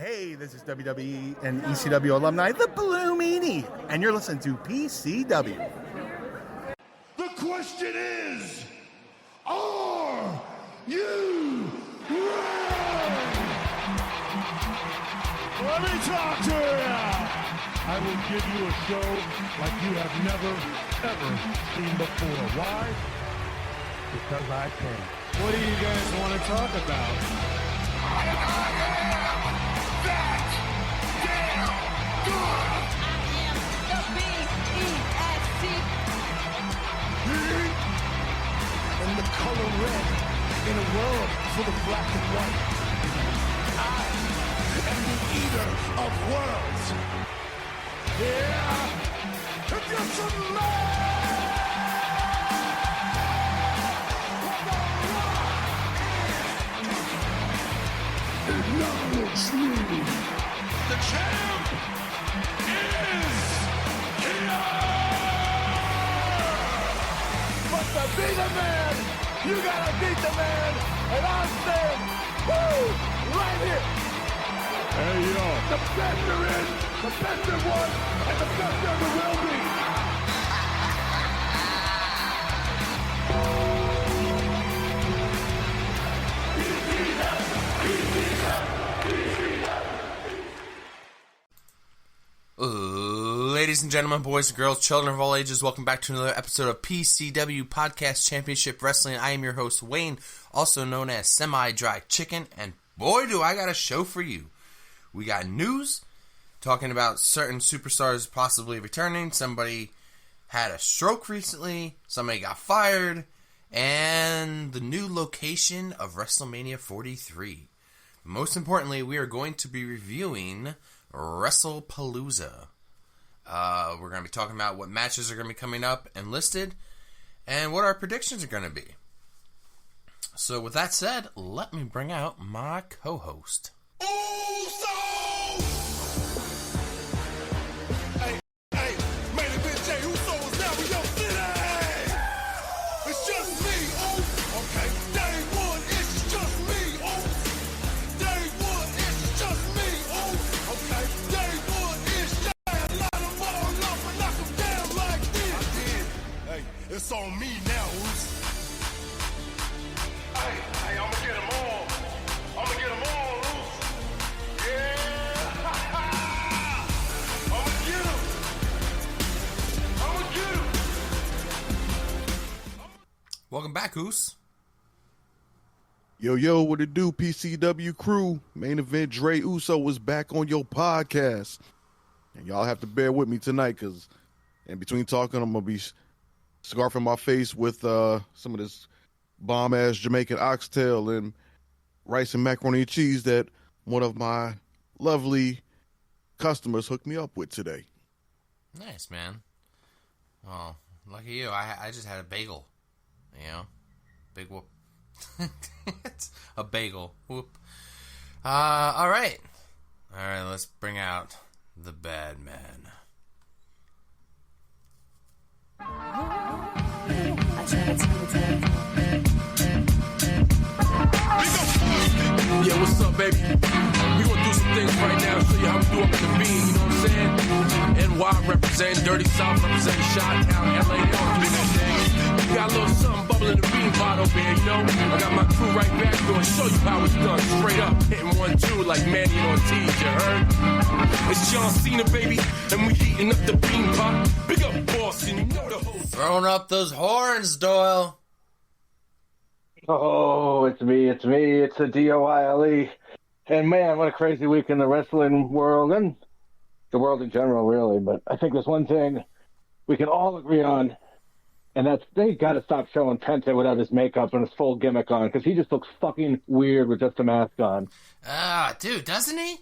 Hey, this is WWE and ECW alumni, the Blue Meanie, and you're listening to PCW. The question is, are you ready? Let me talk to you. I will give you a show like you have never, ever seen before. Why? Because I can. What do you guys want to talk about? I am that damn good. I am the B-E-S-T. In the color red, in a world full of black and white, I am the eater of worlds. Yeah, if you're some acknowledge me. The champ is here. But to be the man, you gotta beat the man. And I'm saying, woo, right here. Hey, yo. The best there is, the best there was, and the best there ever will be. Ladies and gentlemen, boys and girls, children of all ages, welcome back to another episode of PCW Podcast Championship Wrestling. I am your host, Wayne, also known as Semi-Dry Chicken, and boy, do I got a show for you. We got news, talking about certain superstars possibly returning, somebody had a stroke recently, somebody got fired, and the new location of Wrestlemania 43. Most importantly, we are going to be reviewing Wrestlepalooza. We're going to be talking about what matches are going to be coming up and listed, and what our predictions are going to be. So with that said, let me bring out my co-host. Usos! Hey, main event Jay Usos now in your city! It's just me, okay? Day one, it's just me, Day one, it's just me, okay? Day one, it's just light them all up and knock them down like this. I did. Hey, it's on me now, Hey, I'ma get them all. I'ma get them all, Yeah! I'ma get them. I'ma get them. Welcome back, Oos. Yo, what it do, PCW crew? Main event Dre Uso was back on your podcast. And y'all have to bear with me tonight, because in between talking, I'm going to be scarfing my face with some of this bomb-ass Jamaican oxtail and rice and macaroni and cheese that one of my lovely customers hooked me up with today. Nice, man. Oh, lucky you. I just had a bagel. You know? Big whoop. A bagel. Whoop. Alright. Alright, let's bring out the bad man. Yeah, what's up, baby? We gonna do some things right now, show you how we do up in the bean, you know what I'm saying? NY representing, Dirty South representing, Chi-Town, LA, they all doing that thing. We got a little something bubbling in the bean pot over here, you know? I got my crew right back gonna show you how it's done, straight up, hitting 1-2 like Manny and Ortiz, you heard? It's John Cena, baby, and we heating up the bean pot. Big up Boston, you know the whole... Throwing up those horns, Doyle. Oh, it's me. It's the Doyle. And man, what a crazy week in the wrestling world and the world in general, really. But I think there's one thing we can all agree on, and that's they got to stop showing Penta without his makeup and his full gimmick on, because he just looks fucking weird with just a mask on. Dude, doesn't he?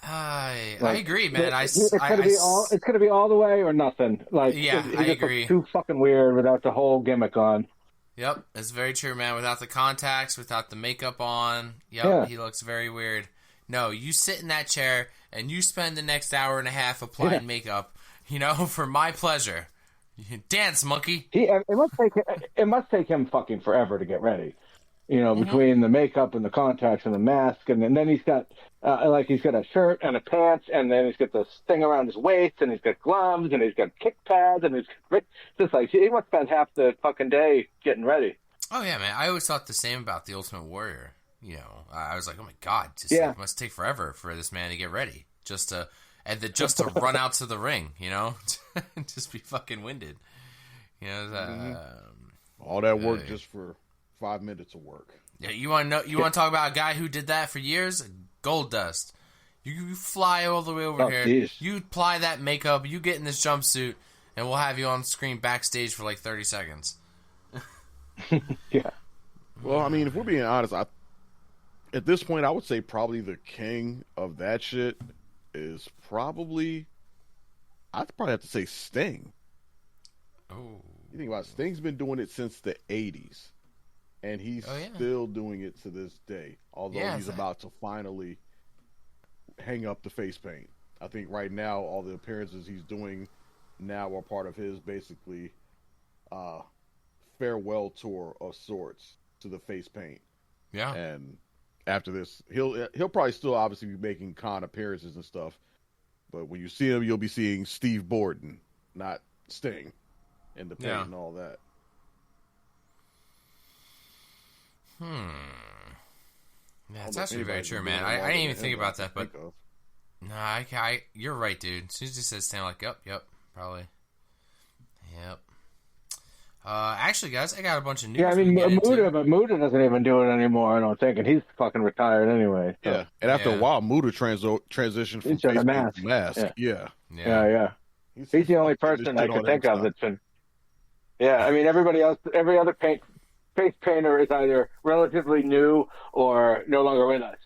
I agree, man. It's gonna be all the way or nothing. Like, yeah, he I just agree. looks too fucking weird without the whole gimmick on. Yep, it's very true, man. Without the contacts, without the makeup on, Yeah. He looks very weird. No, you sit in that chair and you spend the next hour and a half applying makeup, for my pleasure. Dance, monkey. It must take him fucking forever to get ready. between the makeup and the contacts and the mask, and then he's got he's got a shirt and a pants, and then he's got this thing around his waist, and he's got gloves, and he's got kick pads, and he's just like he must spend half the fucking day getting ready. Oh yeah, man. I always thought the same about the Ultimate Warrior. I was like, oh my god, it must take forever for this man to get ready, just to run out to the ring, just be fucking winded. All that work just for 5 minutes of work. Yeah, you want to talk about a guy who did that for years? Gold Dust. You fly all the way over here. Geez. You apply that makeup. You get in this jumpsuit, and we'll have you on screen backstage for like 30 seconds. Yeah. Well, I mean, if we're being honest, at this point, I would say probably the king of that shit is probably, I'd probably have to say Sting. Oh. You think about it, Sting's been doing it since the 80s, and he's still doing it to this day, although he's about to finally hang up the face paint. I think right now, all the appearances he's doing now are part of his basically farewell tour of sorts to the face paint. Yeah. And after this, he'll probably still obviously be making con appearances and stuff, but when you see him, you'll be seeing Steve Borden, not Sting, in the paint and all that. Yeah, that's actually very true, man. I didn't even think about that, but no, you're right, dude. As soon as you said Sting, I'm like, yep, probably. Yep. Actually, guys, I got a bunch of news. Yeah, I mean, Muda doesn't even do it anymore, I don't think, and he's fucking retired anyway. So. Yeah, and after a while, Muda transitioned from face paint to mask. Yeah. He's the only person I can think of that's been. Yeah, I mean, everybody else, every other face painter is either relatively new or no longer with us.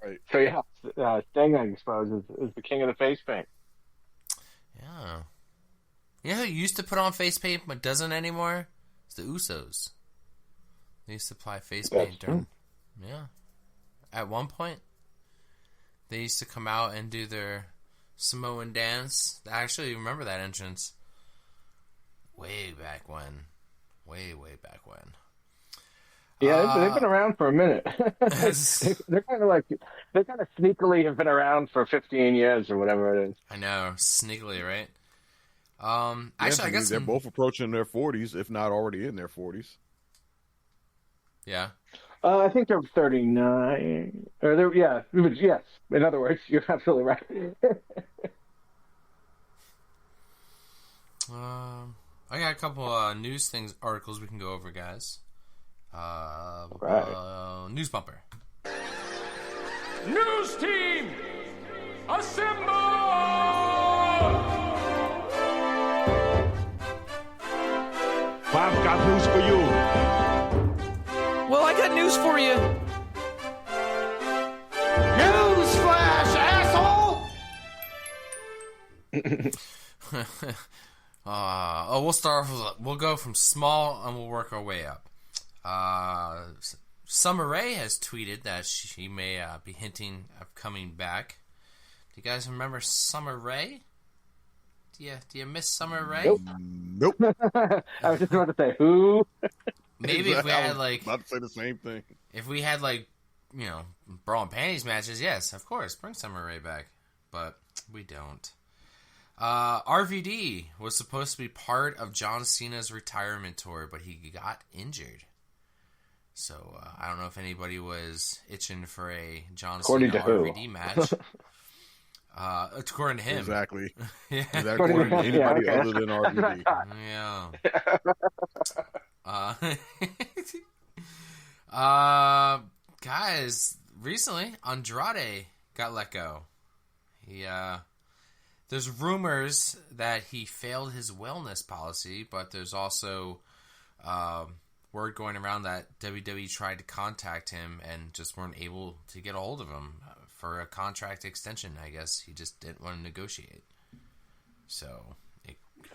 Right. So Sting, I suppose, is the king of the face paint. Yeah. You know who used to put on face paint but doesn't anymore? It's the Usos. They used to apply face paint during. Yeah. At one point, they used to come out and do their Samoan dance. I actually remember that entrance. Way back when. Way back when. Yeah, they've been around for a minute. They're kind of sneakily have been around for 15 years or whatever it is. I know, sneakily, right? Actually, I guess they're both approaching their 40s, if not already in their 40s. Yeah. I think they're 39. Yes. In other words, you're absolutely right. I got a couple news articles we can go over, guys. News bumper. News team, assemble! I've got news for you. Well, I got news for you. Newsflash, asshole! We'll start off we'll go from small and we'll work our way up. Summer Rae has tweeted that she may be hinting of coming back. Do you guys remember Summer Rae? Do you miss Summer Rae? Nope. I was just about to say, who? Maybe if we had about to say the same thing. If we had bra and panties matches, yes, of course, bring Summer Rae back. But we don't. RVD was supposed to be part of John Cena's retirement tour, but he got injured. So I don't know if anybody was itching for a John Cena RVD match. According to him. Exactly. Yeah. According to anybody other than RVD. Yeah. Guys, recently Andrade got let go. There's rumors that he failed his wellness policy, but there's also word going around that WWE tried to contact him and just weren't able to get a hold of him for a contract extension. I guess he just didn't want to negotiate. So,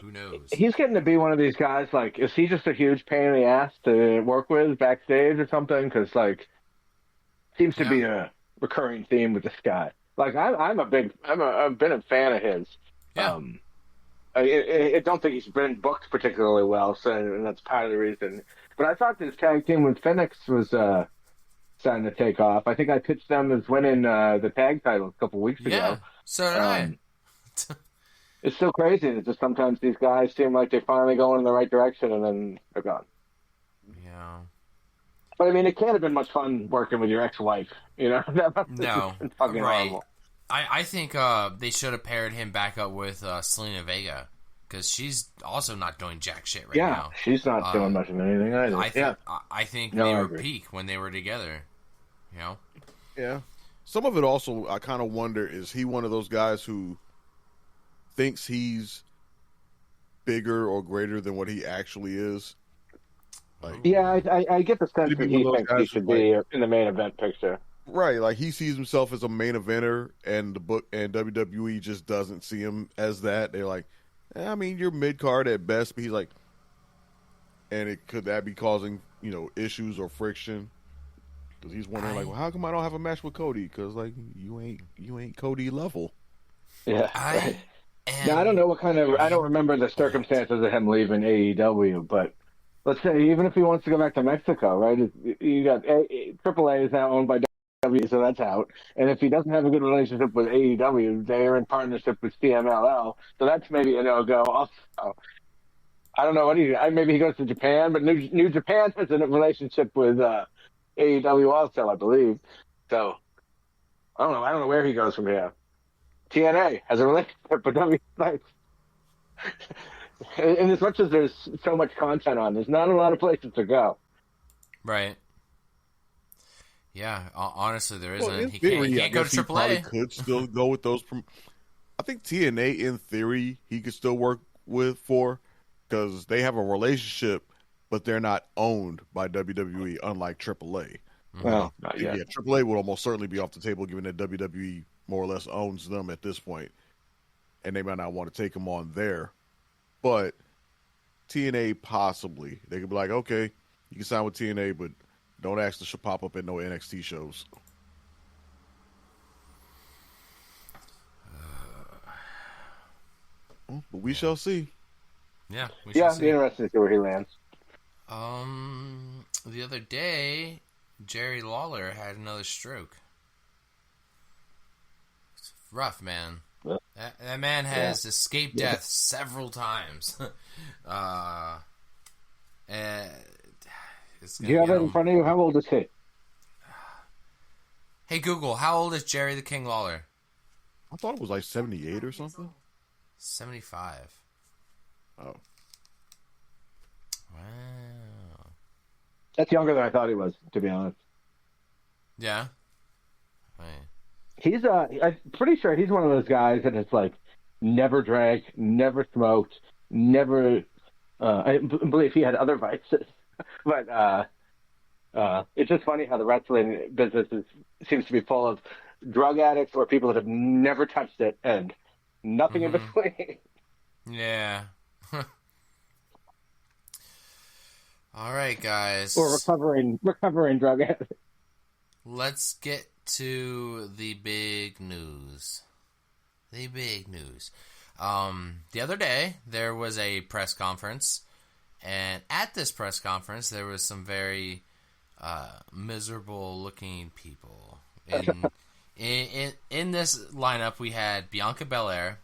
who knows? He's getting to be one of these guys, is he just a huge pain in the ass to work with backstage or something? Because, seems to be a recurring theme with this guy. I've been a fan of his. Yeah. I don't think he's been booked particularly well, so and that's part of the reason. But I thought this tag team with Phoenix was starting to take off. I think I pitched them as winning the tag title a couple weeks ago. Yeah, so did I. It's so crazy. It's just sometimes these guys seem like they're finally going in the right direction, and then they're gone. Yeah. But I mean, it can't have been much fun working with your ex-wife. You know, that must have No, been fucking right. horrible. I think they should have paired him back up with Selena Vega, because she's also not doing jack shit right now. Yeah, she's not doing much of anything either. I think No, they I were agree. peak when they were together. You know? Yeah. Some of it also, I kind of wonder, is he one of those guys who thinks he's bigger or greater than what he actually is? Like, Yeah, I get the sense He'd be that he one of those thinks he guys should who, be in the main event picture. right, like he sees himself as a main eventer, and the book and WWE just doesn't see him as that. They're like, I mean, you're mid card at best, but he's like, and could that be causing issues or friction? Because he's wondering like, well, how come I don't have a match with Cody? Because like you ain't Cody level. Yeah. Right. Now I don't know I don't remember the circumstances of him leaving AEW, but let's say even if he wants to go back to Mexico, right? You got AAA is now owned by WWE, so that's out. And if he doesn't have a good relationship with AEW, they're in partnership with CMLL, so that's maybe a no-go also. I don't know what maybe he goes to Japan, but New Japan has a relationship with AEW also, I believe. So I don't know where he goes from here. TNA has a relationship with WWE. And as much as there's so much content on, there's not a lot of places to go. Right. Yeah, honestly, there isn't. In He theory, can't go to he probably AAA. could still go with those. I think TNA, in theory, he could still work for because they have a relationship, but they're not owned by WWE, unlike AAA. Well, not yet. Yeah, AAA would almost certainly be off the table, given that WWE more or less owns them at this point, and they might not want to take them on there. But TNA possibly. They could be like, okay, you can sign with TNA, but don't ask to pop up at no NXT shows. But we shall see. Yeah, we Yeah, shall it'd see. be interesting to see where he lands. The other day, Jerry Lawler had another stroke. It's rough, man. Yeah. That man has escaped death several times. Do you have it in front of you? How old is he? Hey Google, how old is Jerry the King Lawler? I thought it was like 78 or something. 75. Oh. Wow. That's younger than I thought he was, to be honest. Yeah. Right. He's I'm pretty sure he's one of those guys that has like never drank, never smoked, never. I believe he had other vices, but it's just funny how the wrestling business seems to be full of drug addicts or people that have never touched it and nothing in between. Yeah. All right, guys. Or recovering drug addicts. Let's get to the big news. The big news. The other day, there was a press conference, and at this press conference, there was some very miserable-looking people. In this lineup, we had Bianca Belair,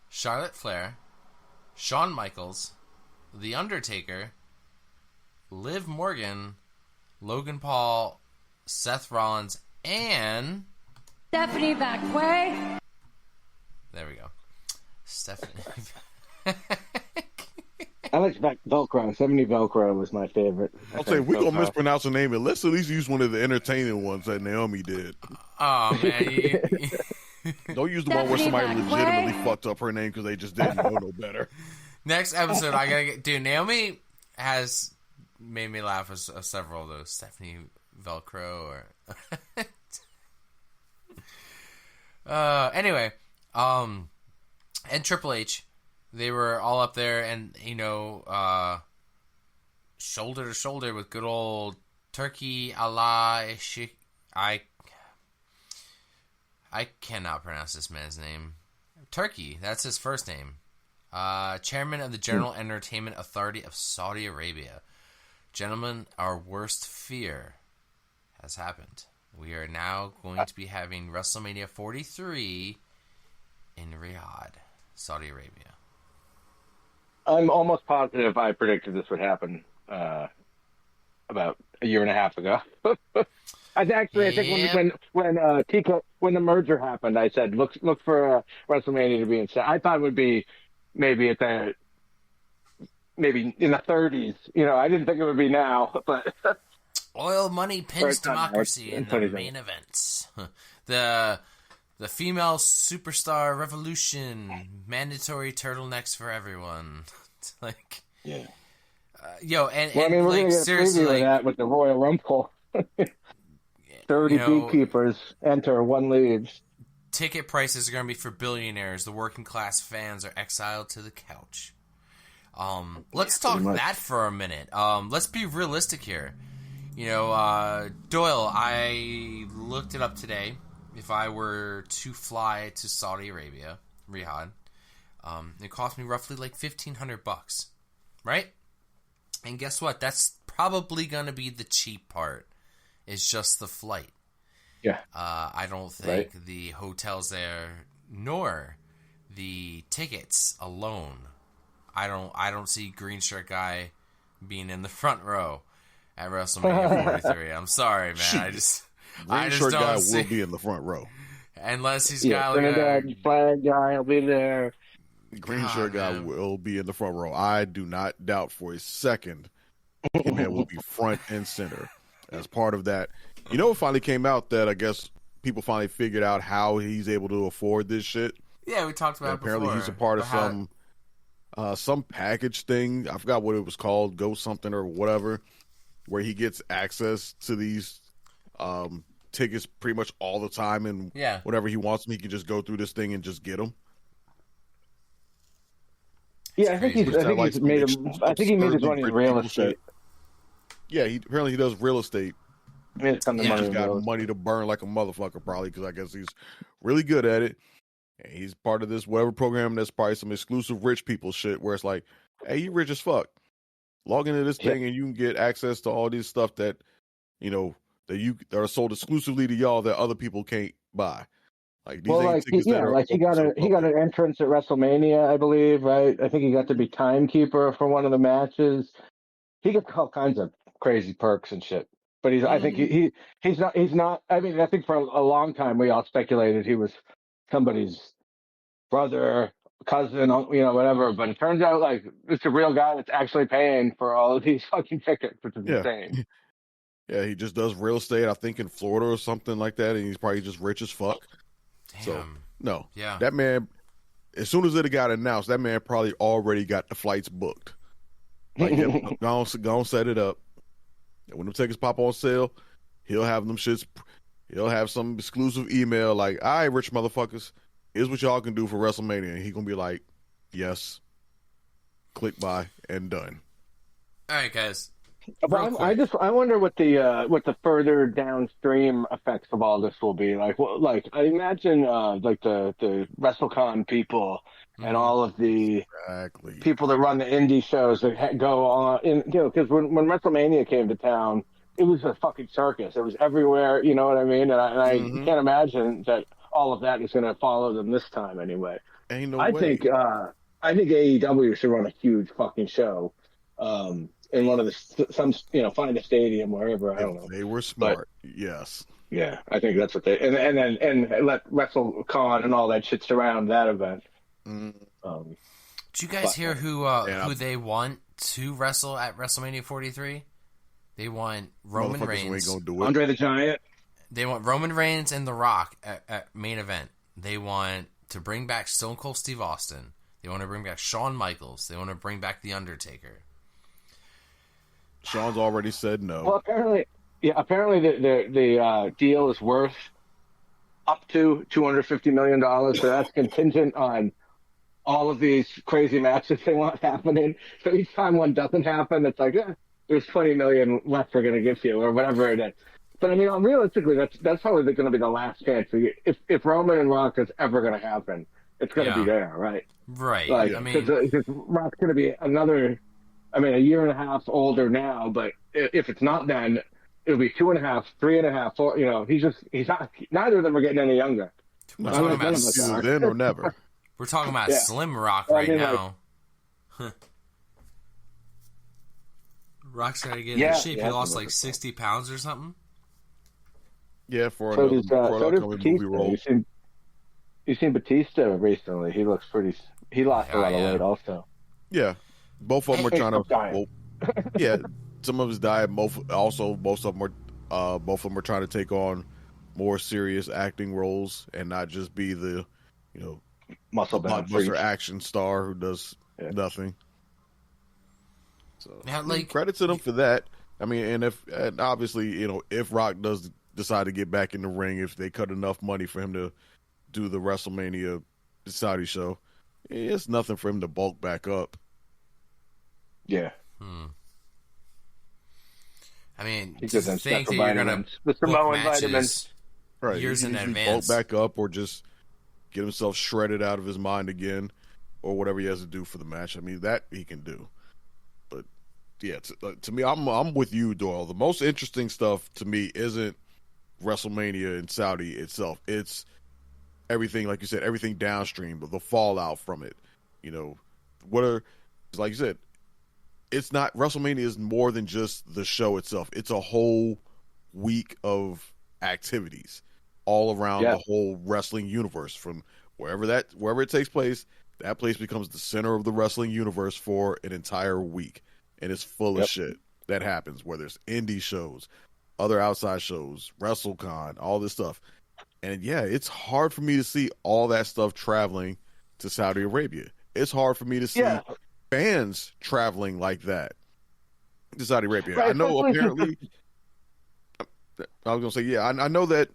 Charlotte Flair, Shawn Michaels, The Undertaker, Liv Morgan, Logan Paul, Seth Rollins, and Stephanie VaquerSingles. there we go. Stephanie. I like Velcro. 70 Velcro was my favorite. I'll say we're gonna mispronounce her name, but let's at least use one of the entertaining ones that Naomi did. Oh man, Don't use the one where somebody legitimately fucked up her name because they just didn't know no better. next episode I gotta get. Dude, Naomi has made me laugh with several of those. Stephanie Velcro or. Anyway, and Triple H, they were all up there, and shoulder to shoulder with good old Turkey Allah. I cannot pronounce this man's name. Turkey, that's his first name. Chairman of the General Entertainment Authority of Saudi Arabia. Gentlemen, our worst fear has happened. We are now going to be having WrestleMania 43 in Riyadh, Saudi Arabia. I'm almost positive I predicted this would happen about a year and a half ago. I think when the merger happened, I said look for WrestleMania to be in. I thought it would be maybe in the 30s. I didn't think it would be now, but oil money pins democracy in the main events. The female superstar revolution, mandatory turtlenecks for everyone. It's like, yeah. Yo, and we're gonna get seriously, a preview of that with the Royal Rumble. 30 beekeepers enter, one leaves. Ticket prices are going to be for billionaires. The working class fans are exiled to the couch. Let's talk that for a minute. Let's be realistic here. Doyle, I looked it up today. If I were to fly to Saudi Arabia, Riyadh, it cost me roughly like $1,500, right? And guess what? That's probably going to be the cheap part. It's just the flight. Yeah. I don't think the hotels there, nor the tickets alone. I don't see green shirt guy being in the front row at WrestleMania 43. I'm sorry, man. I just shirt don't guy see. will be in the front row. Unless he's got Trinidad flag guy will be there. Green shirt guy will be in the front row. I do not doubt for a second that will be front and center as part of that. It finally came out that I guess people finally figured out how he's able to afford this shit. Yeah, we talked about it apparently before. He's a part of some package thing. I forgot what it was called, Go something or whatever, where he gets access to these tickets pretty much all the time, and whatever he wants them, he can just go through this thing and just get them. Yeah, I think he made his money in real estate. Yeah, he does real estate. He's got money to burn like a motherfucker, probably, because I guess he's really good at it. And he's part of this whatever program that's probably some exclusive rich people shit where it's like, hey, you rich as fuck. Log into this thing and you can get access to all this stuff that, that are sold exclusively to y'all that other people can't buy. Like these tickets he got an entrance at WrestleMania, I believe, right? I think he got to be timekeeper for one of the matches. He got all kinds of crazy perks and shit. But I think he's not. I mean, I think for a long time we all speculated he was somebody's brother, cousin, whatever. But it turns out like it's a real guy that's actually paying for all of these fucking tickets, which is insane. Yeah, he just does real estate, I think, in Florida or something like that, and he's probably just rich as fuck. Damn. So, no. Yeah. That man, as soon as it got announced, that man probably already got the flights booked. Like, go on, set it up. And when the tickets pop on sale, he'll have them shits. He'll have some exclusive email like, all right, rich motherfuckers, here's what y'all can do for WrestleMania. And he going to be like, yes, click buy, and done. All right, guys. I wonder what the further downstream effects of all this will be. Like I imagine like the WrestleCon people and all of the people that run the indie shows that go on, because when WrestleMania came to town, it was a fucking circus. It was everywhere. You know what I mean? And I can't imagine that all of that is going to follow them this time anyway. Ain't no way. I think AEW should run a huge fucking show. In one of find a stadium wherever, I don't know. They were smart, yes. Yeah, I think that's what they and let WrestleCon and all that shit surround that event. Did you guys hear who they want to wrestle at WrestleMania 43? They want Roman Reigns, Andre the Giant. They want Roman Reigns and The Rock at main event. They want to bring back Stone Cold Steve Austin. They want to bring back Shawn Michaels. They want to bring back The Undertaker. Sean's already said no. Well, apparently the deal is worth up to $250 million. So that's contingent on all of these crazy matches they want happening. So each time one doesn't happen, it's like, there's $20 million left we're going to give you, or whatever it is. But I mean, realistically, that's probably going to be the last chance. If Roman and Rock is ever going to happen, it's going to be there, right? Right. Like, I mean, because Rock's going to be a year and a half older now, but if it's not then, it'll be 2.5, 3.5, 4. You know, he's not. Neither of them are getting any younger. We're talking about either then or never. We're talking about Yeah. Slim Rock Well, I right mean, now. Rock's got to get Yeah, in shape. yeah, He lost that's like 60 pounds or something. Yeah, for So an does upcoming movie Batista. role. You've seen Batista recently. He looks pretty. He lost a lot of yeah. weight also. Yeah, both of them are trying to. Diet. Yeah, some of his diet. Most of them are trying to take on more serious acting roles and not just be the, Muscle bound freak. blockbuster action star who does nothing. So Now, credit to them for that. I mean, and obviously, if Rock does decide to get back in the ring, if they cut enough money for him to do the WrestleMania Saudi show, it's nothing for him to bulk back up. Yeah. I mean, He to gives them think that Steph you're going to vitamins. The Samoan matches vitamins. Right, years he in can usually advance. bulk back up or just get himself shredded out of his mind again, or whatever he has to do for the match. I mean, that he can do. But yeah, to me, I'm with you, Doyle. The most interesting stuff to me isn't WrestleMania in Saudi itself. It's everything, like you said, everything downstream, but the fallout from it. Like you said, it's not, WrestleMania is more than just the show itself. It's a whole week of activities all around the whole wrestling universe. From wherever it takes place, that place becomes the center of the wrestling universe for an entire week, and it's full of shit that happens. Whether it's indie shows, other outside shows, WrestleCon, all this stuff, and it's hard for me to see all that stuff traveling to Saudi Arabia. It's hard for me to see fans traveling like that to Saudi Arabia. Right, I know apparently. I was gonna say, I know that,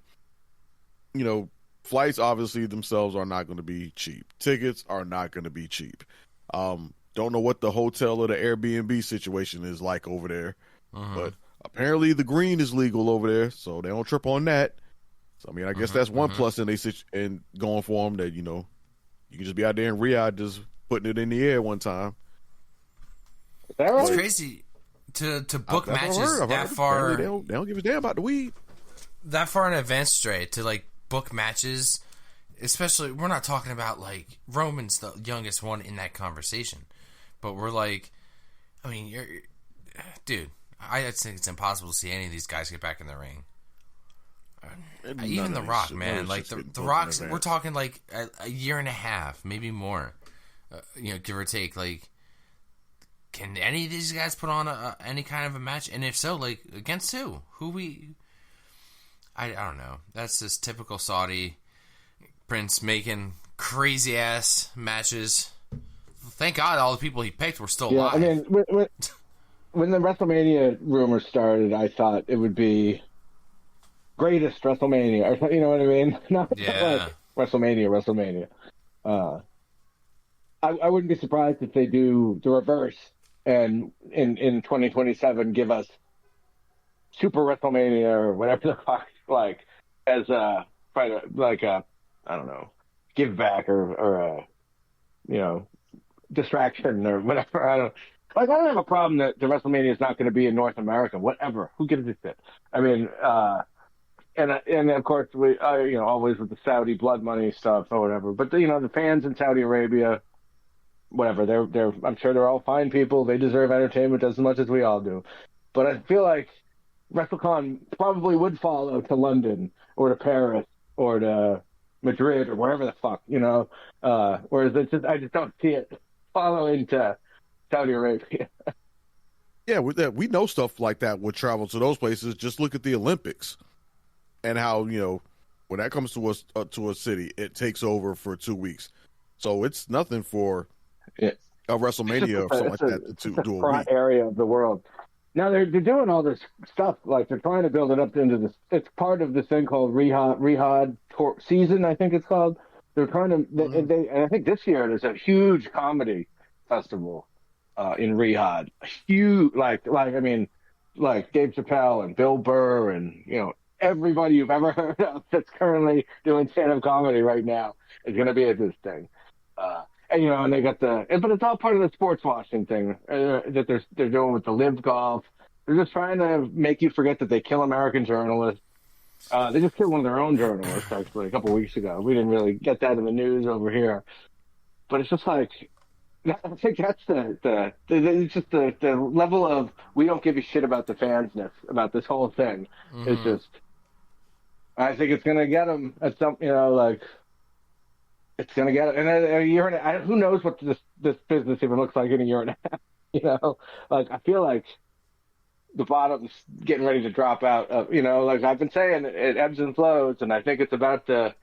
flights obviously themselves are not going to be cheap. Tickets are not going to be cheap. Don't know what the hotel or the Airbnb situation is like over there, but apparently the green is legal over there, so they don't trip on that. So I mean, I guess that's one plus in going for them, that you can just be out there in Riyadh just putting it in the air one time. Is that right? It's crazy to book matches that far. They don't give a damn about the weed. That far in advance, Stray, to book matches, especially, we're not talking about Roman's the youngest one in that conversation, but we're dude, I just think it's impossible to see any of these guys get back in the ring. Even The Rock, man, the Rock's, we're talking a year and a half, maybe more, give or take. Can any of these guys put on any kind of a match? And if so, against who? I don't know. That's just typical Saudi Prince making crazy ass matches. Thank God all the people he picked were still alive. I mean, when the WrestleMania rumors started, I thought it would be greatest WrestleMania, or you know what I mean? Not like WrestleMania. I wouldn't be surprised if they do the reverse, and in 2027 give us Super WrestleMania or whatever the fuck, as a I don't know, give back or distraction or whatever. I don't have a problem that the WrestleMania is not going to be in North America. Whatever, who gives a shit? I mean, and of course we always with the Saudi blood money stuff or whatever. But the fans in Saudi Arabia, whatever, they're I'm sure they're all fine people. They deserve entertainment as much as we all do. But I feel like WrestleCon probably would follow to London or to Paris or to Madrid or wherever the fuck, whereas I just don't see it following to Saudi Arabia. Yeah, we know stuff like that would travel to those places. Just look at the Olympics and how, when that comes to a city, it takes over for 2 weeks. So it's nothing for a WrestleMania or something like that to do a week. Area of the world. Now they're doing all this stuff, they're trying to build it up into this. It's part of this thing called Riyadh tour season, I think it's called. They're trying to, and I think this year there's a huge comedy festival in Riyadh. Huge, like Dave Chappelle and Bill Burr and everybody you've ever heard of that's currently doing stand-up comedy right now is going to be at this thing. And and they got but it's all part of the sports washing thing that they're doing with the live golf. They're just trying to make you forget that they kill American journalists. They just killed one of their own journalists actually a couple weeks ago. We didn't really get that in the news over here, but it's just like I think that's it's just the level of we don't give a shit about the fansness about this whole thing. Mm-hmm. It's just I think it's gonna get them at some it's gonna get in a year and a half. Who knows what this business even looks like in a year and a half? I feel like the bottom's getting ready to drop out. Like I've been saying, it ebbs and flows, and I think it's about to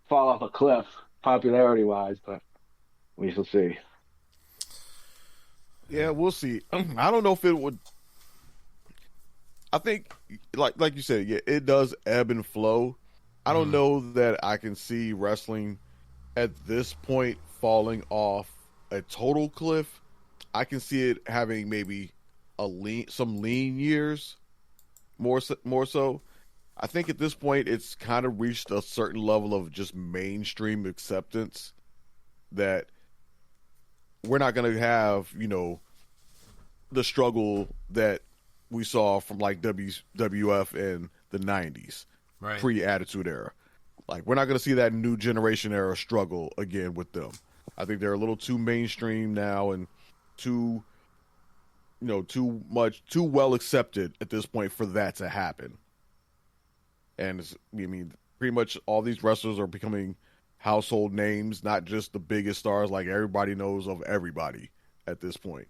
fall off a cliff, popularity-wise. But we shall see. Yeah, we'll see. I don't know if it would. I think, like you said, yeah, it does ebb and flow. I don't know that I can see wrestling at this point falling off a total cliff. I can see it having maybe some lean years, more so. I think at this point it's kind of reached a certain level of just mainstream acceptance that we're not going to have, the struggle that we saw from like WWF in the 90s, right, pre-Attitude Era. Like, we're not going to see that new generation era struggle again with them. I think they're a little too mainstream now and too well accepted at this point for that to happen. And pretty much all these wrestlers are becoming household names, not just the biggest stars. Like, everybody knows of everybody at this point.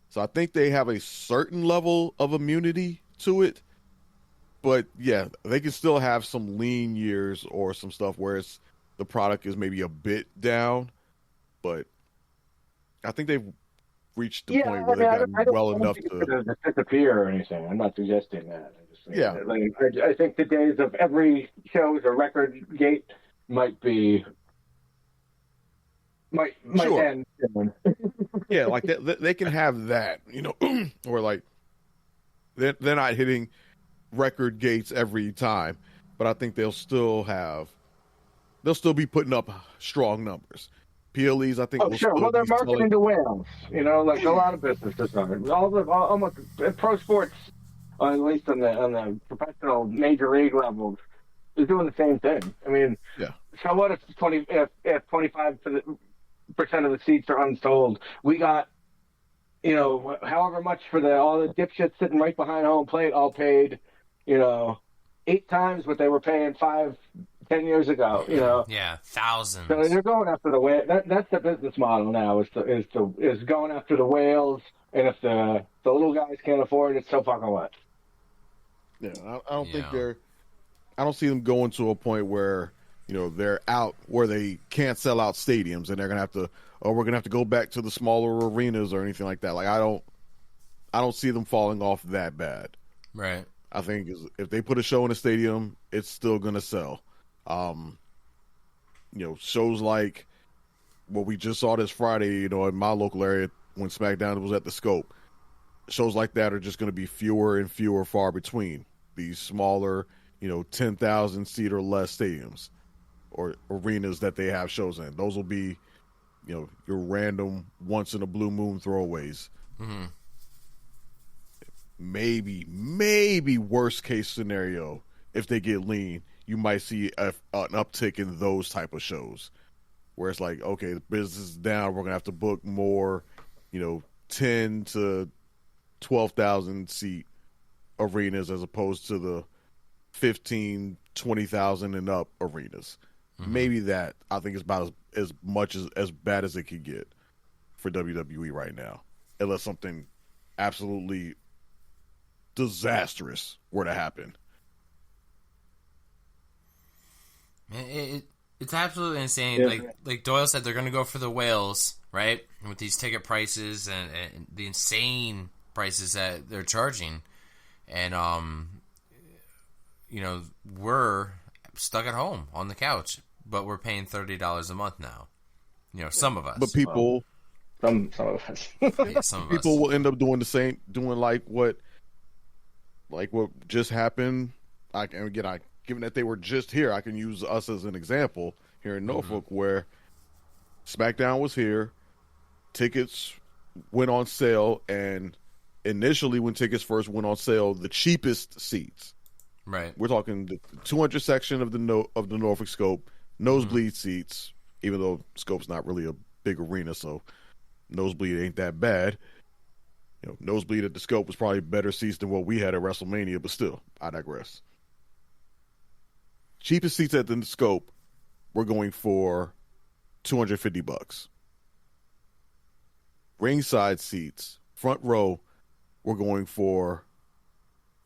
So I think they have a certain level of immunity to it. But yeah, they can still have some lean years or some stuff where the product is maybe a bit down. But I think they've reached the point where they've gotten well enough to disappear or anything. I'm not suggesting that. I think the days of every show is a record gate might Sure. end. Yeah, like they can have that, or like they're not hitting record gates every time, but I think they'll still be putting up strong numbers. PLEs, I think. Well, they're marketing to whales. Like a lot of businesses are. Almost pro sports, at least on the professional major league levels, is doing the same thing. I mean, yeah. So what if 25% of the seats are unsold? We got, however much for all the dipshits sitting right behind home plate, all paid, 8 times what they were paying 5-10 years ago. Yeah, thousands. So they're going after the whale. That's the business model now. Is going after the whales, and if the little guys can't afford it, so fucking what? Yeah, I don't think I don't see them going to a point where they're out where they can't sell out stadiums and they're gonna have to, or we're gonna have to go back to the smaller arenas or anything like that. Like I don't see them falling off that bad. Right. I think if they put a show in a stadium, it's still gonna sell. Shows like what we just saw this Friday, in my local area when SmackDown was at the Scope. Shows like that are just going to be fewer and fewer far between. These smaller, 10,000 seat or less stadiums or arenas that they have shows in. Those will be, your random once in a blue moon throwaways. Mm-hmm. Maybe worst case scenario, if they get lean, you might see an uptick in those type of shows where it's like, okay, the business is down. We're going to have to book more, 10 to 12,000 seat arenas as opposed to the 15, 20,000 and up arenas. Mm-hmm. Maybe that, I think, is about as much as bad as it could get for WWE right now, unless something absolutely disastrous were to happen. It's absolutely insane. Yeah. Like Doyle said, they're going to go for the whales, right? With these ticket prices and the insane prices that they're charging. And, we're stuck at home on the couch, but we're paying $30 a month now. Some of us. But people... Some of us. Yeah, some of people us. will end up doing the same, doing like what just happened given that they were just here, I can use us as an example here in Norfolk, where SmackDown was here, tickets went on sale, and initially when tickets first went on sale, the cheapest seats, right? We're talking the 200 section of the Norfolk Scope, nosebleed seats, even though Scope's not really a big arena, so nosebleed ain't that bad. You know, nosebleed at the Scope was probably better seats than what we had at WrestleMania, but still, I digress. Cheapest seats at the Scope were going for $250. Ringside seats, front row, were going for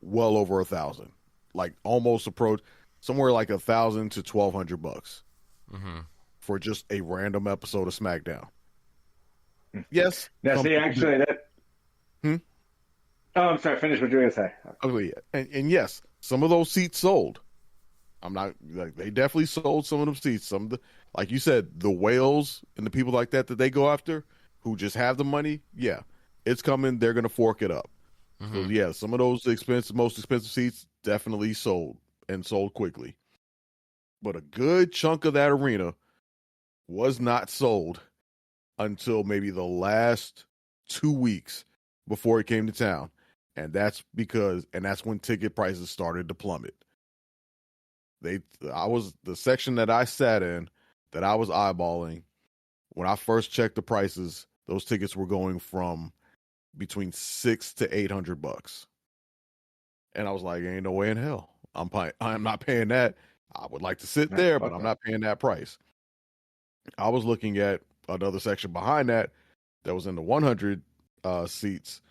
well over $1,000, like almost approach somewhere like $1,000 to $1,200 for just a random episode of SmackDown. Yes. Now, see, actually, that. Oh, I'm sorry. Finish what you were going to say. Oh, yeah. And yes, some of those seats sold. I'm not like they definitely sold some of them seats. Some of the, like you said, the whales and the people like that they go after who just have the money. Yeah, it's coming. They're gonna fork it up. So yeah, some of those most expensive seats definitely sold and sold quickly. But a good chunk of that arena was not sold until maybe the last 2 weeks before it came to town, and that's when ticket prices started to plummet. The section that I sat in, that I was eyeballing, when I first checked the prices, those tickets were going from between $600 to $800, and I was like, "Ain't no way in hell I'm not paying that. I would like to sit there, but I'm not paying that price." I was looking at another section behind that was in the 100 seats,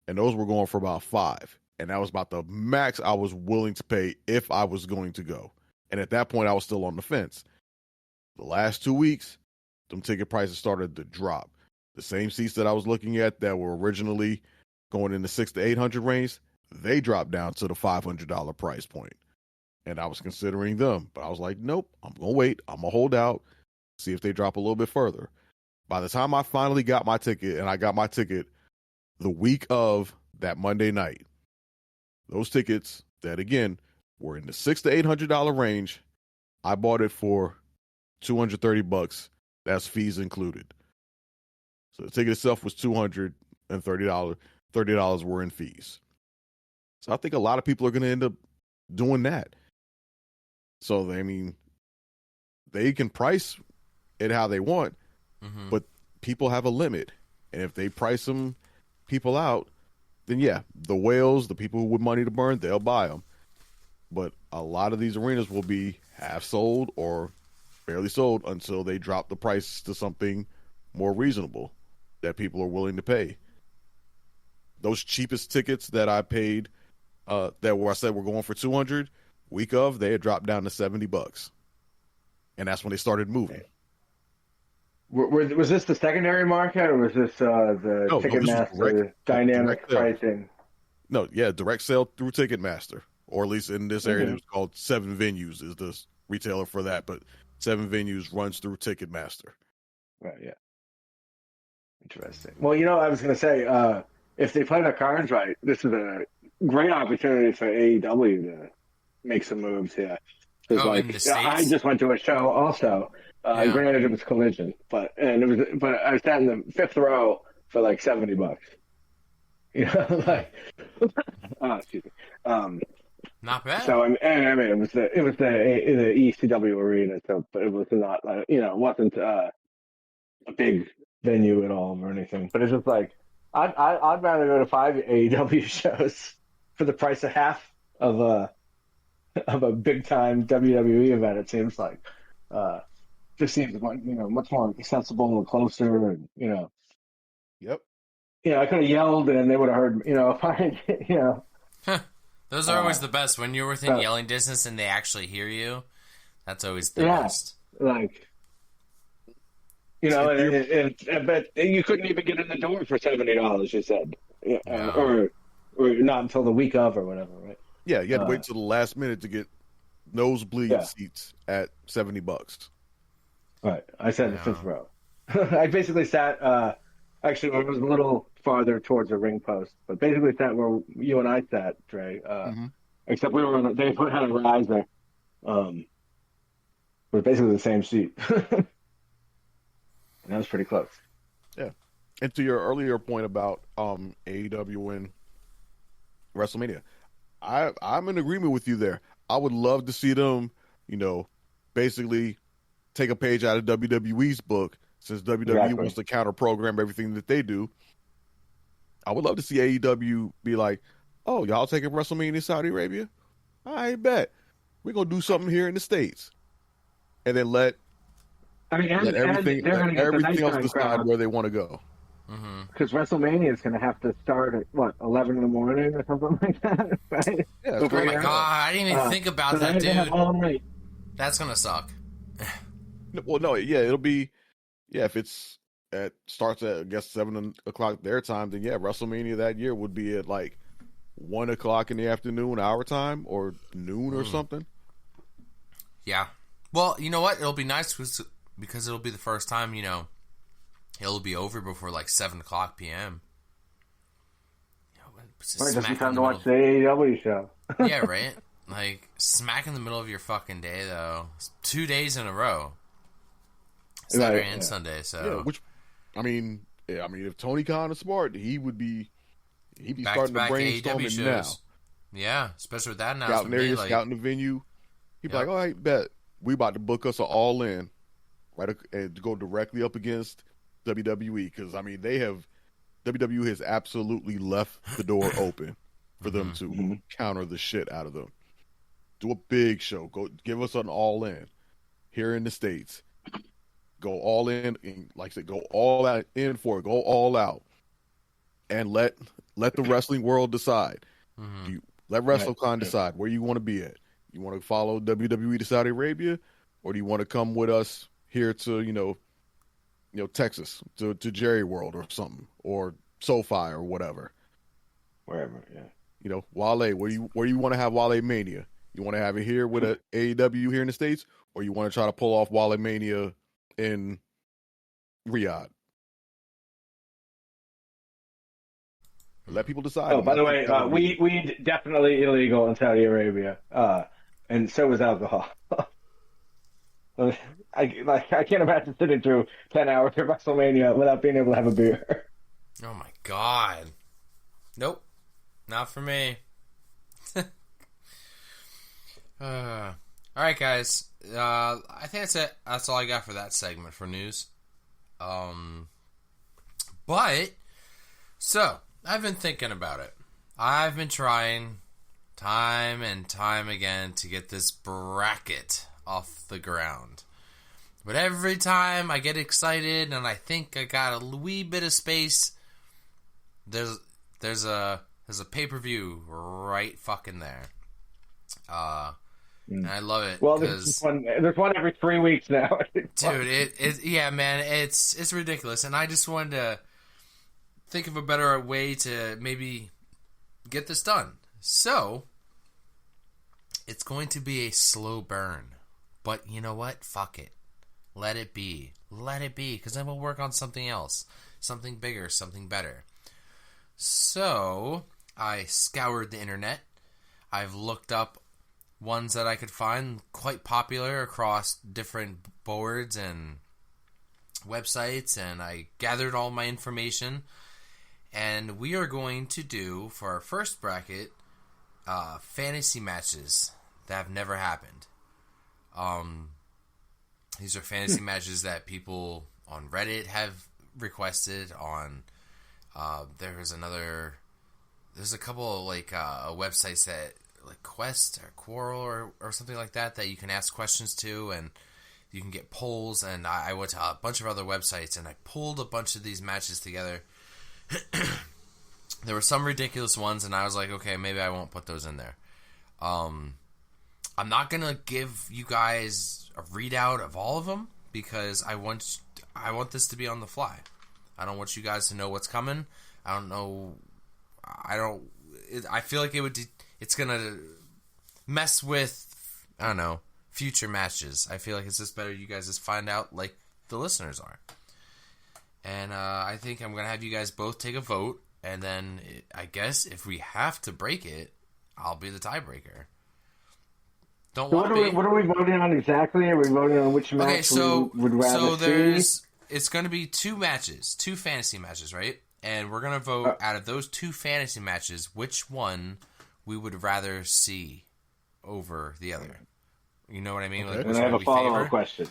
and those were going for about $5. And that was about the max I was willing to pay if I was going to go. And at that point, I was still on the fence. The last 2 weeks, them ticket prices started to drop. The same seats that I was looking at that were originally going in the $600 to $800 range, they dropped down to the $500 price point. And I was considering them. But I was like, nope, I'm going to wait. I'm going to hold out, see if they drop a little bit further. By the time I finally got my ticket, and I got my ticket the week of that Monday night, those tickets that, again, were in the $600 to $800 range, I bought it for $230. That's fees included. So the ticket itself was $230. $30 were in fees. So I think a lot of people are going to end up doing that. So, I mean, they can price it how they want, but people have a limit. And if they price them people out, then yeah, the whales, the people with money to burn, they'll buy them. But a lot of these arenas will be half sold or barely sold until they drop the price to something more reasonable that people are willing to pay. Those cheapest tickets that I paid, I said were going for $200, week of, they had dropped down to $70. And that's when they started moving. Was this the secondary market, or was this the Ticketmaster dynamic pricing? No, yeah, direct sale through Ticketmaster, or at least in this area, it was called 7 Venues is the retailer for that, but 7 Venues runs through Ticketmaster. Right, yeah. Interesting. Well, I was going to say, if they play their cards right, this is a great opportunity for AEW to make some moves here. I just went to a show also. Granted, it was Collision, but I was sat in the 5th row for like $70. Excuse me. Not bad. So I mean, it was the ECW arena, but it was not it wasn't a big venue at all or anything. But it's just like I'd rather go to 5 AEW shows for the price of half of a big time WWE event. It seems like. Just seems much more accessible and closer, and Yep. I could have yelled and they would have heard. If I, Those are always the best when you're within yelling distance and they actually hear you. That's always the best. Like, but you couldn't even get in the door for $70. You said, or not until the week of or whatever, right? Yeah, you had to wait till the last minute to get nosebleed seats at $70. Right. I sat in the 5th row. I basically sat, actually, it was a little farther towards the ring post, but basically sat where you and I sat, Dre, except they had a riser. It was basically the same seat. And that was pretty close. Yeah. And to your earlier point about AEW and WrestleMania, I'm in agreement with you there. I would love to see them, basically take a page out of WWE's book, since WWE wants to counter program everything that they do. I would love to see AEW be like, oh, y'all taking WrestleMania in Saudi Arabia? I bet. We're going to do something here in the States. And then let everything else decide where they want to go. Because WrestleMania is going to have to start at, 11 in the morning or something like that, right? Yeah, oh my God, I didn't even think about that, dude. All night. That's going to suck. Well, no, yeah, it'll be, if it starts at, I guess, 7 o'clock their time, then WrestleMania that year would be at 1 o'clock in the afternoon, our time, or noon or something. Yeah. Well, you know what? It'll be nice because it'll be the first time, it'll be over before 7 o'clock p.m. Just in time to watch the AEW show. Yeah, right? Smack in the middle of your fucking day, though. 2 days in a row. Saturday and Sunday, so. Yeah, if Tony Khan is smart, he'd be starting to brainstorm it now. Yeah, especially with that announcement. Scouting the venue. He'd be like, all right, bet. We about to book us an all-in, right, and go directly up against WWE, because, WWE has absolutely left the door open for them to counter the shit out of them. Do a big show. Go give us an all-in here in the States. Go all in, and like I said, go all out in for it. Go all out, and let the wrestling world decide. Let WrestleCon decide where you want to be at. You want to follow WWE to Saudi Arabia, or do you want to come with us here to Texas to Jerry World or something, or SoFi or whatever, wherever. Yeah. Wale. Where you want to have Wale Mania? You want to have it here with a AEW here in the States, or you want to try to pull off Wale Mania in Riyadh? Let people decide. Oh, by the way, weed definitely illegal in Saudi Arabia, and so is alcohol. I can't imagine sitting through 10 hours of WrestleMania without being able to have a beer. Oh my God! Nope, not for me. All right, guys. I think that's it. That's all I got for that segment for news. So I've been thinking about it. I've been trying time and time again to get this bracket off the ground. But every time I get excited and I think I got a wee bit of space, there's a pay-per-view right fucking there. And I love it. Well, there's one every 3 weeks now. Dude, yeah, man, it's ridiculous. And I just wanted to think of a better way to maybe get this done. So, it's going to be a slow burn. But you know what? Fuck it. Let it be. Let it be, because then we'll work on something else. Something bigger, something better. So, I scoured the internet. I've looked up ones that I could find quite popular across different boards and websites, and I gathered all my information. And we are going to do, for our first bracket, fantasy matches that have never happened. These are fantasy matches that people on Reddit have requested. There's a couple of websites that like Quest or Quarrel or something like that you can ask questions to, and you can get polls. And I went to a bunch of other websites and I pulled a bunch of these matches together. There were some ridiculous ones, and I was like, okay, maybe I won't put those in there. I'm not gonna give you guys a readout of all of them because I want this to be on the fly. I don't want you guys to know what's coming. I feel like it's gonna mess with, I don't know, future matches. I feel like it's just better you guys just find out like the listeners are. And I think I'm gonna have you guys both take a vote, and then I guess if we have to break it, I'll be the tiebreaker. Don't So want to be. what are we voting on exactly? Are we voting on which match we would rather see? It's going to be two fantasy matches, right? And we're going to vote out of those two fantasy matches, which one we would rather see over the other. You know what I mean? Okay. Like, And I have a follow-up question.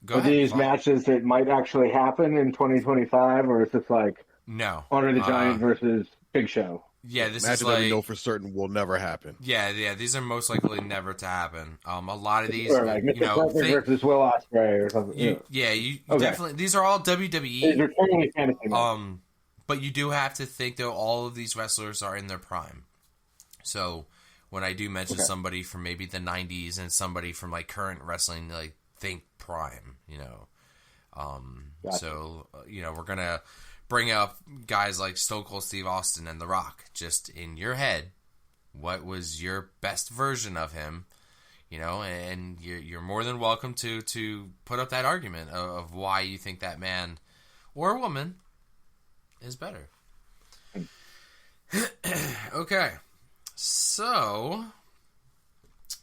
Go Are ahead. these matches that might actually happen in 2025, or is this like No. Honor the Giant versus Big Show? Yeah, this Matches is that we like... know for certain will never happen. Yeah, these are most likely never to happen. A lot of these, Or like Mr. Perfect versus Will Ospreay or something. You Okay. definitely... These are all WWE. These are totally fantasy matches. But you do have to think, though, all of these wrestlers are in their prime. So when I do mention somebody from maybe the 90s and somebody from like current wrestling, like think prime, you know. Gotcha. So, we're going to bring up guys like Stone Cold Steve Austin and The Rock. Just in your head, what was your best version of him? You know, and you're more than welcome to put up that argument of why you think that man or woman is better. Okay, so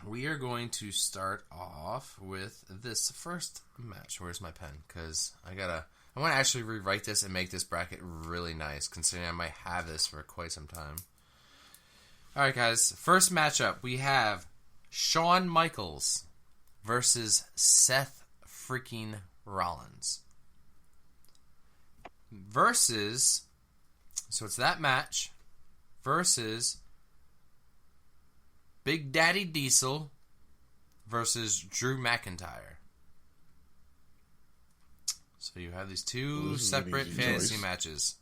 we are going to start off with this first match. Where's my pen? Because I want to actually rewrite this and make this bracket really nice, considering I might have this for quite some time. All right, guys. First matchup, we have Shawn Michaels versus Seth freaking Rollins. Versus, so it's that match versus Big Daddy Diesel versus Drew McIntyre. So you have these two separate fantasy matches.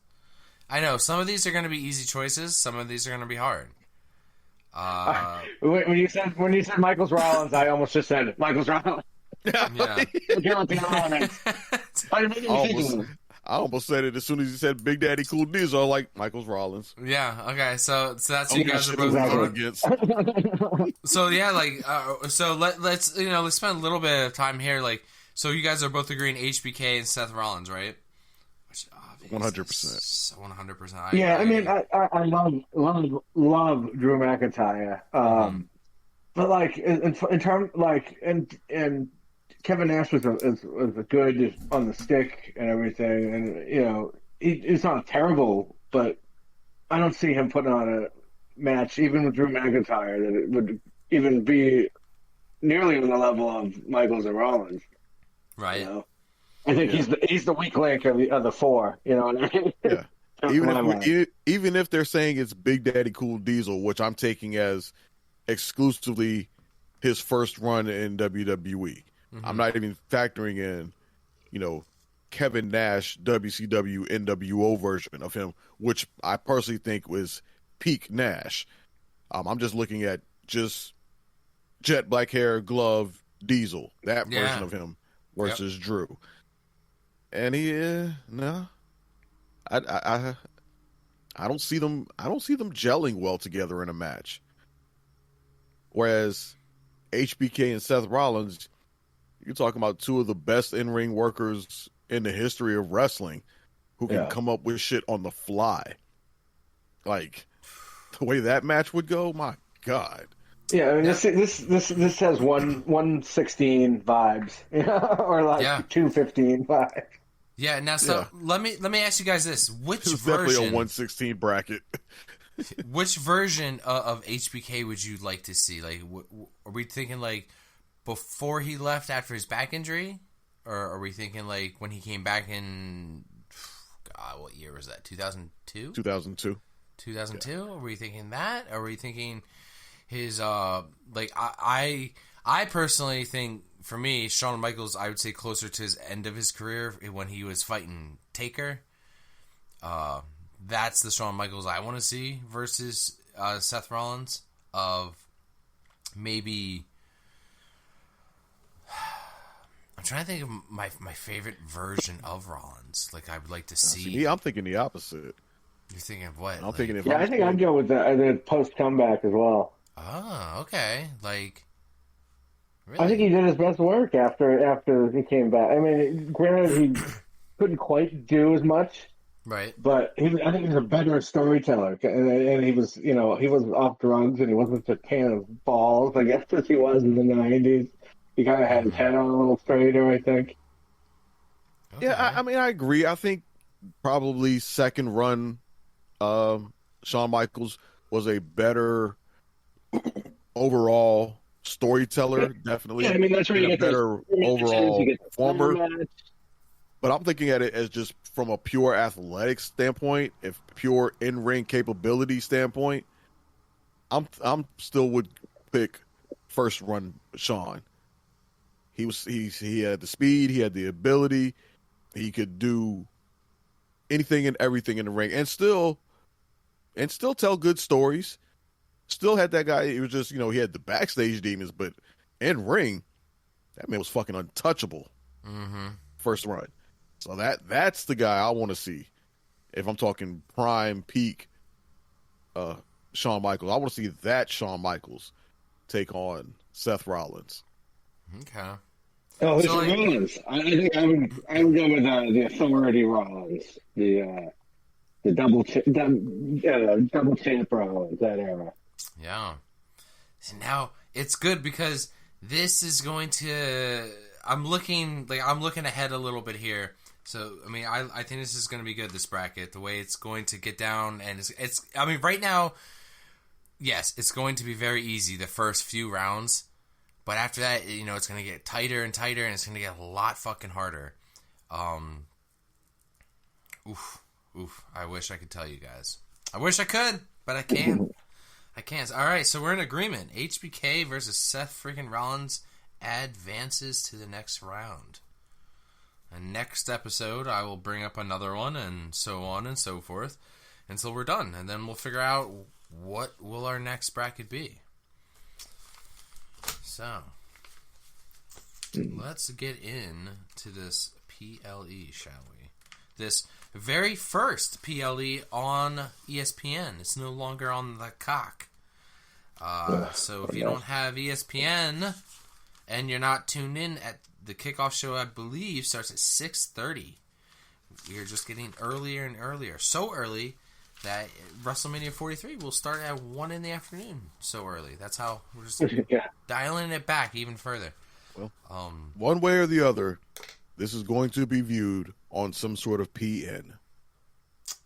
I know, some of these are going to be easy choices, some of these are going to be hard. When you said Michaels Rollins, I almost just said Michaels Rollins. Yeah. I almost said it as soon as you said Big Daddy Cool Diesel. I was like Michaels Rollins. Yeah. Okay. So that's you guys are both against. So yeah, let's spend a little bit of time here. Like, so you guys are both agreeing HBK and Seth Rollins, right? 100%. 100%. Yeah, I mean, I love Drew McIntyre. But like in terms and Kevin Nash was a good on the stick and everything, and he's not terrible, but I don't see him putting on a match even with Drew McIntyre that it would even be nearly on the level of Michaels and Rollins. Right. I think he's the weak link of the four. You know what I mean? Yeah. Even if they're saying it's Big Daddy Cool Diesel, which I'm taking as exclusively his first run in WWE. Mm-hmm. I'm not even factoring in, Kevin Nash WCW NWO version of him, which I personally think was peak Nash. I'm just looking at just jet black hair, glove, Diesel, that version of him versus Drew. And I don't see them gelling well together in a match. Whereas HBK and Seth Rollins, you're talking about two of the best in-ring workers in the history of wrestling who can come up with shit on the fly. Like, the way that match would go, my God. Yeah, I mean, this has 116 vibes, or like 215 vibes. Yeah. Now, let me ask you guys this: which it's version? Definitely a 116 bracket. Which version of HBK would you like to see? Like, are we thinking like before he left after his back injury, or are we thinking like when he came back in? God, what year was that? 2002. 2002. 2002. Yeah. Are we thinking that? Or are we thinking his I personally think, for me, Shawn Michaels, I would say closer to his end of his career when he was fighting Taker. That's the Shawn Michaels I want to see versus Seth Rollins. Of maybe, I'm trying to think of my favorite version of Rollins. Like, I would like to see. I'm thinking the opposite. You're thinking of what? I'm thinking I think I'd go with the post comeback as well. Oh, okay. Like, really? I think he did his best work after he came back. I mean, granted, he couldn't quite do as much Right. But I think he's a better storyteller, and he was, he wasn't off drugs, and he wasn't a can of balls, I guess, as he was in the '90s. He kind of had his head on a little straighter, I think. Okay. Yeah, I mean, I agree. I think probably second run, Shawn Michaels was a better overall storyteller, definitely. Yeah, I mean, that's where you and get a better overall performer. But I'm thinking at it as just from a pure athletic standpoint, if pure in-ring capability standpoint, I'm still would pick first run Shawn. He had the speed, he had the ability, he could do anything and everything in the ring, and still tell good stories. Still had that guy. He was just, he had the backstage demons, but in ring, that man was fucking untouchable. Mm-hmm. First run. So that's the guy I want to see. If I'm talking prime peak, Shawn Michaels, I want to see that Shawn Michaels take on Seth Rollins. Okay. Oh, so Rollins. I think I would go with the Authority Rollins, the double champ Rollins, that era. Yeah. So now it's good because this is going to. I'm looking ahead a little bit here. So I mean, I think this is going to be good. This bracket, the way it's going to get down, and it's. I mean, right now, yes, it's going to be very easy the first few rounds, but after that, it's going to get tighter and tighter, and it's going to get a lot fucking harder. Oof. I wish I could tell you guys. I wish I could, but I can't. I can't. All right, so we're in agreement. HBK versus Seth freaking Rollins advances to the next round. And next episode, I will bring up another one, and so on and so forth, until we're done. And then we'll figure out what will our next bracket be. So, let's get into this PLE, shall we? This very first PLE on ESPN. It's no longer on the cock. So if you don't have ESPN and you're not tuned in at the kickoff show, I believe, starts at 6:30. We are just getting earlier and earlier. So early that WrestleMania 43 will start at 1 in the afternoon. So early. That's how we're just dialing it back even further. Well, one way or the other, this is going to be viewed on some sort of PN.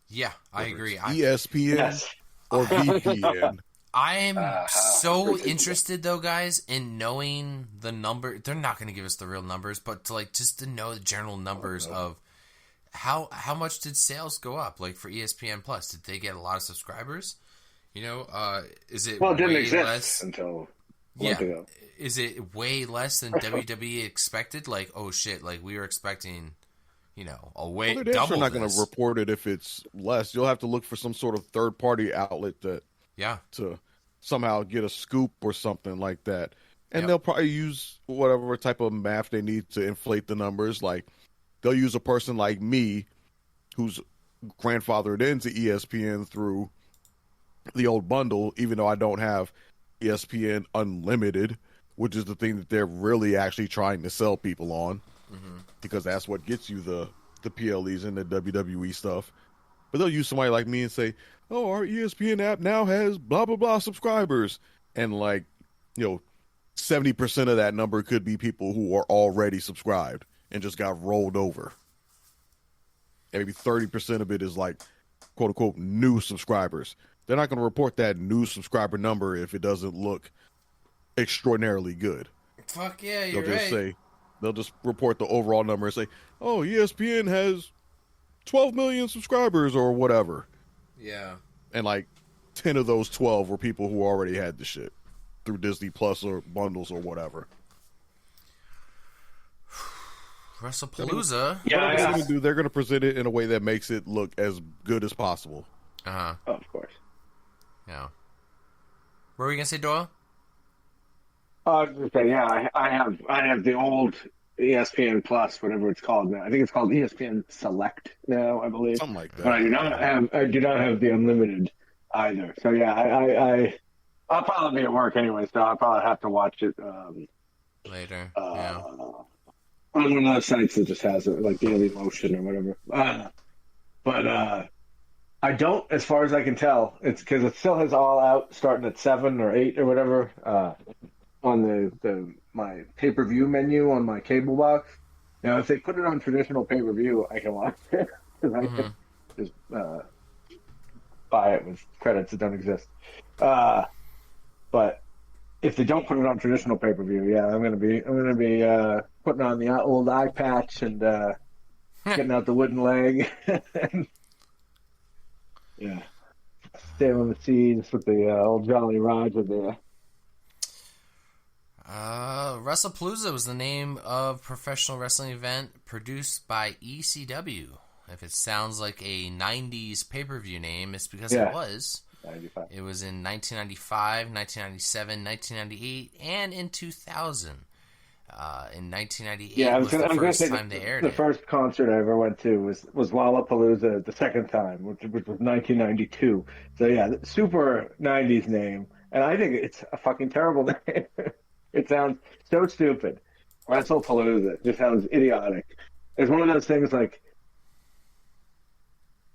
Yeah, I agree. ESPN or VPN. I'm so interested, though, guys, in knowing the number. They're not going to give us the real numbers, but just to know the general numbers of how much did sales go up, like for ESPN Plus. Did they get a lot of subscribers? Is it it didn't way exist less until a month ago. Is it way less than WWE expected? Like, oh shit, like we were expecting, a way double. They're not going to report it if it's less. You'll have to look for some sort of third party outlet to somehow get a scoop or something like that. And they'll probably use whatever type of math they need to inflate the numbers. Like, they'll use a person like me who's grandfathered into ESPN through the old bundle, even though I don't have ESPN Unlimited, which is the thing that they're really actually trying to sell people on, because that's what gets you the PLEs and the WWE stuff. But they'll use somebody like me and say, oh, our ESPN app now has blah, blah, blah subscribers. And 70% of that number could be people who are already subscribed and just got rolled over. And maybe 30% of it is quote unquote, new subscribers. They're not going to report that new subscriber number if it doesn't look extraordinarily good. Fuck yeah, you're right. They'll just report the overall number and say, oh, ESPN has 12 million subscribers or whatever. Yeah. And 10 of those 12 were people who already had the shit through Disney Plus or bundles or whatever. Wrestlepalooza. What they're going to do, they're going to present it in a way that makes it look as good as possible. Uh-huh. Oh, of course. Yeah. What were you going to say, Doyle? I was going to say, I have the old ESPN Plus, whatever it's called now. I think it's called ESPN Select now, I believe. Something like that. But I do not have the unlimited either. So I'll probably be at work anyway, so I'll probably have to watch it later. On one of those sites that just has it, like Daily Motion or whatever. But I don't, as far as I can tell. It's because it still has All Out starting at 7 or 8 or whatever on my pay-per-view menu on my cable box. Now, if they put it on traditional pay-per-view, I can watch it. Because I can just buy it with credits that don't exist. But if they don't put it on traditional pay-per-view, yeah, I'm gonna be putting on the old eye patch and getting out the wooden leg. Yeah, staying on the seeds with the old Jolly Roger there. Wrestlepalooza was the name of professional wrestling event produced by ECW. If it sounds like a 90s pay-per-view name, it's because it was. 95. It was in 1995, 1997, 1998, and in 2000. In 1998 was the first time they aired it. The first concert I ever went to was Lollapalooza the second time, which was 1992. So yeah, super 90s name. And I think it's a fucking terrible name. It sounds so stupid. Wrestlepalooza. It just sounds idiotic. It's one of those things like,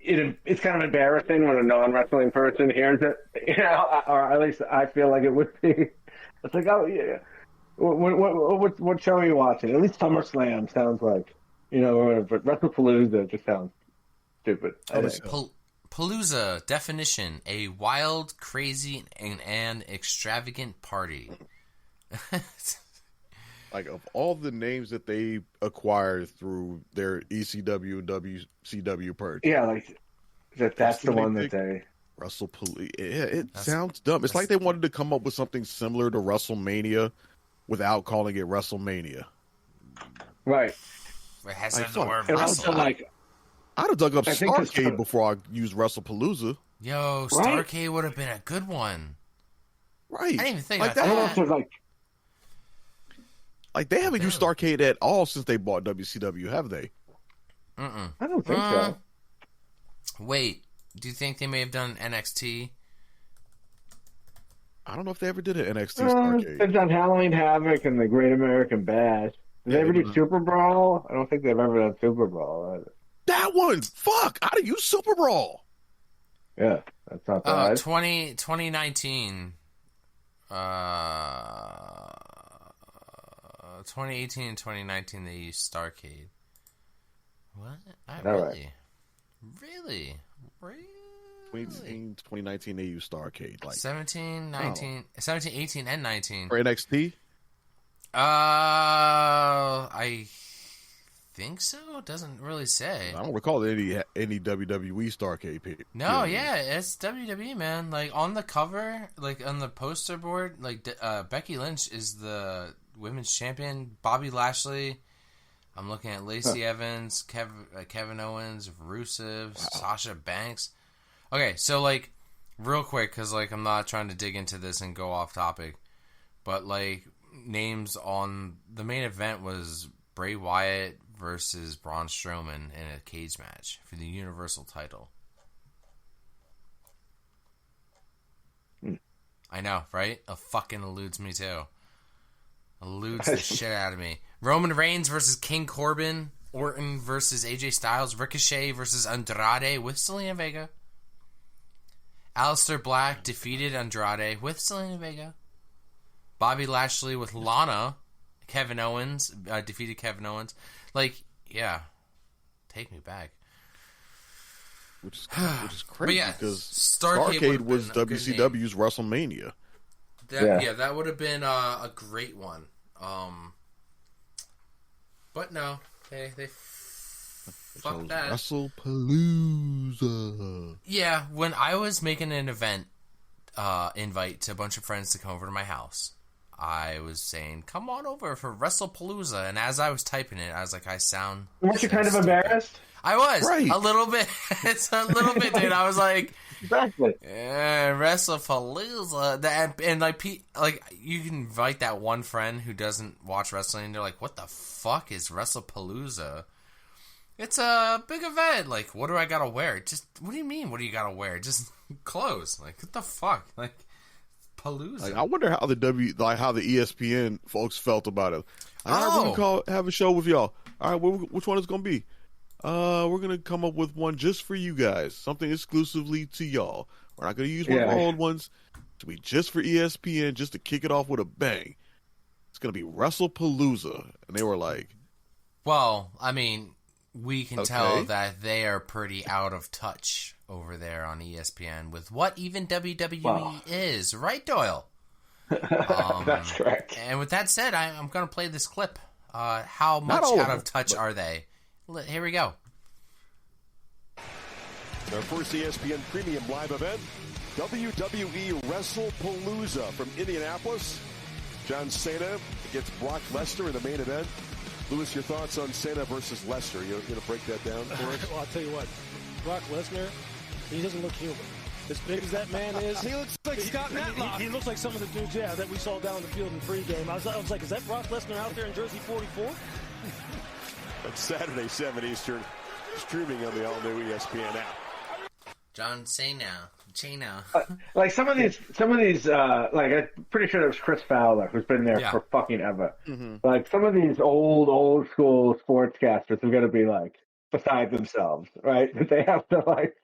it's kind of embarrassing when a non-wrestling person hears it, or at least I feel like it would be. It's like, oh yeah, what show are you watching? At least SummerSlam sounds like, but Wrestlepalooza just sounds stupid. Palooza definition: a wild, crazy, and extravagant party. Like, of all the names that they acquired through their ECW, WCW purge. Yeah, like, that's the one that they... Wrestlepalooza. Yeah, it sounds dumb. It's like they wanted to come up with something similar to WrestleMania without calling it WrestleMania. Right. It has to have the word wrestle. I'd have dug up Starrcade before I used Wrestlepalooza. Yo, Starrcade would have been a good one. Right. I didn't even think like about that. Like, they haven't used Starrcade at all since they bought WCW, have they? I don't think so. Wait, do you think they may have done NXT? I don't know if they ever did an NXT Starrcade. They've done Halloween Havoc and the Great American Bash. Did they ever do Super Brawl? I don't think they've ever done Super Brawl either. That one! Fuck! I'd have used Super Brawl! Yeah, that's not bad. 2019. 2018 and 2019 they used Starrcade. What? Really? 2019 they used Starrcade. Like 17, 18, and 19. For NXT? I think so. It doesn't really say. I don't recall any WWE Starrcade. No, yeah, it's WWE, man. Like, on the cover, like on the poster board, like Becky Lynch is the women's champion. Bobby Lashley. I'm looking at Lacey Evans, Kevin Owens, Rusev, Sasha Banks. Okay, so, like, real quick, because, like, I'm not trying to dig into this and go off topic, but, like, names on the main event was Bray Wyatt versus Braun Strowman in a cage match for the Universal title. I know, right? It fucking eludes me, too. Eludes the shit out of me. Roman Reigns versus King Corbin. Orton versus AJ Styles. Ricochet versus Andrade with Zelina Vega. Aleister Black defeated Andrade with Zelina Vega. Bobby Lashley with Lana. Kevin Owens defeated Kevin Owens. Like, yeah. Take me back. Which is crazy, because Starrcade was WCW's WrestleMania. That would have been a great one. But no, they fucked that. Wrestlepalooza. Yeah, when I was making an event invite to a bunch of friends to come over to my house, I was saying, come on over for Wrestlepalooza. And as I was typing it, I was like, I sound... Weren't you kind of embarrassed? I was. Right. A little bit. It's a little bit, dude. I was like... Exactly. Yeah, Wrestlepalooza. And like you can invite that one friend who doesn't watch wrestling, and they're like, what the fuck is Wrestlepalooza? It's a big event. Like, what do I gotta wear? What do you mean, what do you gotta wear? Just clothes. Like, what the fuck? Like... Palooza. Like, I wonder how how the ESPN folks felt about it. I want to have a show with y'all. All right, which one is it going to be? we're going to come up with one just for you guys, something exclusively to y'all. We're not going to use one of our old ones. To be just for ESPN, just to kick it off with a bang. It's going to be Wrestlepalooza. And they were like... Well, I mean, we can tell that they are pretty out of touch over there on ESPN with what even WWE is. Right, Doyle? That's correct. And with that said, I'm going to play this clip. How much out of touch are they? Here we go. Their first ESPN Premium Live event, WWE Wrestlepalooza from Indianapolis. John Cena against Brock Lesnar in the main event. Lewis, your thoughts on Cena versus Lesnar? You're going to break that down for us? Well, I'll tell you what. Brock Lesnar, he doesn't look human. As big as that man is. He looks like Scott Matlock. He looks like some of the dudes, that we saw down the field in pregame. I was like, is that Brock Lesnar out there in jersey 44? That's Saturday, 7 Eastern, streaming on the all-new ESPN app. John Cena. Like some of these, like I'm pretty sure it was Chris Fowler who's been there for fucking ever. Mm-hmm. Like some of these old school sportscasters are going to be like beside themselves, right? That they have to like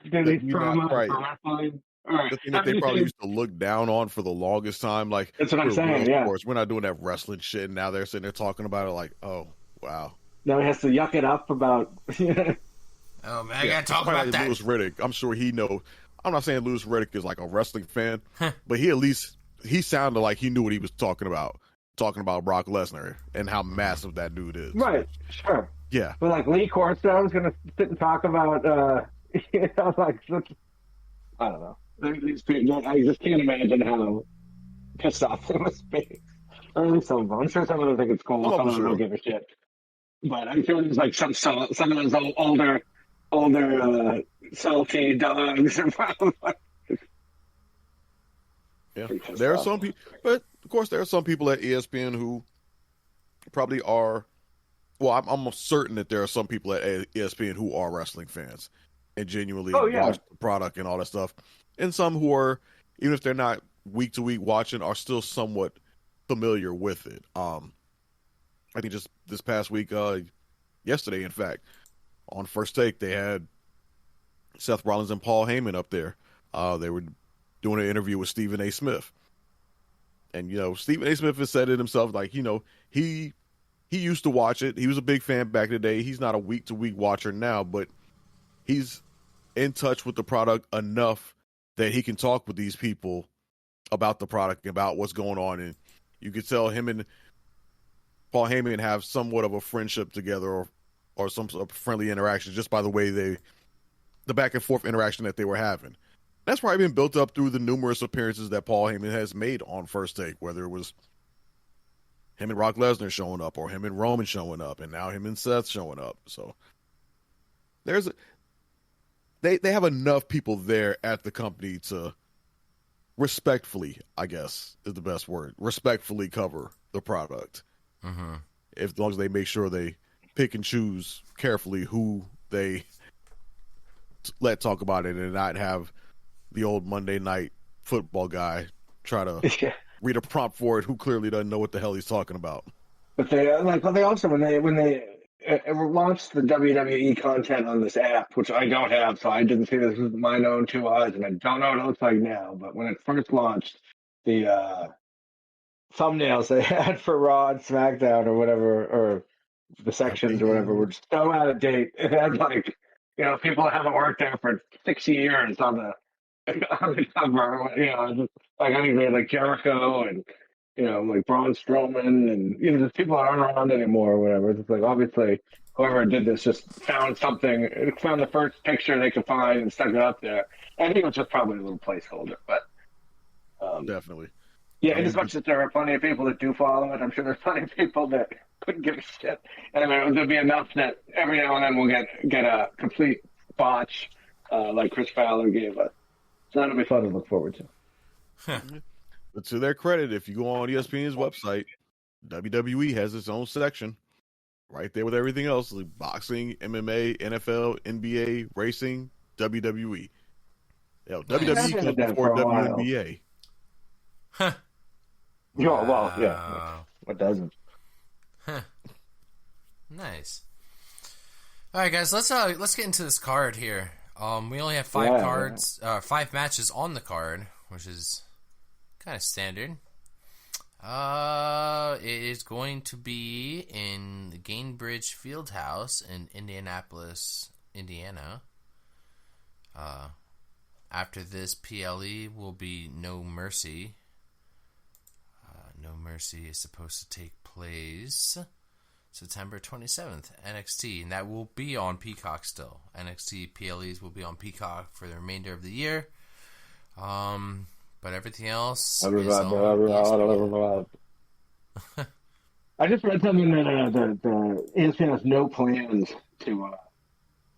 do these promos for wrestling. Right. The thing that they probably used to look down on for the longest time, like that's what I'm saying. Of course, we're not doing that wrestling shit. And now they're sitting there talking about it, like, oh wow. Now he has to yuck it up about. Oh man, I gotta talk about that. Lewis Riddick, I'm sure he knows. I'm not saying Lewis Riddick is like a wrestling fan, but he sounded like he knew what he was talking about Brock Lesnar and how massive that dude is. Right, sure. Yeah. But like Lee Corso is going to sit and talk about, like, I don't know. These people, I just can't imagine how pissed off they must be. Or at least some of them. I'm sure some of them think it's cool. Some of them don't give a shit. But I'm sure there's like some of those older salty dogs. Yeah, there are some people, but of course there are some people at ESPN who probably are. Well, I'm almost certain that there are some people at ESPN who are wrestling fans and genuinely watch the product and all that stuff, and some who are, even if they're not week to week watching, are still somewhat familiar with it. I think just this past week, yesterday, in fact, on First Take, they had Seth Rollins and Paul Heyman up there. They were doing an interview with Stephen A. Smith. And, Stephen A. Smith has said it himself, like, he used to watch it. He was a big fan back in the day. He's not a week-to-week watcher now, but he's in touch with the product enough that he can talk with these people about the product, about what's going on. And you could tell him and Paul Heyman have somewhat of a friendship together or some sort of friendly interaction just by the way the back and forth interaction that they were having. That's probably been built up through the numerous appearances that Paul Heyman has made on First Take, whether it was him and Brock Lesnar showing up or him and Roman showing up and now him and Seth showing up. So they have enough people there at the company to respectfully, I guess is the best word, respectfully cover the product. Mm-hmm. As long as they make sure they pick and choose carefully who they let talk about it and not have the old Monday night football guy try to read a prompt for it who clearly doesn't know what the hell he's talking about. But they also when they launched the WWE content on this app, which I don't have, so I didn't see this with my own two eyes, and I don't know what it looks like now. But when it first launched, the thumbnails they had for Raw and SmackDown or whatever, or the sections or whatever, were just so out of date. It had people that haven't worked there for 6 years on the cover. Just, like I think they had like Jericho and like Braun Strowman and just people that aren't around anymore or whatever. It's like obviously whoever did this just found something, found the first picture they could find and stuck it up there. I think it was just probably a little placeholder, but definitely. Yeah, and as much as there are plenty of people that do follow it, I'm sure there's plenty of people that couldn't give a shit. And I mean, there'll be enough that every now and then we'll get a complete botch like Chris Fowler gave us. So that'll be fun to look forward to. But to their credit, if you go on ESPN's website, WWE has its own section right there with everything else, like boxing, MMA, NFL, NBA, racing, WWE. WWE comes before WNBA. Huh. Well, yeah. What doesn't? Huh. Nice. All right, guys, let's get into this card here. We only have 5 matches on the card, which is kind of standard. It is going to be in the Gainbridge Fieldhouse in Indianapolis, Indiana. After this, PLE will be No Mercy. No Mercy is supposed to take place September 27th, NXT, and that will be on Peacock still. NXT PLEs will be on Peacock for the remainder of the year. But everything else is on ESPN. I just read something that the ESPN has no plans to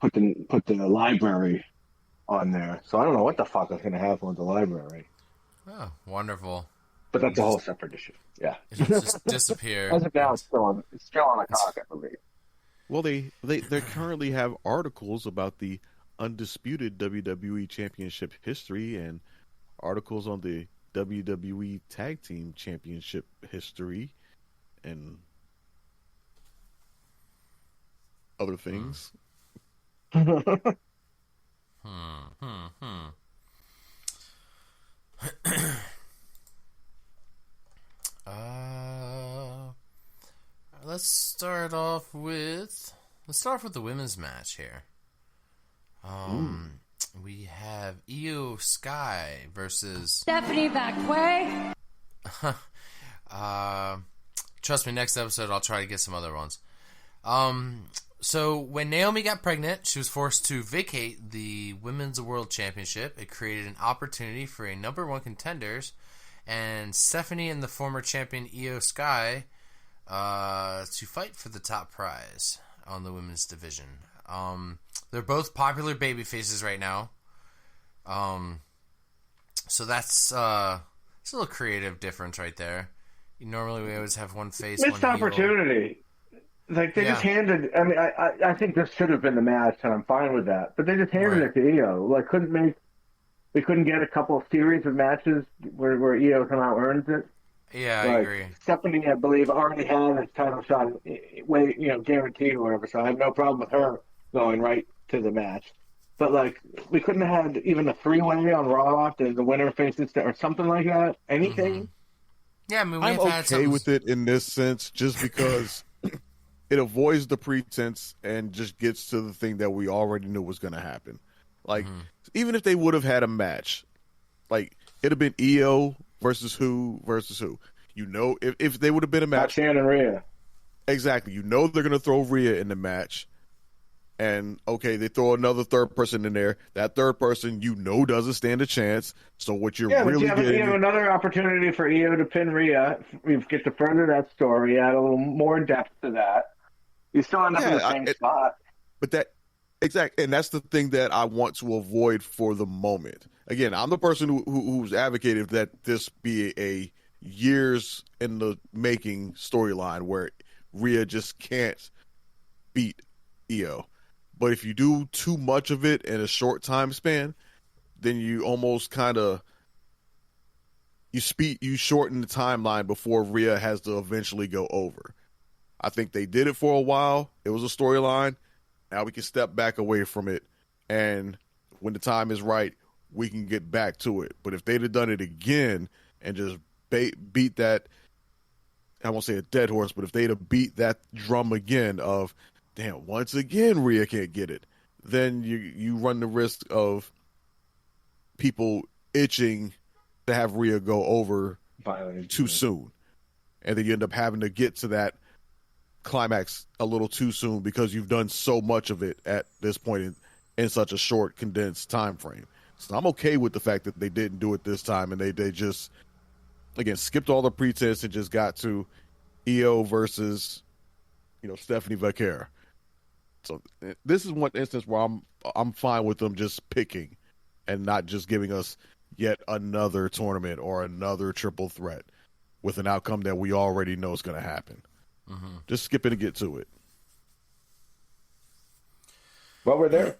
put the library on there. So I don't know what the fuck is going to happen with the library. Oh, wonderful. But that's a whole separate issue. Yeah. It'll just disappear. As of now, it's still on the cock, I believe. Well, they currently have articles about the undisputed WWE Championship history and articles on the WWE Tag Team Championship history and other things. Let's start off with the women's match here. We have Iyo Sky versus Stephanie VaquerSingles. Trust me, next episode I'll try to get some other ones. So when Naomi got pregnant, she was forced to vacate the Women's World Championship. It created an opportunity for a number one contenders, and Stephanie and the former champion Iyo Sky to fight for the top prize on the women's division. They're both popular baby faces right now. So that's it's a little creative difference right there. Normally we always have one face, missed one opportunity. Like, they just handed... I mean, I think this should have been the match, and I'm fine with that. But they just handed it to Iyo. Like, we couldn't get a couple of series of matches where Iyo somehow earns it. Yeah, I agree. Stephanie, I believe, already had a title shot, guaranteed or whatever, so I have no problem with her going right to the match. But, like, we couldn't have had even a three-way on Raw after the winner faces or something like that. Anything. Mm-hmm. Yeah, I mean, I'm okay with it in this sense, just because it avoids the pretense and just gets to the thing that we already knew was going to happen. Like, even if they would have had a match, like, it'd have been Iyo versus who. You know, if they would have been a match. Shannon and Rhea. Exactly. You know they're going to throw Rhea in the match. And, okay, they throw another third person in there. That third person, you know, doesn't stand a chance. So what you're really getting... you have another opportunity for Iyo to pin Rhea. We get to further that story, add a little more depth to that. You still end up in the same spot. But that... Exactly. And that's the thing that I want to avoid for the moment. Again, I'm the person who's advocated that this be a years in the making storyline where Rhea just can't beat Iyo. But if you do too much of it in a short time span, then you almost kind of you shorten the timeline before Rhea has to eventually go over. I think they did it for a while. It was a storyline. Now we can step back away from it, and when the time is right, we can get back to it. But if they'd have done it again and just beat that, I won't say a dead horse, but if they'd have beat that drum again of, damn, once again Rhea can't get it, then you run the risk of people itching to have Rhea go over too soon. And then you end up having to get to that climax a little too soon because you've done so much of it at this point in such a short, condensed time frame. So I'm okay with the fact that they didn't do it this time, and they just, again, skipped all the pretense and just got to Iyo versus, Stephanie VaquerSingles. So this is one instance where I'm fine with them just picking and not just giving us yet another tournament or another triple threat with an outcome that we already know is going to happen. Mm-hmm. Just skip it and get to it. Well, we're there.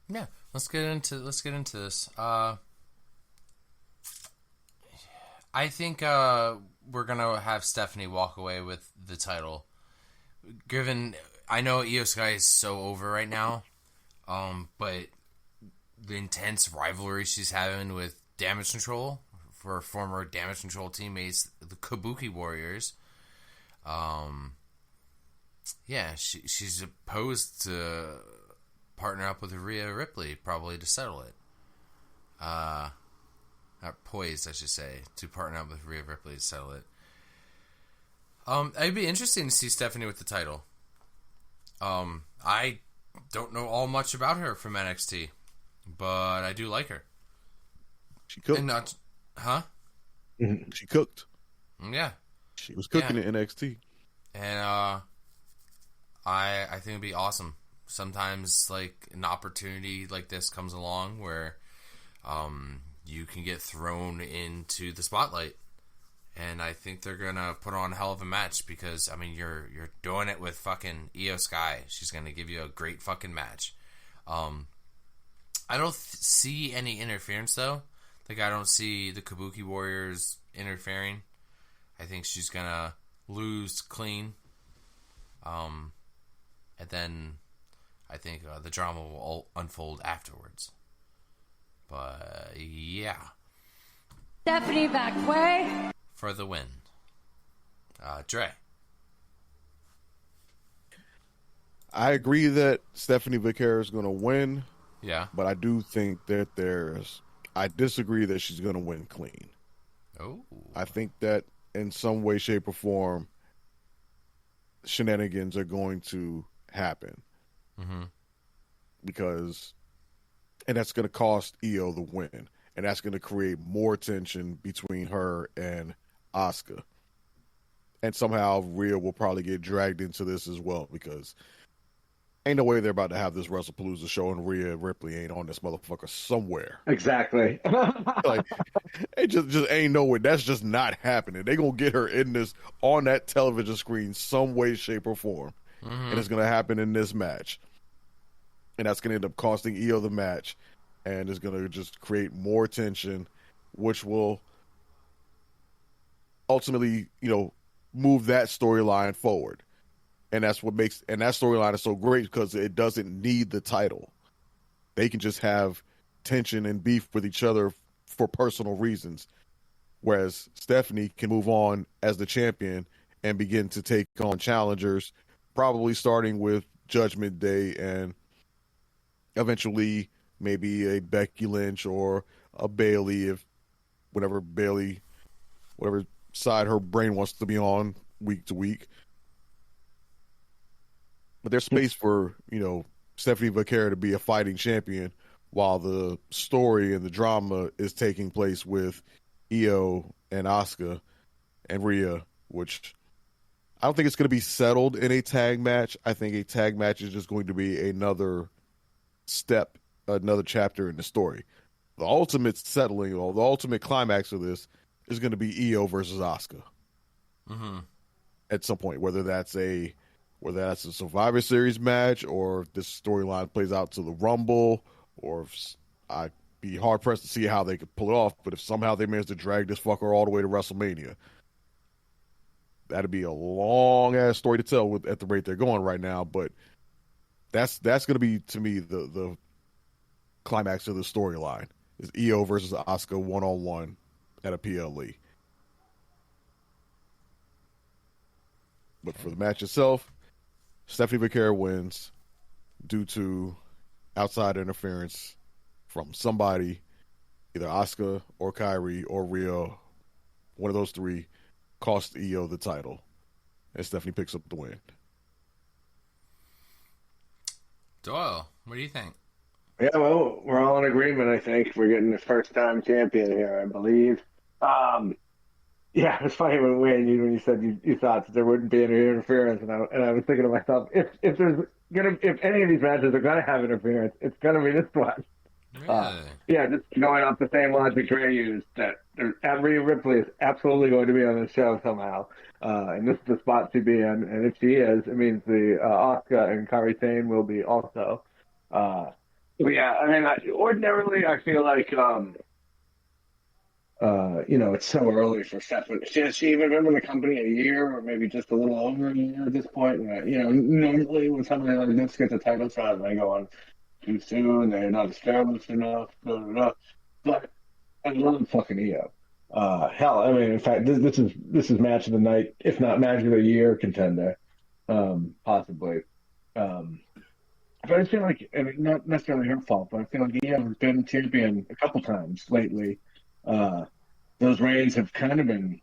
Yeah. Let's get into this. I think we're gonna have Stephanie walk away with the title. Given, I know Iyo Sky is so over right now, but the intense rivalry she's having with Damage Control, for former Damage Control teammates, the Kabuki Warriors. She's opposed to partner up with Rhea Ripley, probably to settle it. Not poised, I should say, to partner up with Rhea Ripley to settle it. It'd be interesting to see Stephanie with the title. I don't know all much about her from NXT, but I do like her. She cooked. She cooked. Yeah. She was cooking in NXT. And I think it'd be awesome. Sometimes, like, an opportunity like this comes along where you can get thrown into the spotlight. And I think they're going to put on a hell of a match because, I mean, you're doing it with fucking Iyo Sky. She's going to give you a great fucking match. I don't see any interference, though. Like, I don't see the Kabuki Warriors interfering. I think she's going to lose clean. And then I think the drama will unfold afterwards. But, yeah. Stephanie VaquerSingles. For the win. Dre. I agree that Stephanie VaquerSingles is going to win. Yeah. But I do think that I disagree that she's going to win clean. Oh. I think that in some way, shape, or form, shenanigans are going to happen. Mm-hmm. And that's going to cost Iyo the win. And that's going to create more tension between her and Asuka. And somehow Rhea will probably get dragged into this as well because ain't no way they're about to have this Wrestlepalooza show and Rhea Ripley ain't on this motherfucker somewhere. Exactly. Like, it just ain't no way. That's just not happening. They going to get her in this on that television screen some way, shape, or form. Mm-hmm. And it's going to happen in this match. And that's going to end up costing Iyo the match. And it's going to just create more tension, which will ultimately, move that storyline forward. And that's what makes, and that storyline is so great because it doesn't need the title. They can just have tension and beef with each other for personal reasons. Whereas Stephanie can move on as the champion and begin to take on challengers, probably starting with Judgment Day and eventually maybe a Becky Lynch or a Bayley, whatever side her brain wants to be on week to week. But there's space for, Stephanie VaquerSingles to be a fighting champion while the story and the drama is taking place with Iyo and Asuka and Rhea, which I don't think it's going to be settled in a tag match. I think a tag match is just going to be another step, another chapter in the story. The ultimate settling, or the ultimate climax of this is going to be Iyo versus Asuka. Mm-hmm. At some point, whether that's a Survivor Series match or if this storyline plays out to the Rumble, or if I'd be hard pressed to see how they could pull it off. But if somehow they manage to drag this fucker all the way to WrestleMania, that'd be a long ass story to tell at the rate they're going right now. But that's going to be, to me, the climax of the storyline is Iyo versus Asuka 1-on-1 at a PLE. But for the match itself, Stephanie VaquerSingles wins due to outside interference from somebody, either Asuka or Kairi or Rhea. One of those three cost Iyo the title, and Stephanie picks up the win. Doyle, what do you think? Yeah, well, we're all in agreement, I think. We're getting the first-time champion here, I believe. Yeah, it's funny when you said you thought that there wouldn't be any interference, and I was thinking to myself, if any of these matches are gonna have interference, it's gonna be this one. Really? Yeah, just going off the same logic Dre used, that Rhea Ripley is absolutely going to be on the show somehow, and this is the spot to be in. And if she is, it means the Asuka and Kairi Sane will be also. But yeah, I mean, ordinarily I feel like It's so early for Stephanie. Has she even been in the company a year or maybe just a little over a year at this point? And, normally when somebody like this gets a title shot, they go on too soon, they're not established enough, blah, blah, blah. But I love fucking Iyo. Hell, I mean, in fact, this is match of the night, if not match of the year contender, possibly. But I feel like, I mean, not necessarily her fault, but I feel like Iyo has been champion a couple times lately. Those reigns have kind of been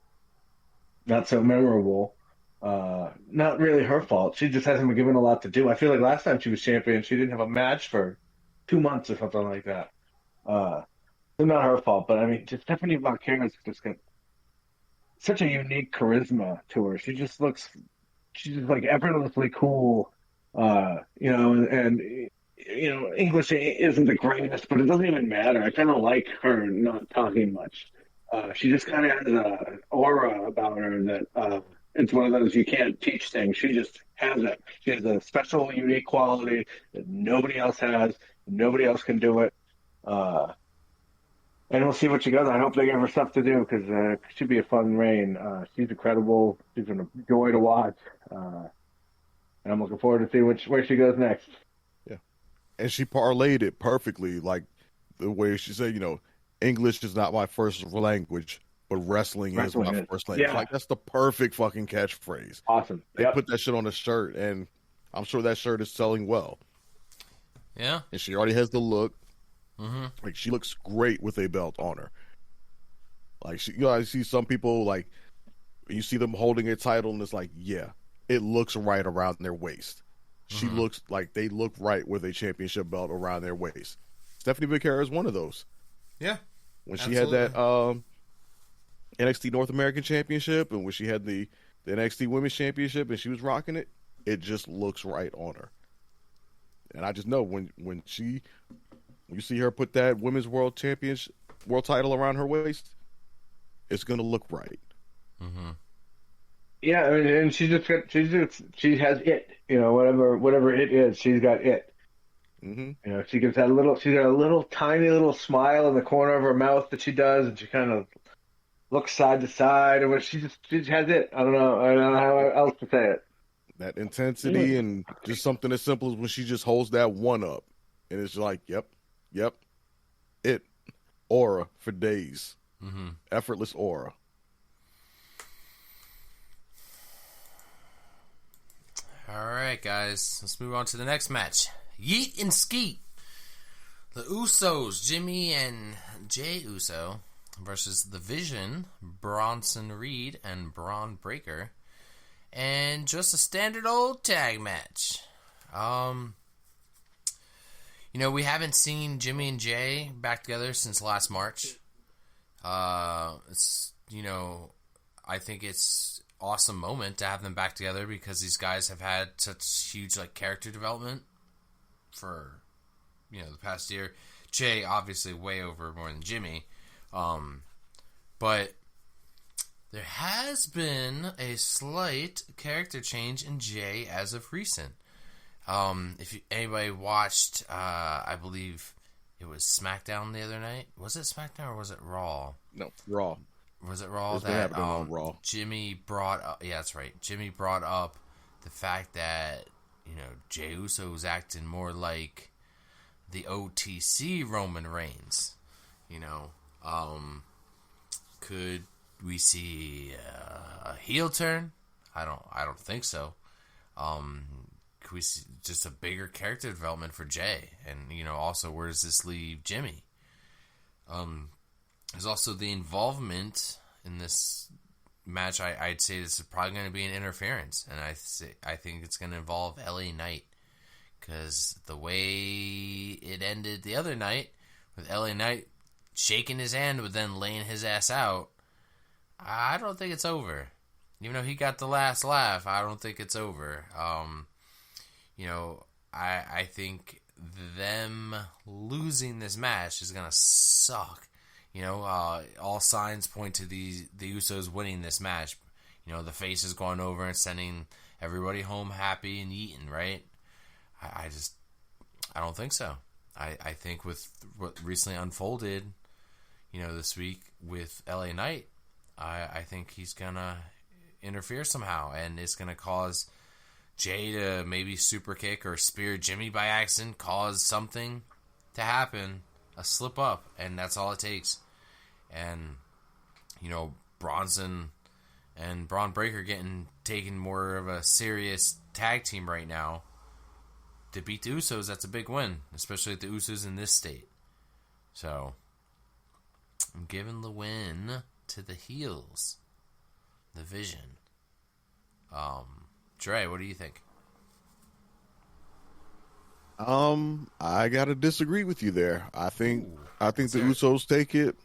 not so memorable. Not really her fault. She just hasn't been given a lot to do. I feel like last time she was champion, she didn't have a match for 2 months or something like that. So not her fault, but I mean, just Stephanie VaquerSingles just got such a unique charisma to her. She's just like effortlessly cool. English isn't the greatest, but it doesn't even matter. I kind of like her not talking much. She just kind of has an aura about her that it's one of those you can't teach things. She just has it. She has a special, unique quality that nobody else has. Nobody else can do it. And we'll see what she goes. I hope they give her stuff to do because it should be a fun reign. She's incredible. She's a joy to watch. And I'm looking forward to see where she goes next. Yeah. And she parlayed it perfectly. Like the way she said, English is not my first language, but wrestling is my first language. Yeah. Like that's the perfect fucking catchphrase. Awesome. They put that shit on a shirt, and I'm sure that shirt is selling well. Yeah. And she already has the look. Mm-hmm. Like she looks great with a belt on her. Like I see some people like you see them holding a title, and it's like, yeah, it looks right around their waist. She looks like they look right with a championship belt around their waist. Stephanie VaquerSingles is one of those. Yeah. When she had that NXT North American Championship and when she had the NXT Women's Championship and she was rocking it, it just looks right on her. And I just know when you see her put that Women's World title around her waist, it's gonna look right. Mm-hmm. Yeah, I mean, and she has it. Whatever it is, she's got it. Mm-hmm. She gives she's got a little tiny little smile in the corner of her mouth that she does, and she kind of looks side to side, and she has it. I don't know how else to say it. That intensity and just something as simple as when she just holds that one up, and it's like, yep, it aura for days, effortless aura. All right, guys, let's move on to the next match. Yeet and Skeet. The Usos, Jimmy and Jey Uso, versus The Vision, Bronson Reed and Braun Breaker. And just a standard old tag match. We haven't seen Jimmy and Jay back together since last March. I think it's awesome moment to have them back together because these guys have had such huge character development for the past year. Jay obviously way over more than Jimmy, but there has been a slight character change in Jay as of recent. If anybody watched, I believe it was SmackDown the other night. Was it SmackDown or was it Raw? No, Raw. Was it Raw? It's been happening on Raw. Jimmy brought up, yeah, that's right. Jimmy brought up the fact that, Jey Uso was acting more like the OTC Roman Reigns. Could we see a heel turn? I don't think so. Could we see just a bigger character development for Jay? And, also, where does this leave Jimmy? There's also the involvement in this match. I'd say this is probably going to be an interference, and I think it's going to involve LA Knight because the way it ended the other night with LA Knight shaking his hand but then laying his ass out, I don't think it's over. Even though he got the last laugh, I don't think it's over. I think them losing this match is going to suck. All signs point to the Usos winning this match. The face is going over and sending everybody home happy and eating, right? I don't think so. I think with what recently unfolded, this week with LA Knight, I think he's going to interfere somehow, and it's going to cause Jay to maybe super kick or spear Jimmy by accident, cause something to happen, a slip up, and that's all it takes. And, Bronson and Braun Breaker getting taken more of a serious tag team right now. To beat the Usos, that's a big win, especially with the Usos in this state. So, I'm giving the win to the heels. The Vision. Dre, what do you think? I gotta disagree with you there. I think the Usos take it.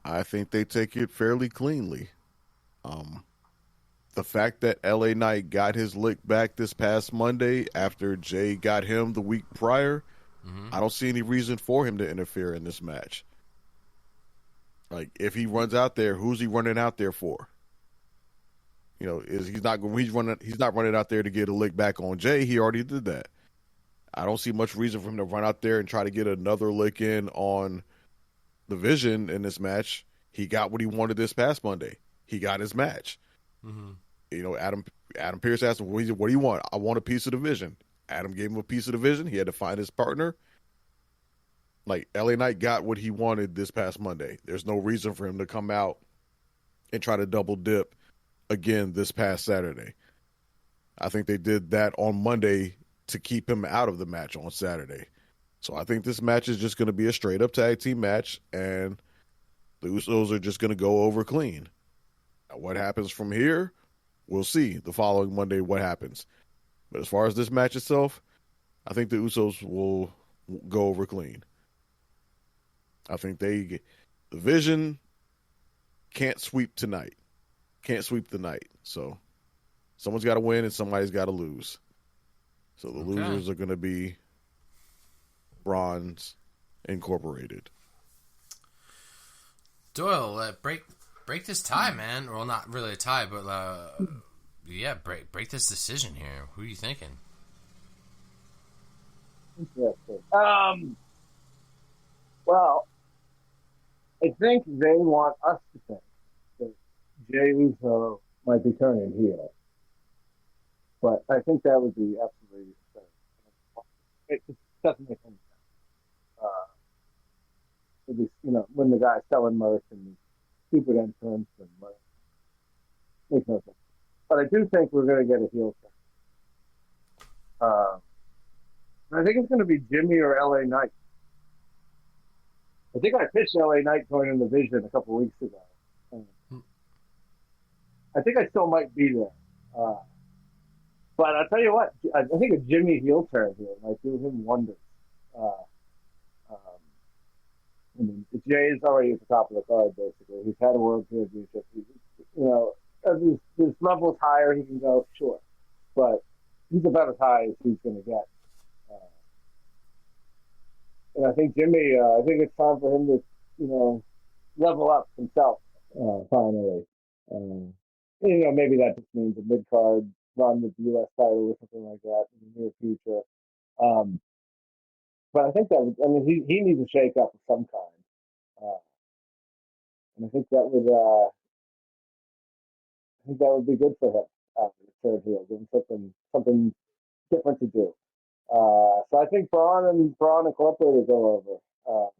I think they take it fairly cleanly. The fact that LA Knight got his lick back this past Monday after Jay got him the week prior, I don't see any reason for him to interfere in this match. Like, if he runs out there, who's he running out there for? He's not running out there to get a lick back on Jay. He already did that. I don't see much reason for him to run out there and try to get another lick in on the Vision in this match. He got what he wanted this past Monday. He got his match. Adam Pearce asked him, what do you want? I want a piece of the Vision. Adam gave him a piece of the Vision. He had to find his partner. Like, LA Knight got what he wanted this past Monday. There's no reason for him to come out and try to double dip again this past Saturday. I think they did that on Monday to keep him out of the match on Saturday. So I think this match is just going to be a straight up tag team match, and the Usos are just going to go over clean. Now, what happens from here, we'll see the following Monday what happens. But as far as this match itself, I think the Usos will go over clean. I think the Vision can't sweep tonight. Can't sweep the night. So someone's got to win and somebody's got to lose. So the losers are going to be Bronze Incorporated. Doyle, break this tie, man. Well, not really a tie, but break this decision here. Who are you thinking? Interesting. Well, I think they want us to think that Jay Uso might be turning heel. But I think that would be absolutely absurd. It just doesn't make any sense. It'd be, when the guy's selling merch and stupid entrance and makes no sense. But I do think we're going to get a heel turn. I think it's going to be Jimmy or LA Knight. I think I pitched LA Knight joining the Vision a couple of weeks ago. I think I still might be there. But I'll tell you what, I think a Jimmy heel turn here might do him wonders. Jay is already at the top of the card, basically. He's had a world championship. As his level's higher, he can go, sure. But he's about as high as he's going to get. And I think Jimmy, I think it's time for him to, level up himself, finally. Maybe that just means a mid-card run with the U.S. title or something like that in the near future. But I think he needs a shake-up of some kind. And I think that would be good for him, third heel, give him something different to do. So I think Bron Incorporated go over.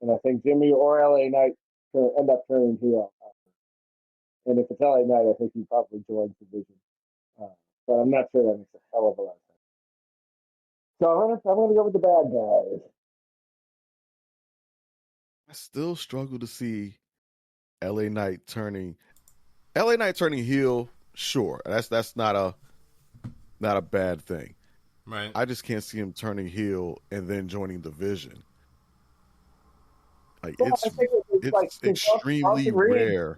And I think Jimmy or LA Knight end up turning heel. And if it's LA Knight, I think he probably joins the Vision. But I'm not sure that makes a hell of a lot of sense. So I'm going to go with the bad guys. I still struggle to see LA Knight turning heel. Sure, that's not a bad thing. Right. I just can't see him turning heel and then joining the Vision. Like, it's extremely rare.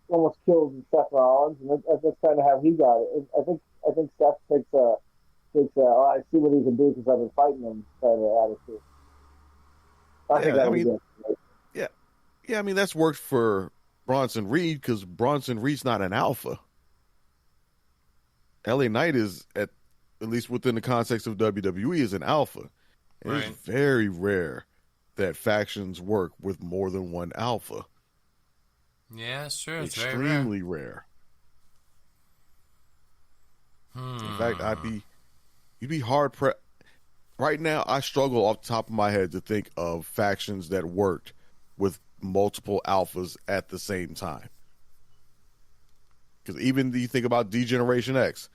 Almost killed Seth Rollins, and that's kind of how he got it. I think Seth takes I see what he can do because I've been fighting him kind of attitude. I mean that's worked for Bronson Reed because Bronson Reed's not an alpha. LA Knight is at least within the context of WWE is an alpha. And It's very rare that factions work with more than one alpha. Yeah, that's true. It's extremely rare. In fact, you'd be hard pressed. Right now, I struggle off the top of my head to think of factions that worked with multiple alphas at the same time. Because even you think about D-Generation X,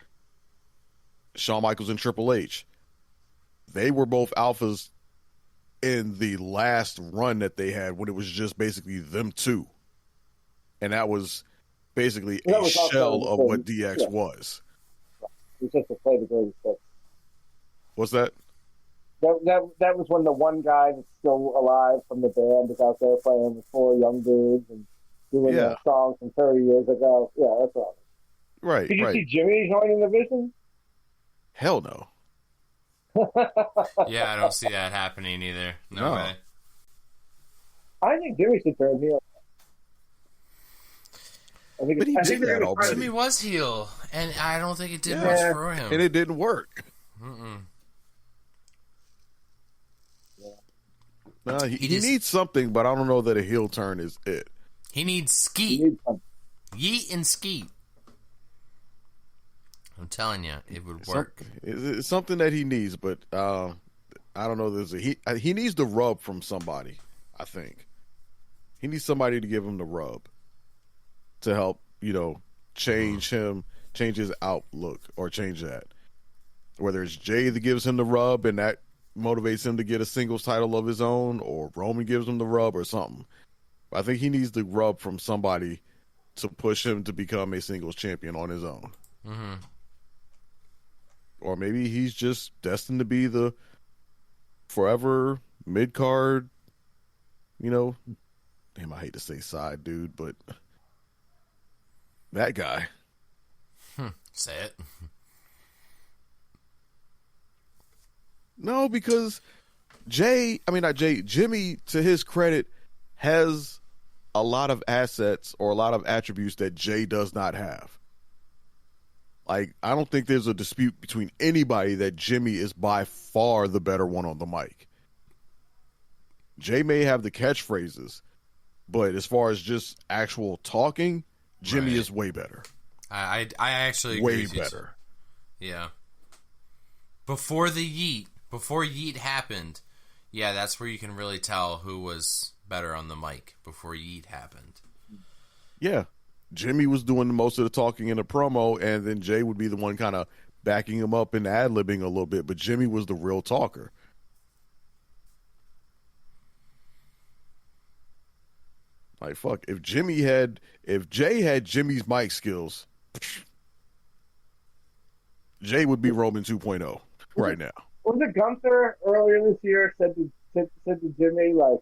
Shawn Michaels and Triple H, they were both alphas in the last run that they had when it was just basically them two. And that was basically a shell of what DX was. It's just to play the greatest hits. What's that? That was when the one guy that's still alive from the band is out there playing with 4 young dudes and doing a song from 30 years ago. Yeah, that's all. Right. Did you see Jimmy joining the Vision? Hell no. Yeah, I don't see that happening either. No way. I think Jimmy should turn heel. Jimmy was heel, and I don't think it did much for him. And it didn't work. He needs something, but I don't know that a heel turn is it. He needs skeet. Yeet and skeet. I'm telling you, it would work. It's something that he needs, but I don't know. He needs the rub from somebody, I think. He needs somebody to give him the rub to help, change his outlook or change that. Whether it's Jay that gives him the rub and that motivates him to get a singles title of his own, or Roman gives him the rub or something. I think he needs the rub from somebody to push him to become a singles champion on his own. Mm-hmm. Or maybe he's just destined to be the forever mid-card, damn, I hate to say side dude, but that guy. Say it. No, because Jimmy, to his credit, has a lot of assets or a lot of attributes that Jay does not have. Like, I don't think there's a dispute between anybody that Jimmy is by far the better one on the mic. Jay may have the catchphrases, but as far as just actual talking, Jimmy is way better. I actually agree way with you. better. Yeah. Before Yeet happened, yeah, that's where you can really tell who was better on the mic before Yeet happened. Yeah. Jimmy was doing most of the talking in the promo, and then Jay would be the one kind of backing him up and ad-libbing a little bit, but Jimmy was the real talker. Like, fuck, if Jay had Jimmy's mic skills, Jay would be Roman 2.0 right now. Was it Gunther earlier this year said to Jimmy, like,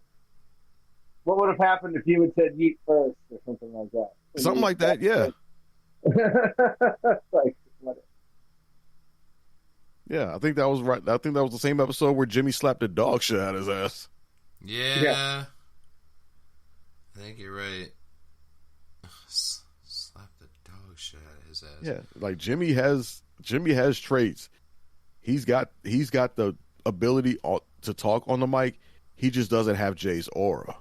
what would have happened if you had said Yeet first or something like that? Something like that, yeah. Like, whatever. Yeah, I think that was right. I think that was the same episode where Jimmy slapped the dog shit out of his ass. Yeah. I think you're right. Slap the dog shit out of his ass. Yeah, like Jimmy has traits. He's got the ability to talk on the mic. He just doesn't have Jay's aura.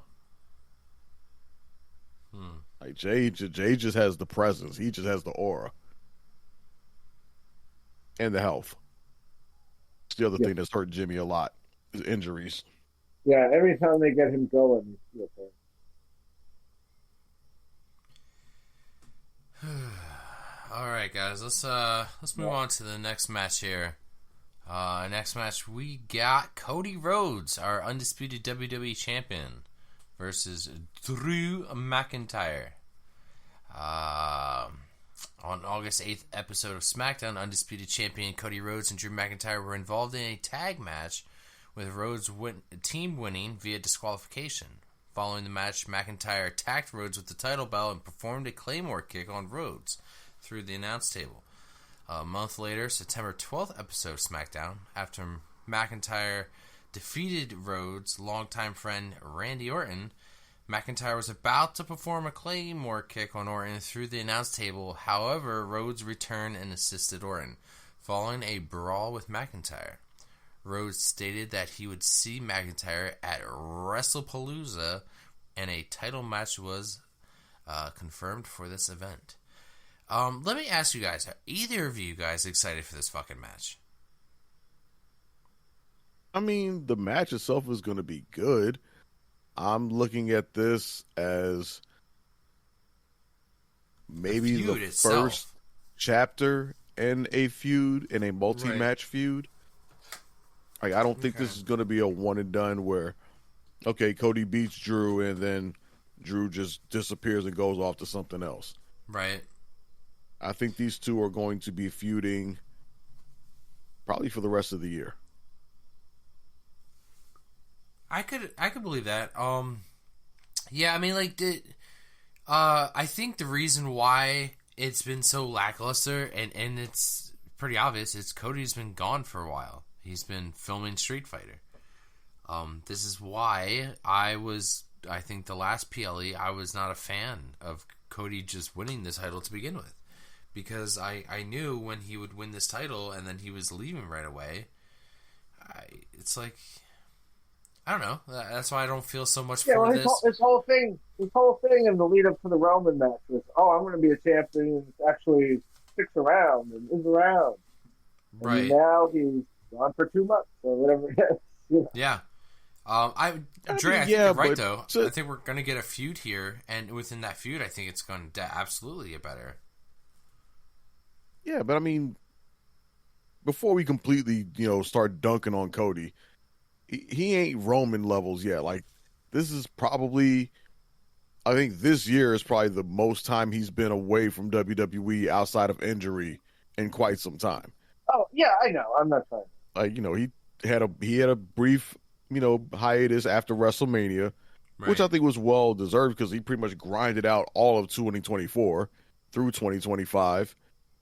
Like Jay just has the presence. He just has the aura and the health. It's the other thing that's hurt Jimmy a lot is injuries. Yeah, every time they get him going, he's okay. All right, guys, let's move on to the next match here. Next match, we got Cody Rhodes, our undisputed WWE champion, versus Drew McIntyre. On August 8th episode of SmackDown, undisputed champion Cody Rhodes and Drew McIntyre were involved in a tag match, with Rhodes team winning via disqualification. Following the match, McIntyre attacked Rhodes with the title belt and performed a Claymore kick on Rhodes through the announce table. A month later, September 12th episode of SmackDown, after McIntyre defeated Rhodes' longtime friend Randy Orton, McIntyre was about to perform a Claymore kick on Orton through the announce table. However, Rhodes returned and assisted Orton, following a brawl with McIntyre. Rhodes stated that he would see McIntyre at Wrestlepalooza, and a title match was confirmed for this event. Let me ask you guys, are either of you guys excited for this fucking match? I mean, the match itself is going to be good. I'm looking at this as maybe the first chapter in a feud, in a multi-match feud. Like, I don't think this is going to be a one and done where, okay, Cody beats Drew and then Drew just disappears and goes off to something else. Right. I think these two are going to be feuding probably for the rest of the year. I could believe that. Yeah, I mean, like, I think the reason why it's been so lackluster, and it's pretty obvious, it's Cody's been gone for a while. He's been filming Street Fighter. This is why I think the last PLE, I was not a fan of Cody just winning this title to begin with. Because I knew when he would win this title and then he was leaving right away, it's like, I don't know. That's why I don't feel so much for this. His whole thing in the lead up to the Roman match was, I'm going to be a champion that actually sticks around and is around. Right. And now he's gone for 2 months or whatever it is. You know? Yeah. Dre, I think you're right, though. I think we're going to get a feud here, and within that feud, I think it's going to absolutely get better. Yeah, but I mean, before we completely, start dunking on Cody, he ain't Roman levels yet. Like, this is probably, I think this year is probably the most time he's been away from WWE outside of injury in quite some time. Oh, yeah, I know. I'm not trying. Like, he had a brief, hiatus after WrestleMania, which I think was well deserved because he pretty much grinded out all of 2024 through 2025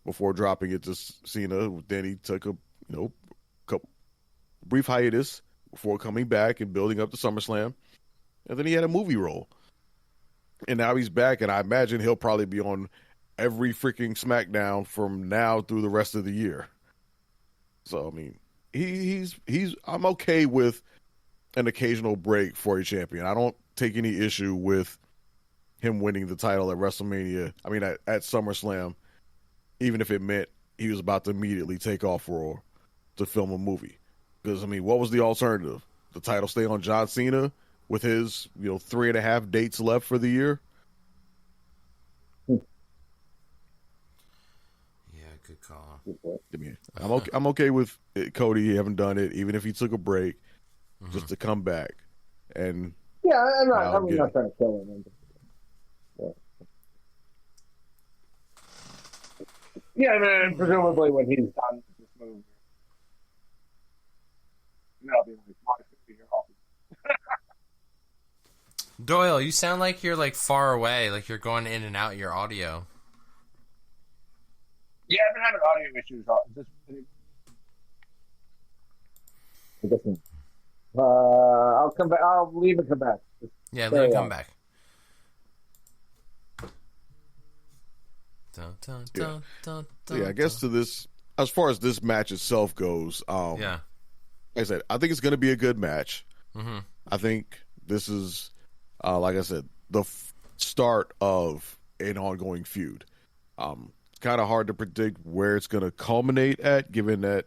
before dropping it to Cena. Then he took a brief hiatus before coming back and building up to SummerSlam, and then he had a movie role, and now he's back, and I imagine he'll probably be on every freaking SmackDown from now through the rest of the year. So I mean, he's I'm okay with an occasional break for a champion. I don't take any issue with him winning the title at WrestleMania. I mean, at SummerSlam, even if it meant he was about to immediately take off Raw to film a movie. Because, I mean, what was the alternative? The title stay on John Cena with his, 3.5 dates left for the year? Yeah, good call. I mean, I'm okay with Cody having done it, even if he took a break, just to come back. And yeah, I'm not trying to kill him. Yeah, I mean, presumably when he's done this move, that'll be like 50 years old. Doyle, you sound like you're like far away, like you're going in and out your audio. Yeah, I've been having audio issues. I'll come back. I'll leave and come back. Yeah, leave and come back. I guess to this, as far as this match itself goes, like I said, I think it's going to be a good match. Mm-hmm. I think this is, like I said, the start of an ongoing feud. It's kind of hard to predict where it's going to culminate at, given that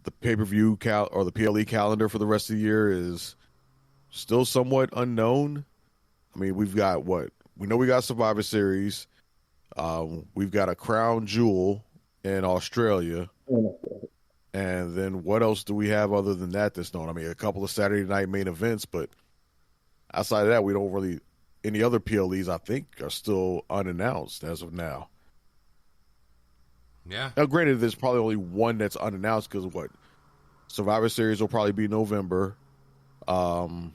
the pay-per-view or the PLE calendar for the rest of the year is still somewhat unknown. I mean, we've got we know we got Survivor Series. We've got a Crown Jewel in Australia. And then what else do we have other than that that's known? I mean, a couple of Saturday night main events, but outside of that, we don't really, any other PLEs, I think, are still unannounced as of now. Yeah. Now, granted, there's probably only one that's unannounced because of Survivor Series will probably be November. Crown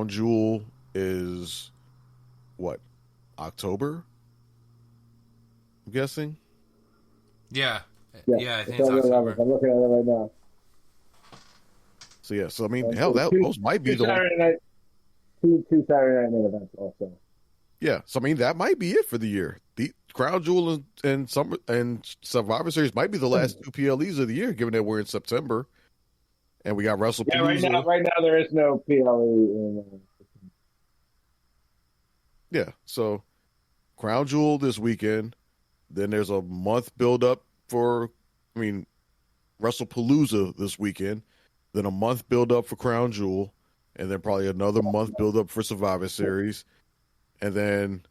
Jewel is October? I'm guessing. Yeah, I think it's October. I'm looking at it right now. So I mean, hell, those might be the Saturday night, two Saturday night main events also. Yeah, so I mean, that might be it for the year. The Crown Jewel and Survivor Series might be the last two PLEs of the year, given that we're in September. And we got Wrestlepalooza. Yeah, right now there is no PLE. Yeah, so Crown Jewel this weekend. Then there's a month build up for, Wrestlepalooza this weekend. Then a month build up for Crown Jewel. And then probably another month build up for Survivor Series. And then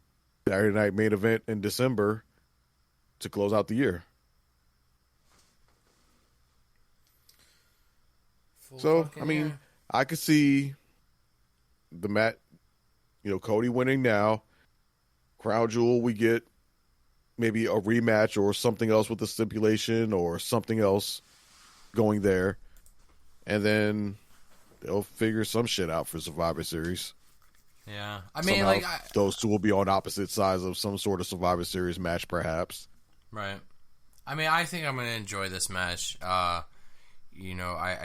Saturday Night Main Event in December to close out the year. I could see the Cody winning now. Crown Jewel, we get maybe a rematch or something else with the stipulation or something else going there. And then they'll figure some shit out for Survivor Series. Yeah. Those two will be on opposite sides of some sort of Survivor Series match, perhaps. Right. I think I'm going to enjoy this match. I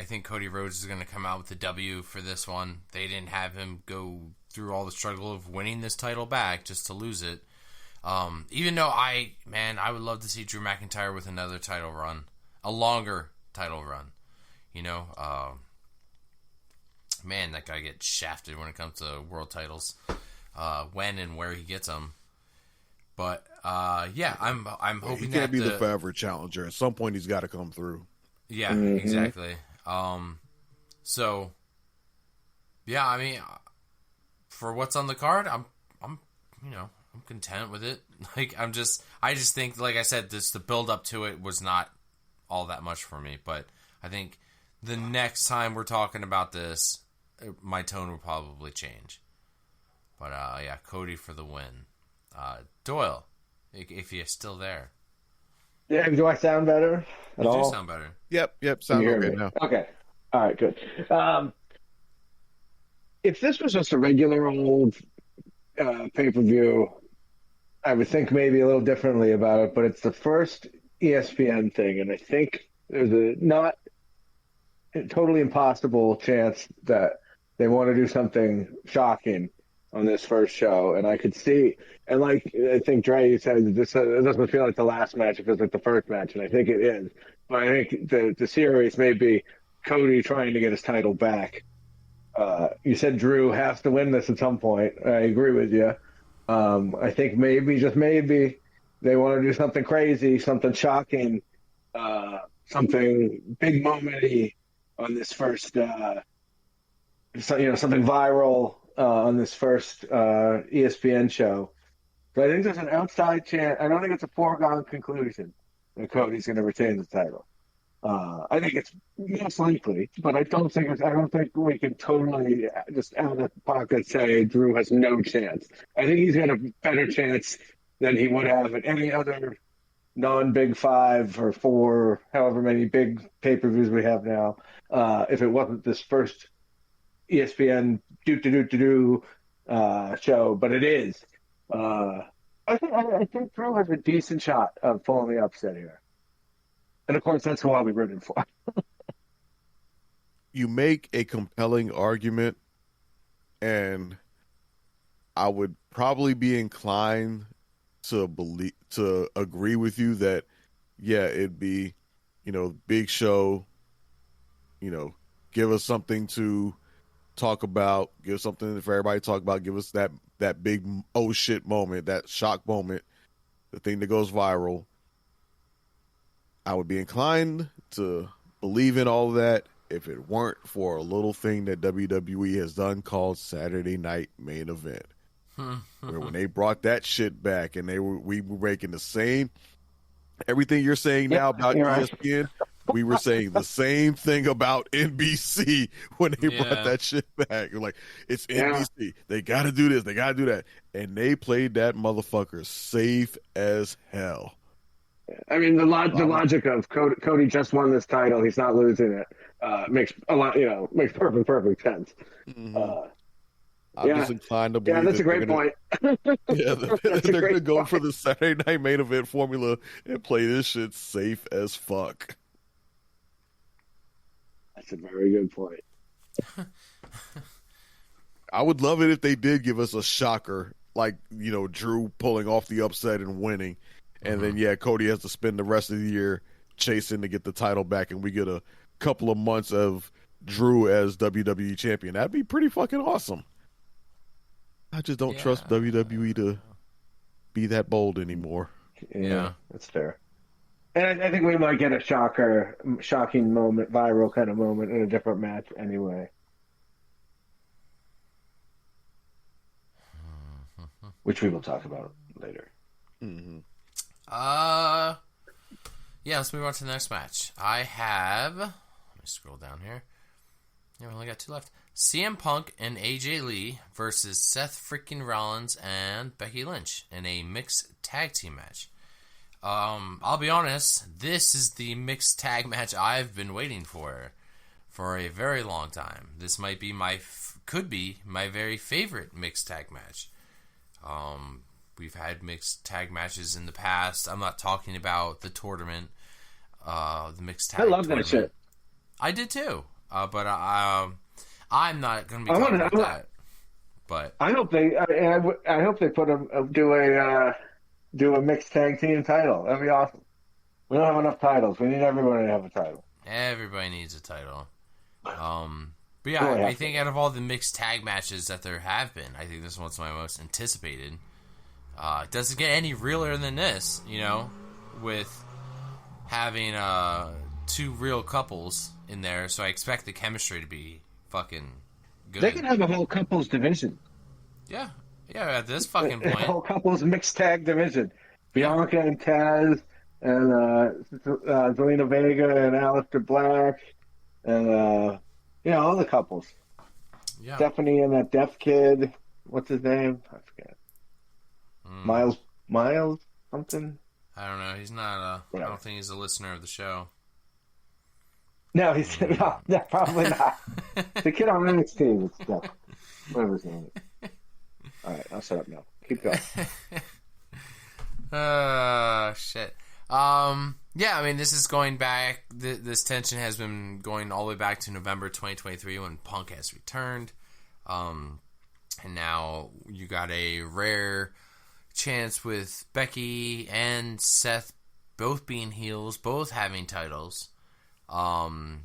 think Cody Rhodes is going to come out with the W for this one. They didn't have him go through all the struggle of winning this title back just to lose it. Even though I would love to see Drew McIntyre with another title run, a longer title run. That guy gets shafted when it comes to world titles, when and where he gets them. But I'm hoping he can't be the forever challenger. At some point, he's got to come through. Yeah, exactly. For what's on the card, I'm content with it. I just think, like I said, the build up to it was not all that much for me. But I think the next time we're talking about this, my tone will probably change. But Cody for the win. Doyle, if you're still there. Yeah, do I sound better at all? You do sound better. Yep, sound okay now. Okay, all right, good. If this was just a regular old pay-per-view, I would think maybe a little differently about it, but it's the first ESPN thing, and I think there's a not totally impossible chance that they want to do something shocking on this first show, and I could see, and like I think Dre said, this it doesn't feel like the last match; it feels like the first match, and I think it is. But I think the series may be Cody trying to get his title back. You said Drew has to win this at some point. I agree with you. I think maybe, just maybe, they want to do something crazy, something shocking, something big momenty on this first, something viral on this first ESPN show. But I think there's an outside chance. I don't think it's a foregone conclusion that Cody's going to retain the title. I think it's most likely, but I don't think we can totally just out of the pocket say Drew has no chance. I think he's got a better chance than he would have at any other non-Big 5 or 4, however many big pay-per-views we have now, if it wasn't this first ESPN show, but it is. I think Drew has a decent shot of pulling the upset here. And, of course, that's who I'll be rooting for. You make a compelling argument, and I would probably be inclined to agree with you that, yeah, it'd be, big show, give us something to talk about, give something for everybody to talk about, give us that big oh shit moment, that shock moment, the thing that goes viral. I would be inclined to believe in all of that if it weren't for a little thing that WWE has done called Saturday Night Main Event. Where when they brought that shit back and we were making the same, everything you're saying now about ESPN, we were saying the same thing about NBC when they brought that shit back. You're like, it's NBC. They got to do this. They got to do that. And they played that motherfucker safe as hell. I mean, the logic of Cody just won this title. He's not losing it. Makes a lot, makes perfect sense. Mm-hmm. I'm just inclined to believe. Yeah, that's a great point. They're going to go for the Saturday Night Main Event formula and play this shit safe as fuck. That's a very good point. I would love it if they did give us a shocker, like, Drew pulling off the upset and winning. And then, Cody has to spend the rest of the year chasing to get the title back, and we get a couple of months of Drew as WWE champion. That'd be pretty fucking awesome. I just don't trust WWE to be that bold anymore. Yeah, that's fair. And I think we might get a shocking moment, viral kind of moment in a different match anyway. Which we will talk about later. Mm-hmm. Yeah, let's move on to the next match. I have... Let me scroll down here. Yeah, we only got 2 left. CM Punk and AJ Lee versus Seth freaking Rollins and Becky Lynch in a mixed tag team match. I'll be honest, this is the mixed tag match I've been waiting for a very long time. This might be could be my very favorite mixed tag match. We've had mixed tag matches in the past. I'm not talking about the tournament, the mixed tag. I love tournament. that shit. I did too, but I'm not going to be talking about that. But I hope they do a mixed tag team title. That'd be awesome. We don't have enough titles. We need everybody to have a title. Everybody needs a title. But yeah, I think out of all the mixed tag matches that there have been, I think this one's my most anticipated. It doesn't get any realer than this, with having 2 real couples in there, so I expect the chemistry to be fucking good. They can have a whole couples division. Yeah, at this fucking point. A whole couples mixed tag division. Bianca and Taz, and Zelina Vega and Aleister Black, and all the couples. Yeah. Stephanie and that deaf kid. What's his name? I forget. Miles something. I don't know. He's not. I don't think he's a listener of the show. No, he's no, probably not. The kid on NXT. It's Steph. Whatever his name is. All right, I'll shut up now. Keep going. Shit. Yeah, I mean, this is going back. This tension has been going all the way back to November 2023 when Punk has returned. And now you got a rare chance with Becky and Seth both being heels, both having titles. Don't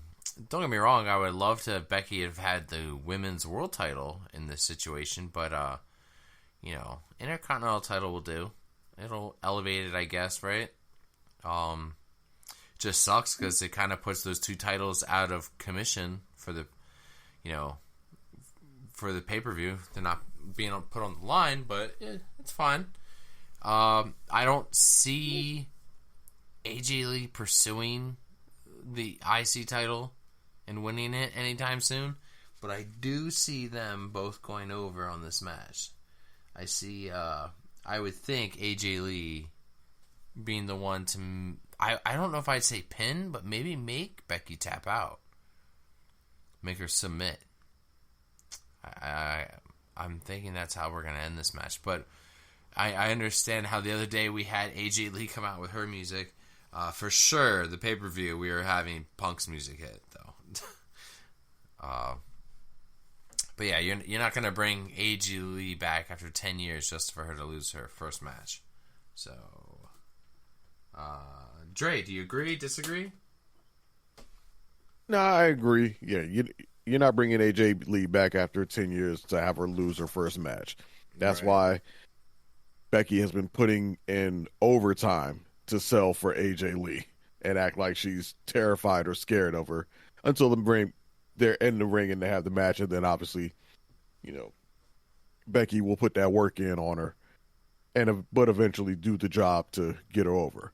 get me wrong, I would love to have Becky have had the women's world title in this situation, but Intercontinental title will do. It'll elevate it, I guess, right? Just sucks because it kind of puts those 2 titles out of commission for the, for the pay-per-view. They're not being put on the line, but it's fine. I don't see AJ Lee pursuing the IC title and winning it anytime soon, but I do see them both going over on this match. I see, I would think AJ Lee being the one to, I don't know if I'd say pin, but maybe make Becky tap out. Make her submit. I'm thinking that's how we're going to end this match, but I understand how the other day we had AJ Lee come out with her music. For sure, the pay-per-view, we were having Punk's music hit, though. But yeah, you're not going to bring AJ Lee back after 10 years just for her to lose her first match. So, Dre, do you agree, disagree? No, I agree. Yeah, you're not bringing AJ Lee back after 10 years to have her lose her first match. That's why Becky has been putting in overtime to sell for AJ Lee and act like she's terrified or scared of her until they're in the ring and they have the match, and then obviously, Becky will put that work in on her, but eventually do the job to get her over.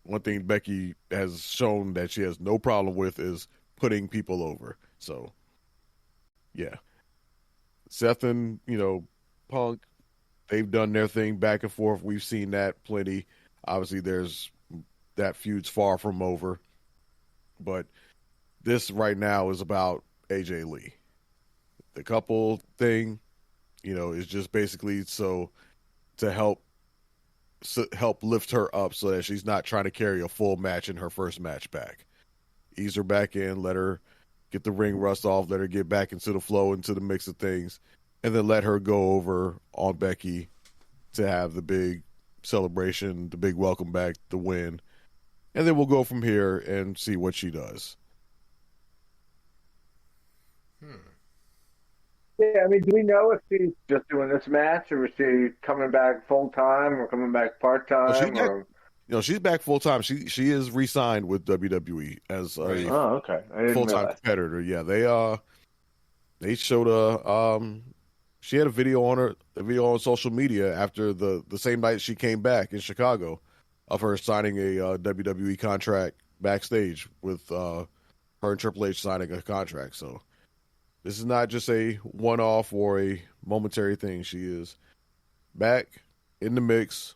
One thing Becky has shown that she has no problem with is putting people over. So, yeah, Seth and Punk, they've done their thing back and forth. We've seen that plenty. Obviously, that feud's far from over, but this right now is about AJ Lee. The couple thing, is just basically to help lift her up so that she's not trying to carry a full match in her first match back. Ease her back in, let her get the ring rust off, let her get back into the flow, into the mix of things, and then let her go over on Becky to have the big celebration, the big welcome back, the win. And then we'll go from here and see what she does. Yeah, I mean, do we know if she's just doing this match, or is she coming back full time, or coming back part time? She's back full time. She is re-signed with WWE as a full time competitor. Yeah, they showed she had a video on social media after the same night she came back in Chicago of her signing a WWE contract backstage with her and Triple H signing a contract. So this is not just a one-off or a momentary thing. She is back in the mix,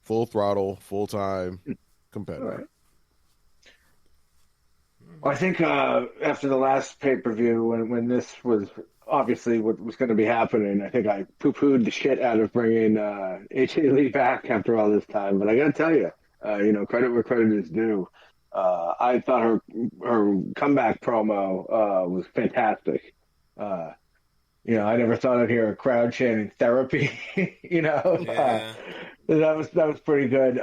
full throttle, full-time competitor. Right. Well, I think after the last pay-per-view, when this was obviously what was going to be happening, I think I poo-pooed the shit out of bringing AJ Lee back after all this time. But I got to tell you, credit where credit is due. I thought her comeback promo was fantastic. I never thought I'd hear a crowd chanting therapy. Yeah. That was pretty good.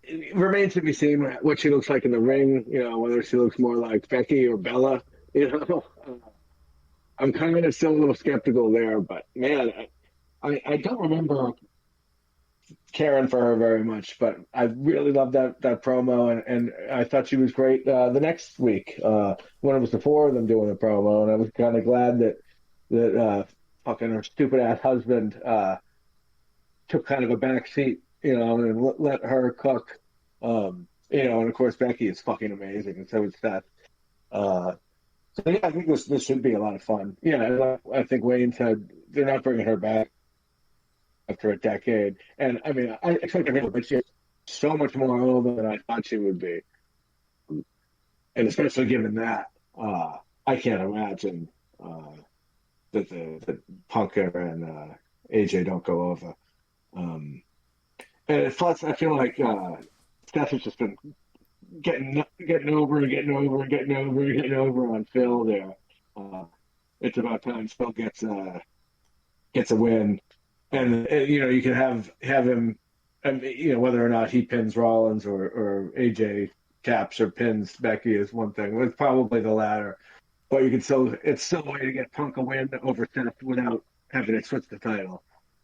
It remains to be seen what she looks like in the ring. Whether she looks more like Becky or Bella. I'm kind of still a little skeptical there, but man, I don't remember caring for her very much, but I really loved that promo, and I thought she was great the next week when it was the four of them doing the promo, and I was kind of glad that fucking her stupid ass husband took kind of a back seat, and let her cook, and of course Becky is fucking amazing, and so is Seth. So yeah, I think this should be a lot of fun. Yeah, I think Wayne said they're not bringing her back after a decade, and I mean, I expected her, but she's so much more over than I thought she would be, and especially given that, I can't imagine that the Punk and AJ don't go over. And plus, I feel like Steph has just been getting over on Phil there. It's about time Phil gets a win, and you can have him, and whether or not he pins Rollins or AJ taps or pins Becky is one thing. It's probably the latter, but it's still a way to get Punk a win over Seth without having to switch the title.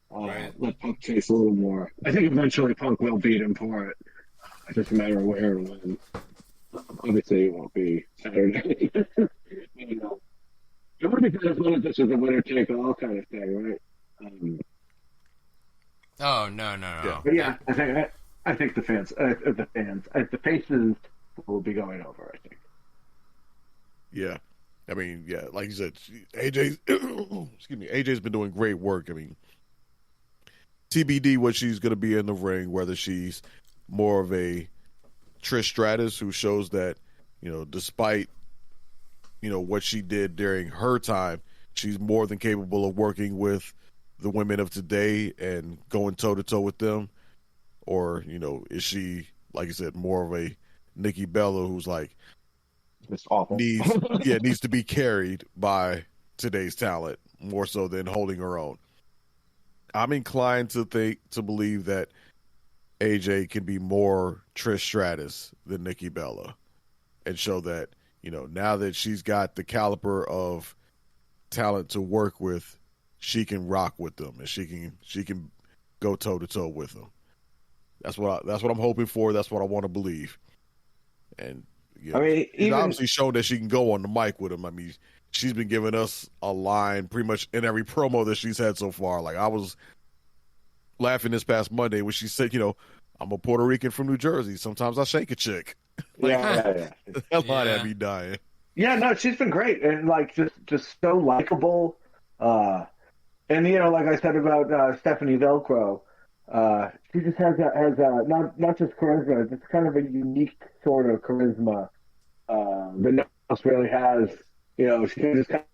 Right. Let Punk chase a little more. I think eventually Punk will beat him for it. It's just a matter of where and when. Obviously, it won't be Saturday. It would be good as long as this is a winner-take-all kind of thing, right? Oh no! Yeah. But yeah, I think the faces will be going over. I think. Yeah, I mean, yeah, like you said, AJ's been doing great work. I mean, TBD what she's going to be in the ring, whether she's more of a Trish Stratus who shows that, despite, what she did during her time, she's more than capable of working with the women of today and going toe-to-toe with them. Or, is she, like you said, more of a Nikki Bella who's like, it's awful. needs to be carried by today's talent more so than holding her own. I'm inclined to believe that AJ can be more Trish Stratus than Nikki Bella and show that, now that she's got the caliber of talent to work with, she can rock with them and she can go toe to toe with them. That's what I'm hoping for. That's what I want to believe. And I mean, she's obviously shown that she can go on the mic with him. I mean, she's been giving us a line pretty much in every promo that she's had so far. Like, I was laughing this past Monday when she said, I'm a Puerto Rican from New Jersey. Sometimes I shake a chick. Yeah. That line had me dying. Yeah, no, she's been great and like just so likable. And like I said about Stephanie VaquerSingles, she just has not just charisma, it's kind of a unique sort of charisma that no one else really has. She just kind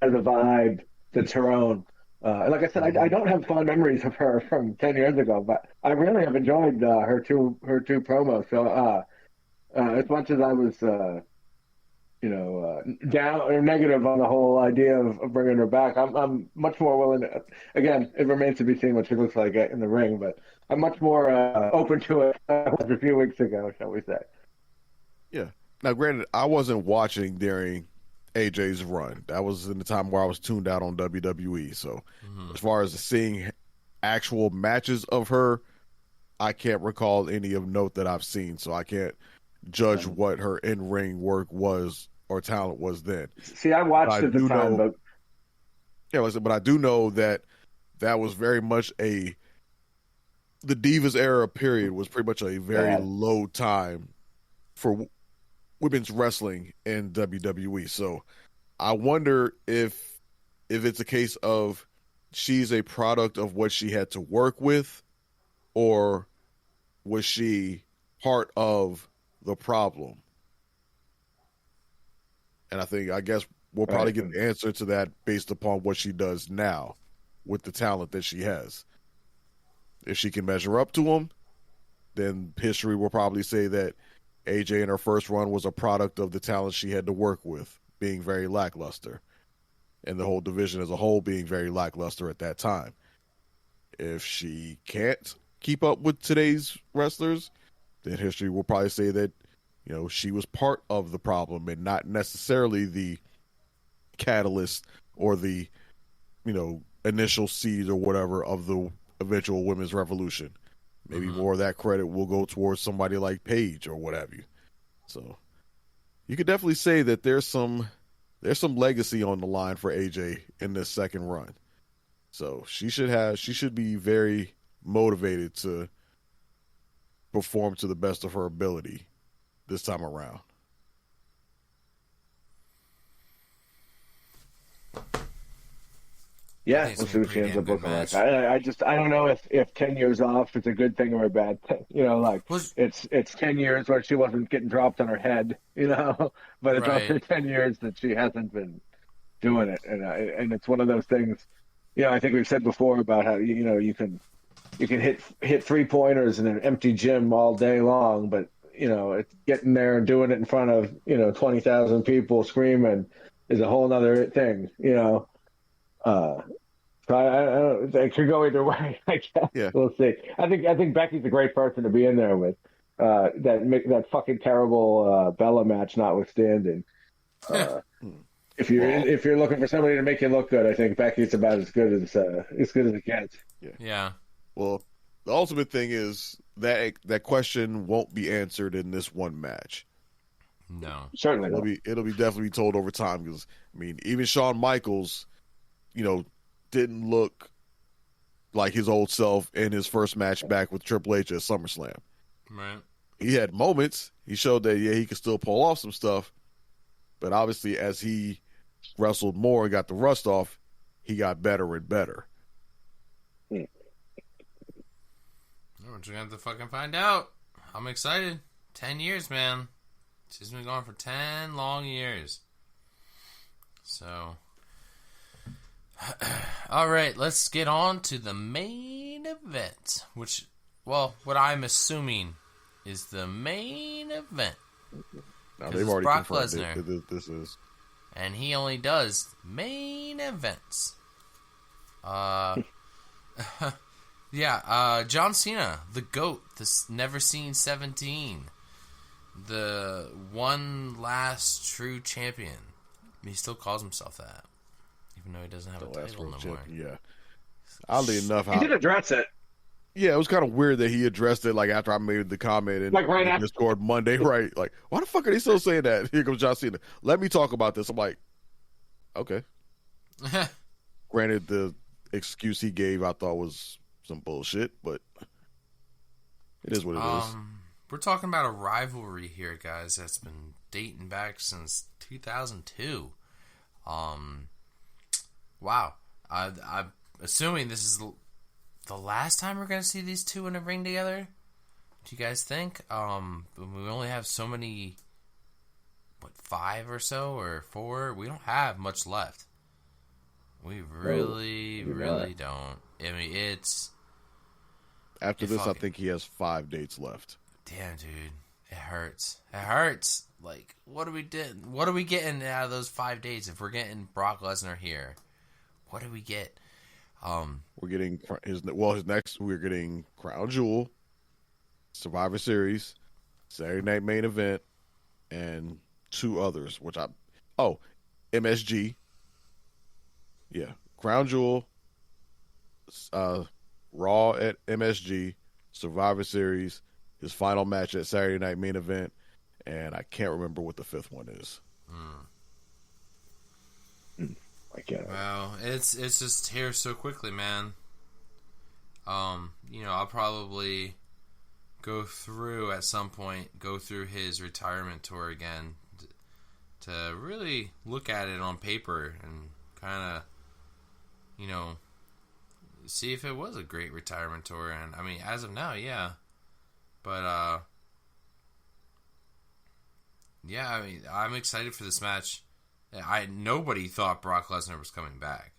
of has a vibe that's her own. Like I said, I don't have fond memories of her from 10 years ago, but I really have enjoyed her two promos. So as much as I was, down or negative on the whole idea of bringing her back, I'm much more willing to. Again, it remains to be seen what she looks like in the ring, but I'm much more open to it than I was a few weeks ago, shall we say? Yeah, Now, granted, I wasn't watching during AJ's run. That was in the time where I was tuned out on WWE. So, as far as seeing actual matches of her, I can't recall any of note that I've seen. So I can't judge what her in-ring work was or talent was then. See, I watched at the time, but yeah, but I do know that was very much the Divas era period was pretty much a very low time for women's wrestling in WWE. So I wonder if it's a case of she's a product of what she had to work with, or was she part of the problem? And I guess we'll probably get an answer to that based upon what she does now with the talent that she has. If she can measure up to them, then history will probably say that AJ in her first run was a product of the talent she had to work with, being very lackluster, and the whole division as a whole being very lackluster at that time. If she can't keep up with today's wrestlers, then history will probably say that, she was part of the problem and not necessarily the catalyst or the, initial seed or whatever of the eventual women's revolution. Maybe more of that credit will go towards somebody like Paige or what have you. So you could definitely say that there's some legacy on the line for AJ in this second run. So she should be very motivated to perform to the best of her ability this time around. yeah, we'll see what she ends up looking like. I don't know if 10 years off is a good thing or a bad thing. It's 10 years where she wasn't getting dropped on her head, but it's also 10 years that she hasn't been doing it, and it's one of those things. I think we've said before about how you can hit 3-pointers in an empty gym all day long, but it's getting there and doing it in front of 20,000 people screaming is a whole nother thing. So it could go either way. I guess we'll see. I think Becky's a great person to be in there with. That fucking terrible Bella match notwithstanding. If you're looking for somebody to make you look good, I think Becky's about as good as it gets. Yeah. Well, the ultimate thing is that question won't be answered in this one match. No, certainly it'll be definitely told over time, because even Shawn Michaels, didn't look like his old self in his first match back with Triple H at SummerSlam. Right. He had moments. He showed that he could still pull off some stuff, but obviously as he wrestled more and got the rust off, he got better and better. We're just gonna have to fucking find out. I'm excited. 10 years, man. She's been going for 10 long years. So, all right, let's get on to the main event, which, what I'm assuming is the main event. Now they've already Brock confirmed Lesnar, that this is, and he only does main events. John Cena, the GOAT, this never seen 17, the one last true champion. He still calls himself that, even though he doesn't have a title no more. Yeah. Oddly enough, he did address it. Yeah, it was kind of weird that he addressed it after I made the comment in Discord Monday, right? Why the fuck are they still saying that? Here comes John Cena. Let me talk about this. I'm like, okay. Granted, the excuse he gave I thought was some bullshit, but it is what it is. We're talking about a rivalry here, guys, that's been dating back since 2002. Wow. I'm assuming this is the last time we're going to see these two in a ring together. Do you guys think? We only have so many, 5 or so, or 4? We don't have much left. We really don't. I mean, it's... After this, I think he has 5 dates left. Damn, dude. It hurts. It hurts. What are we getting out of those 5 dates if we're getting Brock Lesnar here? What do we get? We're getting his next. We're getting Crown Jewel, Survivor Series, Saturday Night Main Event, and 2 others, which MSG. Yeah. Crown Jewel, Raw at MSG, Survivor Series, his final match at Saturday Night Main Event, and I can't remember what the 5th one is. I can't. Well, it's just here so quickly, man. I'll probably go through his retirement tour again to really look at it on paper and kind of, see if it was a great retirement tour. And I mean, as of now, yeah. But I'm excited for this match. Nobody thought Brock Lesnar was coming back.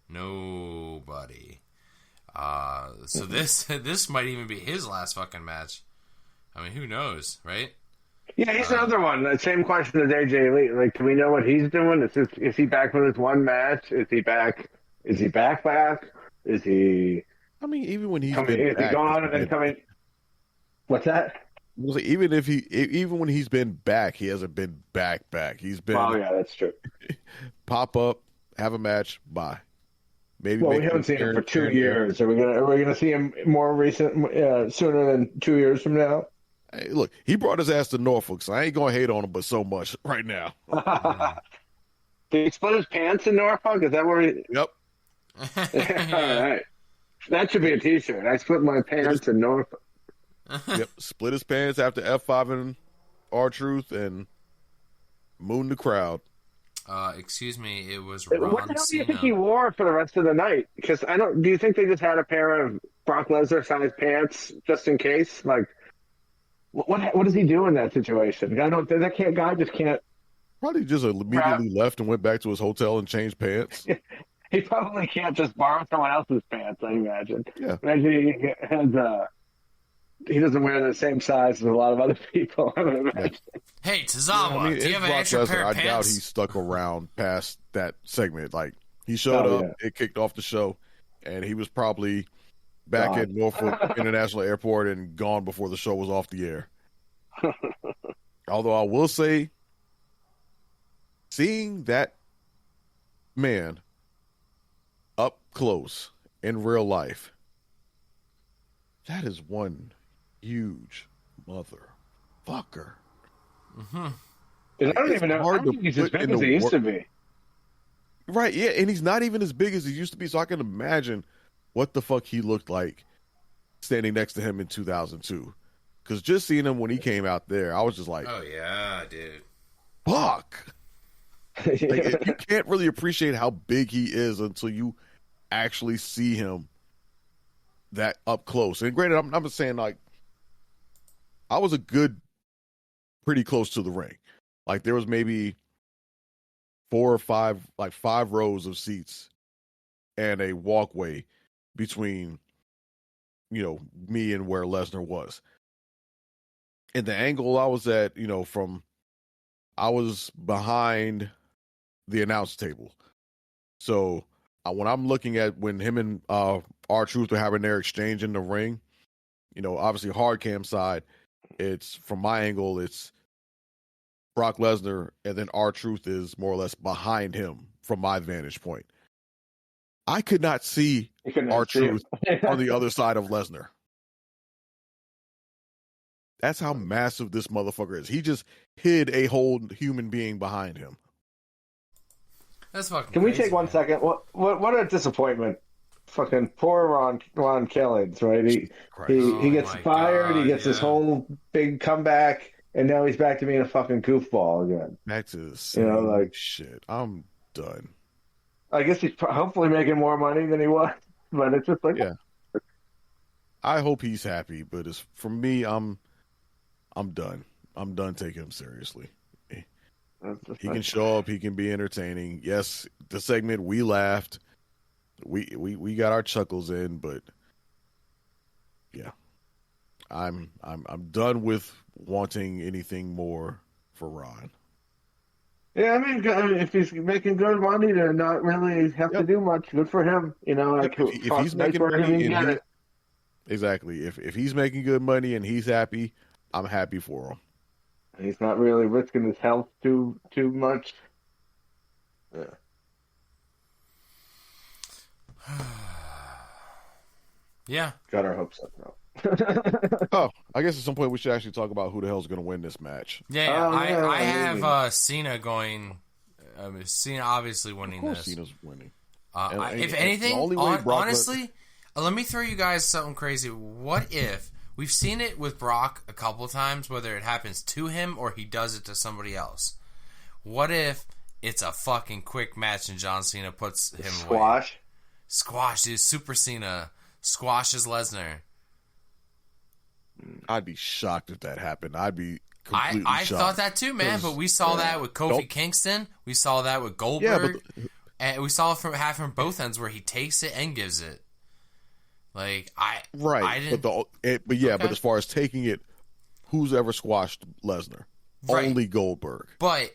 Nobody. So this might even be his last fucking match. I mean, who knows, right? Yeah, he's another one. The same question as AJ Lee. Like, do we know what he's doing? Is he back for this one match? Is he back? Is he back? Is he? I mean, even when he's coming, been is back, he gone and then coming? What's that? Even when he's been back, he hasn't been back. He's been. Oh yeah, that's true. Pop up, have a match, bye. Maybe. Well, we haven't seen him for 2 years. Are we gonna see him more sooner than 2 years from now? Hey, look, he brought his ass to Norfolk, so I ain't gonna hate on him, but so much right now. Did he split his pants in Norfolk? Is that where he? Yep. All right. That should be a T-shirt. I split my pants in Norfolk. Yep, split his pants after F5 and R-Truth and moon the crowd. Excuse me, it was Ron What the hell do you Cena. think he wore for the rest of the night? Because do you think they just had a pair of Brock Lesnar size pants just in case? Like, what does he do in that situation? That guy just can't. Probably just immediately left and went back to his hotel and changed pants. He probably can't just borrow someone else's pants, I imagine. Yeah. Imagine he doesn't wear the same size as a lot of other people, I would imagine. Hey, Tozawa, do you have an extra pair of I doubt he pants? stuck around past that segment. Like, he showed up, it kicked off the show, and he was probably back at Norfolk International Airport and gone before the show was off the air. Although I will say, seeing that man up close in real life, that is one huge motherfucker. Mm-hmm. I don't even know. I don't think he's as big as he used to be. Right, yeah, and he's not even as big as he used to be, so I can imagine what the fuck he looked like standing next to him in 2002. Because just seeing him when he came out there, I was just like, oh, yeah, dude. Fuck! Like, you can't really appreciate how big he is until you actually see him that up close. And granted, I'm just saying, like, I was pretty close to the ring. Like, there was maybe 4 or 5, like 5 rows of seats and a walkway between, me and where Lesnar was. And the angle I was at, I was behind the announce table. So when I'm looking at when him and R-Truth are having their exchange in the ring, obviously hard cam side, it's from my angle, it's Brock Lesnar, and then R-Truth is more or less behind him from my vantage point. I could not see R-Truth on the other side of Lesnar. That's how massive this motherfucker is. He just hid a whole human being behind him. That's fucking Can crazy, we take 1 second? What a disappointment. Fucking poor Ron Killings, right? He gets fired, he gets this whole big comeback, and now he's back to being a fucking goofball again. Back to the same shit. I'm done. I guess he's hopefully making more money than he was, but it's just like... Yeah. I hope he's happy, but for me, I'm done. I'm done taking him seriously. He can show up. He can be entertaining. Yes, the segment we laughed. We got our chuckles in, but yeah, I'm done with wanting anything more for Ron. Yeah, I mean, if he's making good money to not really have to do much, good for him. If he's making money, exactly. If he's making good money and he's happy, I'm happy for him. He's not really risking his health too much. Yeah. Yeah. Got our hopes up now. Oh, I guess at some point we should actually talk about who the hell's going to win this match. Yeah, I have Cena going. Cena obviously winning Of course this. Cena's winning. If anything, honestly, let me throw you guys something crazy. What if we've seen it with Brock a couple of times, whether it happens to him or he does it to somebody else? What if it's a fucking quick match and John Cena puts him away? Squash, dude. Super Cena squashes Lesnar. I'd be shocked if that happened. I'd be completely I shocked. thought that too, man. But we saw that with Kofi Kingston. We saw that with Goldberg. Yeah, and we saw it from both ends where he takes it and gives it. Like I didn't. But as far as taking it, who's ever squashed Lesnar? Right. Only Goldberg. But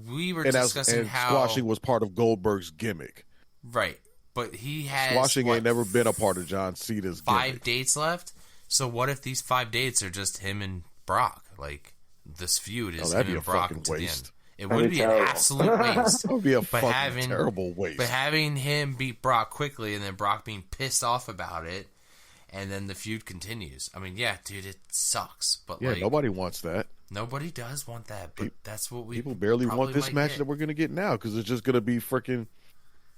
we were discussing how squashing was part of Goldberg's gimmick. Right. But he has squashing ain't never been a part of John Cena's 5 gimmick. dates left. So what if these 5 dates are just him and Brock? Like this feud is him and Brock to the end. It would be an absolute waste. It would be a fucking terrible waste. But having him beat Brock quickly and then Brock being pissed off about it, and then the feud continues. I mean, yeah, dude, it sucks. But yeah, nobody wants that. Nobody does want that. But that's what we people barely want this match that we're gonna get now because it's just gonna be freaking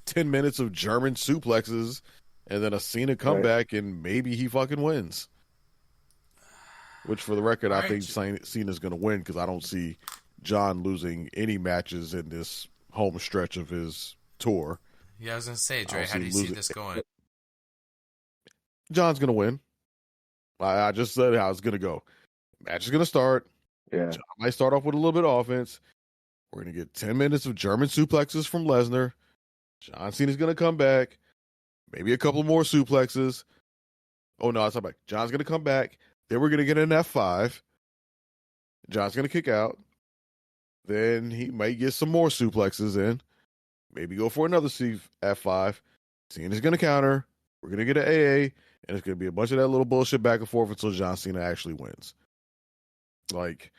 10 minutes of German suplexes and then a Cena comeback and maybe he fucking wins. Which, for the record, I think Cena's going to win because I don't see John losing any matches in this home stretch of his tour. Yeah, I was going to say, Dre, how do you see this going? John's going to win. I just said how it's going to go. Match is going to start. Yeah. John might start off with a little bit of offense. We're going to get 10 minutes of German suplexes from Lesnar. John Cena's going to come back. Maybe a couple more suplexes. Oh, no, it's not back. John's going to come back. Then we're going to get an F5. John's going to kick out. Then he might get some more suplexes in. Maybe go for another F5. Cena's going to counter. We're going to get an AA. And it's going to be a bunch of that little bullshit back and forth until John Cena actually wins. Like,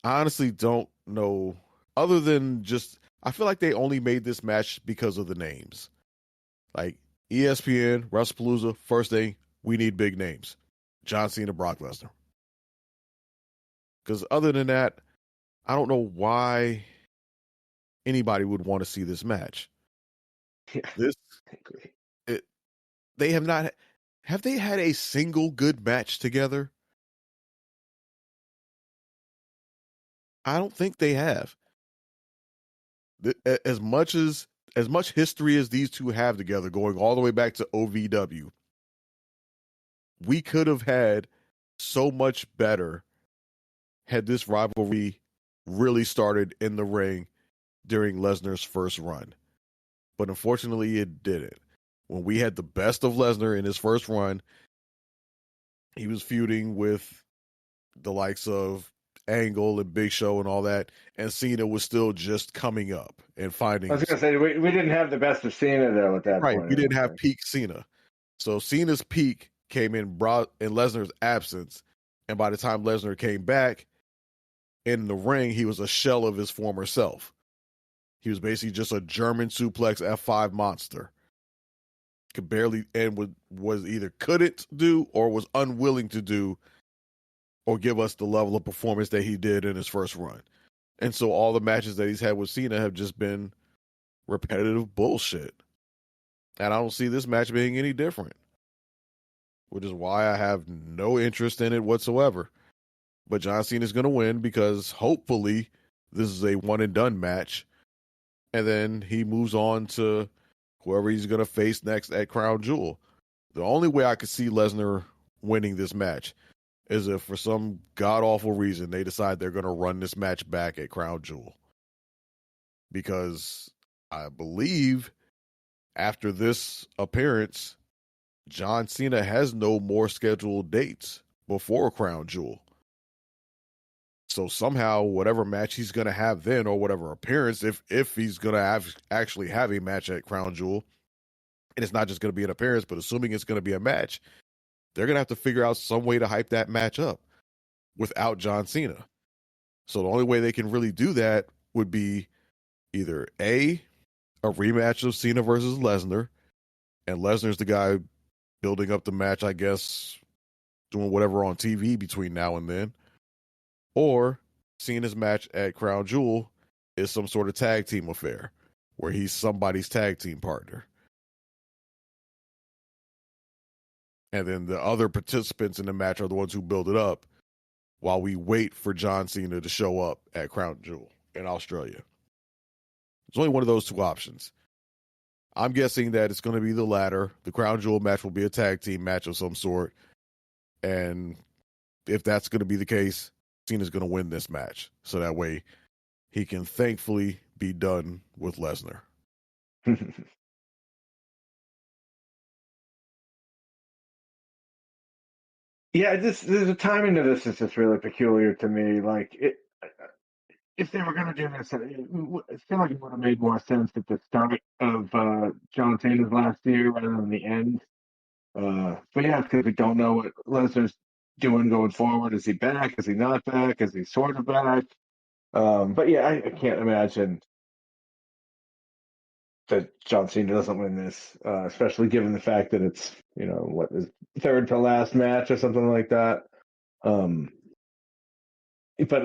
I honestly don't know. Other than just, I feel like they only made this match because of the names. Like, ESPN, Wrestlepalooza, first thing, we need big names. John Cena, Brock Lesnar. Because other than that, I don't know why anybody would want to see this match. Yeah, They have not. Have they had a single good match together? I don't think they have. As much history as these two have together, going all the way back to OVW, we could have had so much better had this rivalry really started in the ring during Lesnar's first run. But unfortunately, it didn't. When we had the best of Lesnar in his first run, he was feuding with the likes of Angle and Big Show and all that, and Cena was still just coming up and finding. I was going to say, we didn't have the best of Cena, though, at that point. Right, we didn't have peak Cena. So Cena's peak came in Lesnar's absence, and by the time Lesnar came back in the ring, he was a shell of his former self. He was basically just a German suplex F5 monster. Could barely, and was either couldn't do or was unwilling to do or give us the level of performance that he did in his first run. And so all the matches that he's had with Cena have just been repetitive bullshit. And I don't see this match being any different, which is why I have no interest in it whatsoever. But John Cena's going to win because hopefully this is a one and done match. And then he moves on to whoever he's going to face next at Crown Jewel. The only way I could see Lesnar winning this match is if for some god-awful reason they decide they're going to run this match back at Crown Jewel. Because I believe after this appearance, John Cena has no more scheduled dates before Crown Jewel. So somehow, whatever match he's going to have then, or whatever appearance, if he's going to actually have a match at Crown Jewel, and it's not just going to be an appearance, but assuming it's going to be a match, they're going to have to figure out some way to hype that match up without John Cena. So the only way they can really do that would be either A, a rematch of Cena versus Lesnar, and Lesnar's the guy building up the match, I guess, doing whatever on TV between now and then, or Cena's match at Crown Jewel is some sort of tag team affair where he's somebody's tag team partner. And then the other participants in the match are the ones who build it up while we wait for John Cena to show up at Crown Jewel in Australia. There's only one of those two options. I'm guessing that it's going to be the latter. The Crown Jewel match will be a tag team match of some sort. And if that's going to be the case, Cena's going to win this match. So that way he can thankfully be done with Lesnar. Yeah, the timing of this is just really peculiar to me. Like, if they were going to do this, I feel like it would have made more sense at the start of John Cena's last year rather than the end. But yeah, because we don't know what Lesnar's doing going forward. Is he back? Is he not back? Is he sort of back? But yeah, I can't imagine that John Cena doesn't win this, especially given the fact that it's, what is third to last match or something like that. But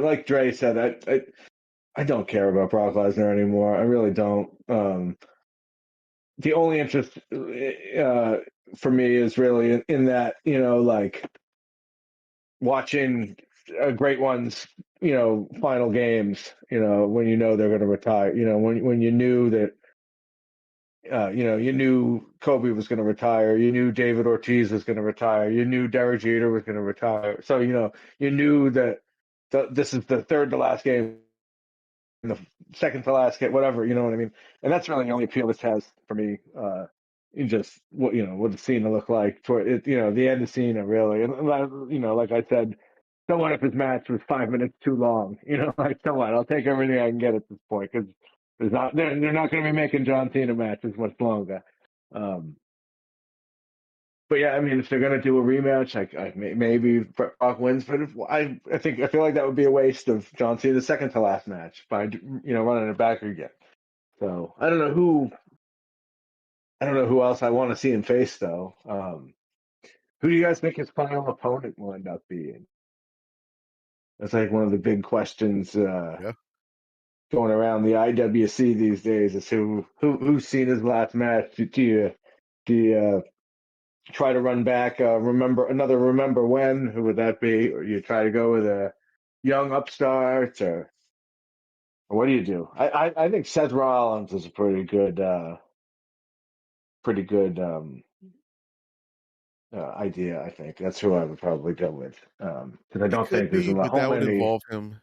like Dre said, I don't care about Brock Lesnar anymore. I really don't. The only interest for me is really in that, like watching a great one's, final games, when they're going to retire, when you knew that, you knew Kobe was going to retire. You knew David Ortiz was going to retire. You knew Derek Jeter was going to retire. So, you knew that this is the third to last game, the second to last game, whatever, you know what I mean? And that's really the only appeal this has for me. Just what the Cena look like toward it, the end of Cena, really. And, like I said, so what if his match was 5 minutes too long? Like, so what? I'll take everything I can get at this point because they're not going to be making John Cena matches much longer. But yeah, I mean, if they're going to do a rematch, maybe Brock wins. But I feel like that would be a waste of John Cena's second to last match by running it back again. So I don't know who else I want to see him face though. Who do you guys think his final opponent will end up being? That's like one of the big questions. Going around the IWC these days is who's seen his last match. Do you try to run back remember when? Who would that be? Or you try to go with a young upstart, or what do you do? I think Seth Rollins is a pretty good idea. I think that's who I would probably go with because I don't think there's a lot. But that would involve him.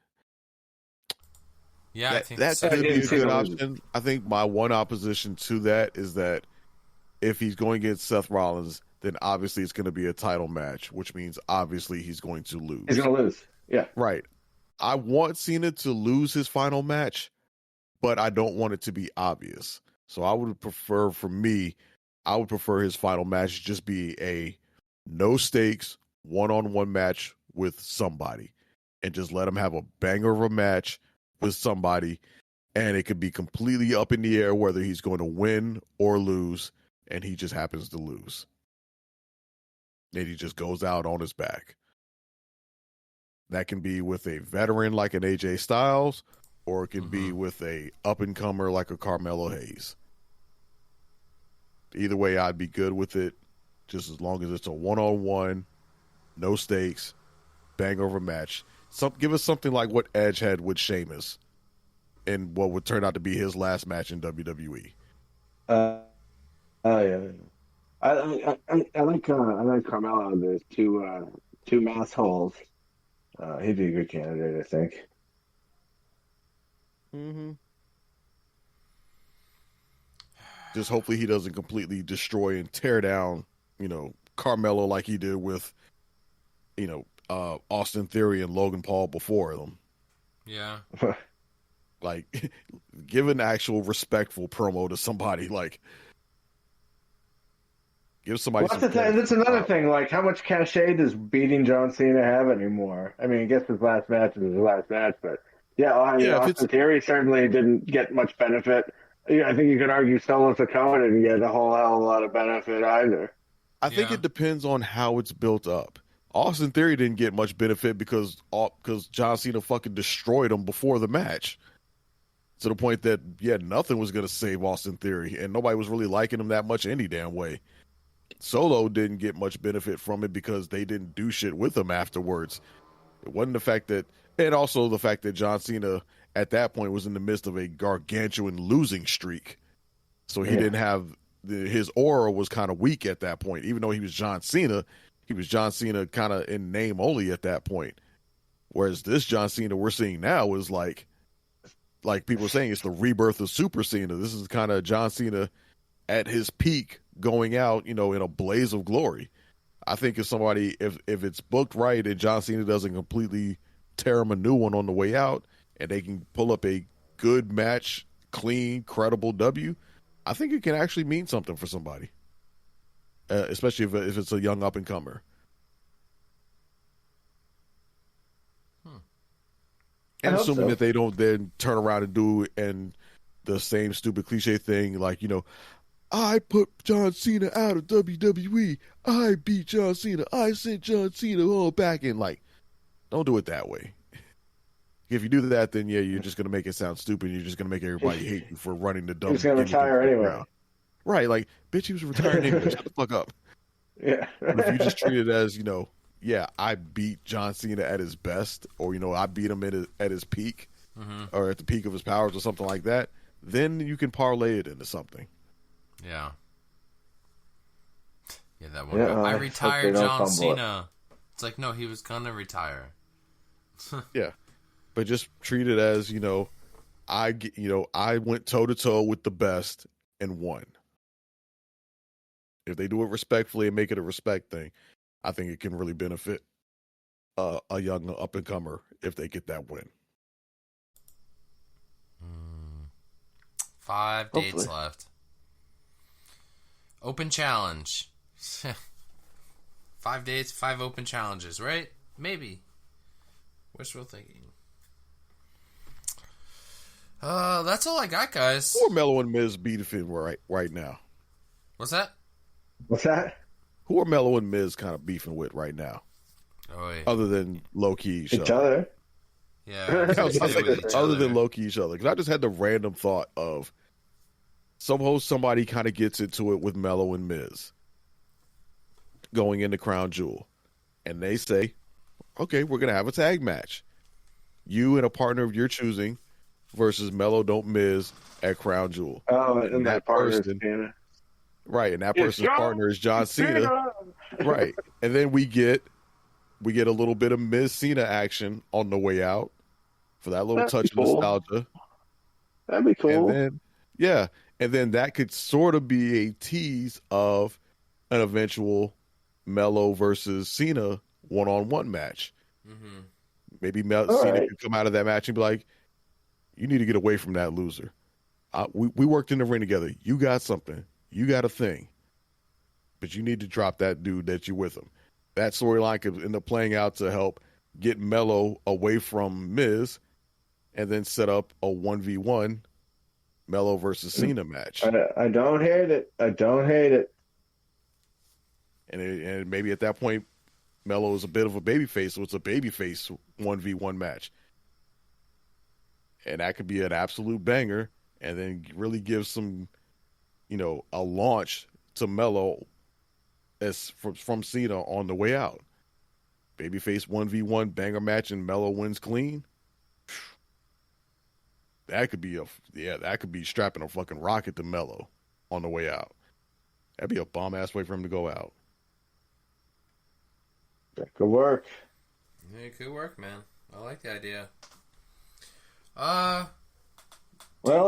Yeah, I think that could be a good option. I think my one opposition to that is that if he's going against Seth Rollins, then obviously it's going to be a title match, which means obviously he's going to lose. He's going to lose. Yeah. Right. I want Cena to lose his final match, but I don't want it to be obvious. So I would prefer, his final match just be a no stakes one-on-one match with somebody and just let him have a banger of a match with somebody, and it could be completely up in the air whether he's going to win or lose, and he just happens to lose. And he just goes out on his back. That can be with a veteran like an AJ Styles, or it can be with a up-and-comer like a Carmelo Hayes. Either way, I'd be good with it, just as long as it's a one-on-one, no stakes, bang over match. Give us something like what Edge had with Sheamus in what would turn out to be his last match in WWE. Yeah. I like Carmelo. There's two mass holes. He'd be a good candidate, I think. Mm-hmm. Just hopefully he doesn't completely destroy and tear down, Carmelo like he did with, Austin Theory and Logan Paul before them. Yeah. Like, give an actual respectful promo to somebody. Like, Give somebody Well, some credit. that's another thing. Like, how much cachet does beating John Cena have anymore? I mean, I guess his last match is his last match, but yeah, I mean, Austin Theory certainly didn't get much benefit. Yeah, I think you could argue Solo Sikoa didn't get a whole hell of a lot of benefit either. I think it depends on how it's built up. Austin Theory didn't get much benefit because John Cena fucking destroyed him before the match. To the point that, nothing was going to save Austin Theory, and nobody was really liking him that much any damn way. Solo didn't get much benefit from it because they didn't do shit with him afterwards. It wasn't the fact that, and also the fact that John Cena at that point was in the midst of a gargantuan losing streak. So he didn't have, his aura was kind of weak at that point. Even though he was John Cena kind of in name only at that point. Whereas this John Cena we're seeing now is like people are saying, it's the rebirth of Super Cena. This is kind of John Cena at his peak, going out, in a blaze of glory. I think if it's booked right and John Cena doesn't completely tear him a new one on the way out, and they can pull up a good match, clean, credible W, I think it can actually mean something for somebody, especially if it's a young up and comer. And assuming that they don't then turn around and do the same stupid cliche thing, like, I put John Cena out of WWE. I beat John Cena. I sent John Cena all back in. Like, don't do it that way. If you do that, then you're just going to make it sound stupid. You're just going to make everybody hate you for running the dumb. He's going to retire anyway. Right, like, bitch, he was retiring anyway. Shut the fuck up. Yeah. But if you just treat it as, I beat John Cena at his best, or, I beat him at his peak, or at the peak of his powers or something like that, then you can parlay it into something. Yeah. Yeah, that one. I retired John Cena. It's like, no, he was going to retire. Yeah. But just treat it as, I went toe-to-toe with the best and won. If they do it respectfully and make it a respect thing, I think it can really benefit a young up-and-comer if they get that win. 5 dates left. Open challenge. 5 dates, 5 open challenges, right? Maybe. Wishful thinking. That's all I got, guys. Who are Melo and Miz beefing right now? What's that? What's that? Who are Melo and Miz kind of beefing with right now? Oh, wait. Other than low-key each other. Yeah. Other than low-key each other. Because I just had the random thought of suppose somebody kind of gets into it with Melo and Miz going into Crown Jewel. And they say, okay, we're going to have a tag match. You and a partner of your choosing versus Melo Don't Miz at Crown Jewel. Oh, and that partner is Cena. Right, and that person's partner is John Cena. Right. And then we get a little bit of Miz Cena action on the way out for that little touch of nostalgia. That'd be cool. And then that could sort of be a tease of an eventual Melo versus Cena one-on-one match. Mm-hmm. Maybe Cena could come out of that match and be like, you need to get away from that loser. We worked in the ring together. You got something. You got a thing. But you need to drop that dude that you're with him. That storyline could end up playing out to help get Melo away from Miz and then set up a 1v1 Melo versus Cena match. I don't hate it. And maybe at that point, Melo is a bit of a babyface, so it's a babyface 1v1 match. And that could be an absolute banger and then really give some, a launch to Melo as from Cena on the way out. Babyface 1v1 banger match and Melo wins clean. That could be strapping a fucking rocket to Melo on the way out. That'd be a bomb ass way for him to go out. That could work. Yeah, it could work, man. I like the idea. Well,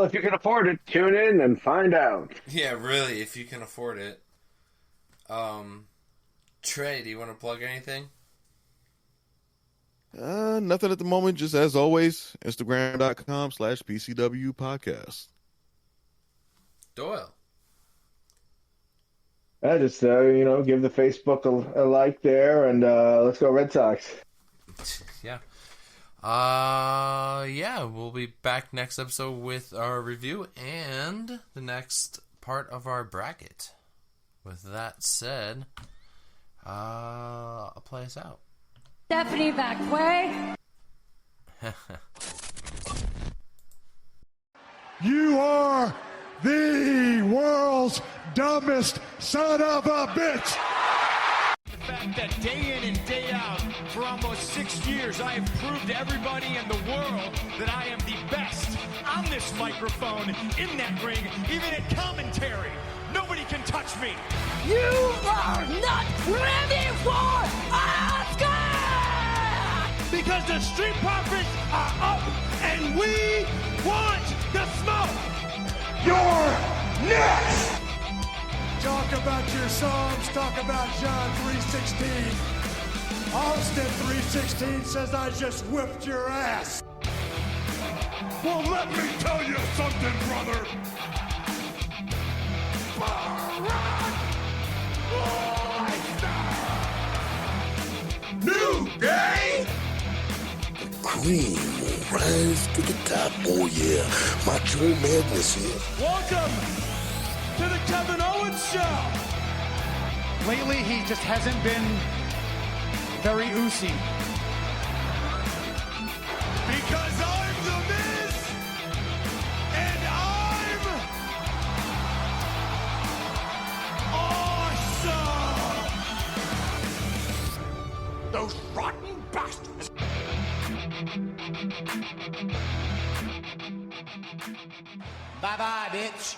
if you can afford it, tune in and find out. Yeah, really, if you can afford it. Trey, do you want to plug anything? Nothing at the moment. Just as always, Instagram.com/PCW podcast. Doyle. I just give the Facebook a like there, and let's go Red Sox. Yeah. We'll be back next episode with our review and the next part of our bracket. With that said, I'll play us out. Stephanie VaquerSingles. You are the world's dumbest son of a bitch. The fact that day in and day out, for almost 6 years, I have proved to everybody in the world that I am the best on this microphone, in that ring, even at commentary. Nobody can touch me. You are not ready for Oscar! Because the Street Profits are up and we want the smoke. You're next. Talk about your Psalms. Talk about John 3:16. Austin 3:16 says I just whipped your ass. Well, let me tell you something, brother. New day! The cream will rise to the top. Oh yeah, Macho Madness here. Welcome to the Kevin Owens Show. Lately, he just hasn't been very oozy. Because I'm the Miz, and I'm awesome! Those rotten bastards! Bye-bye, bitch.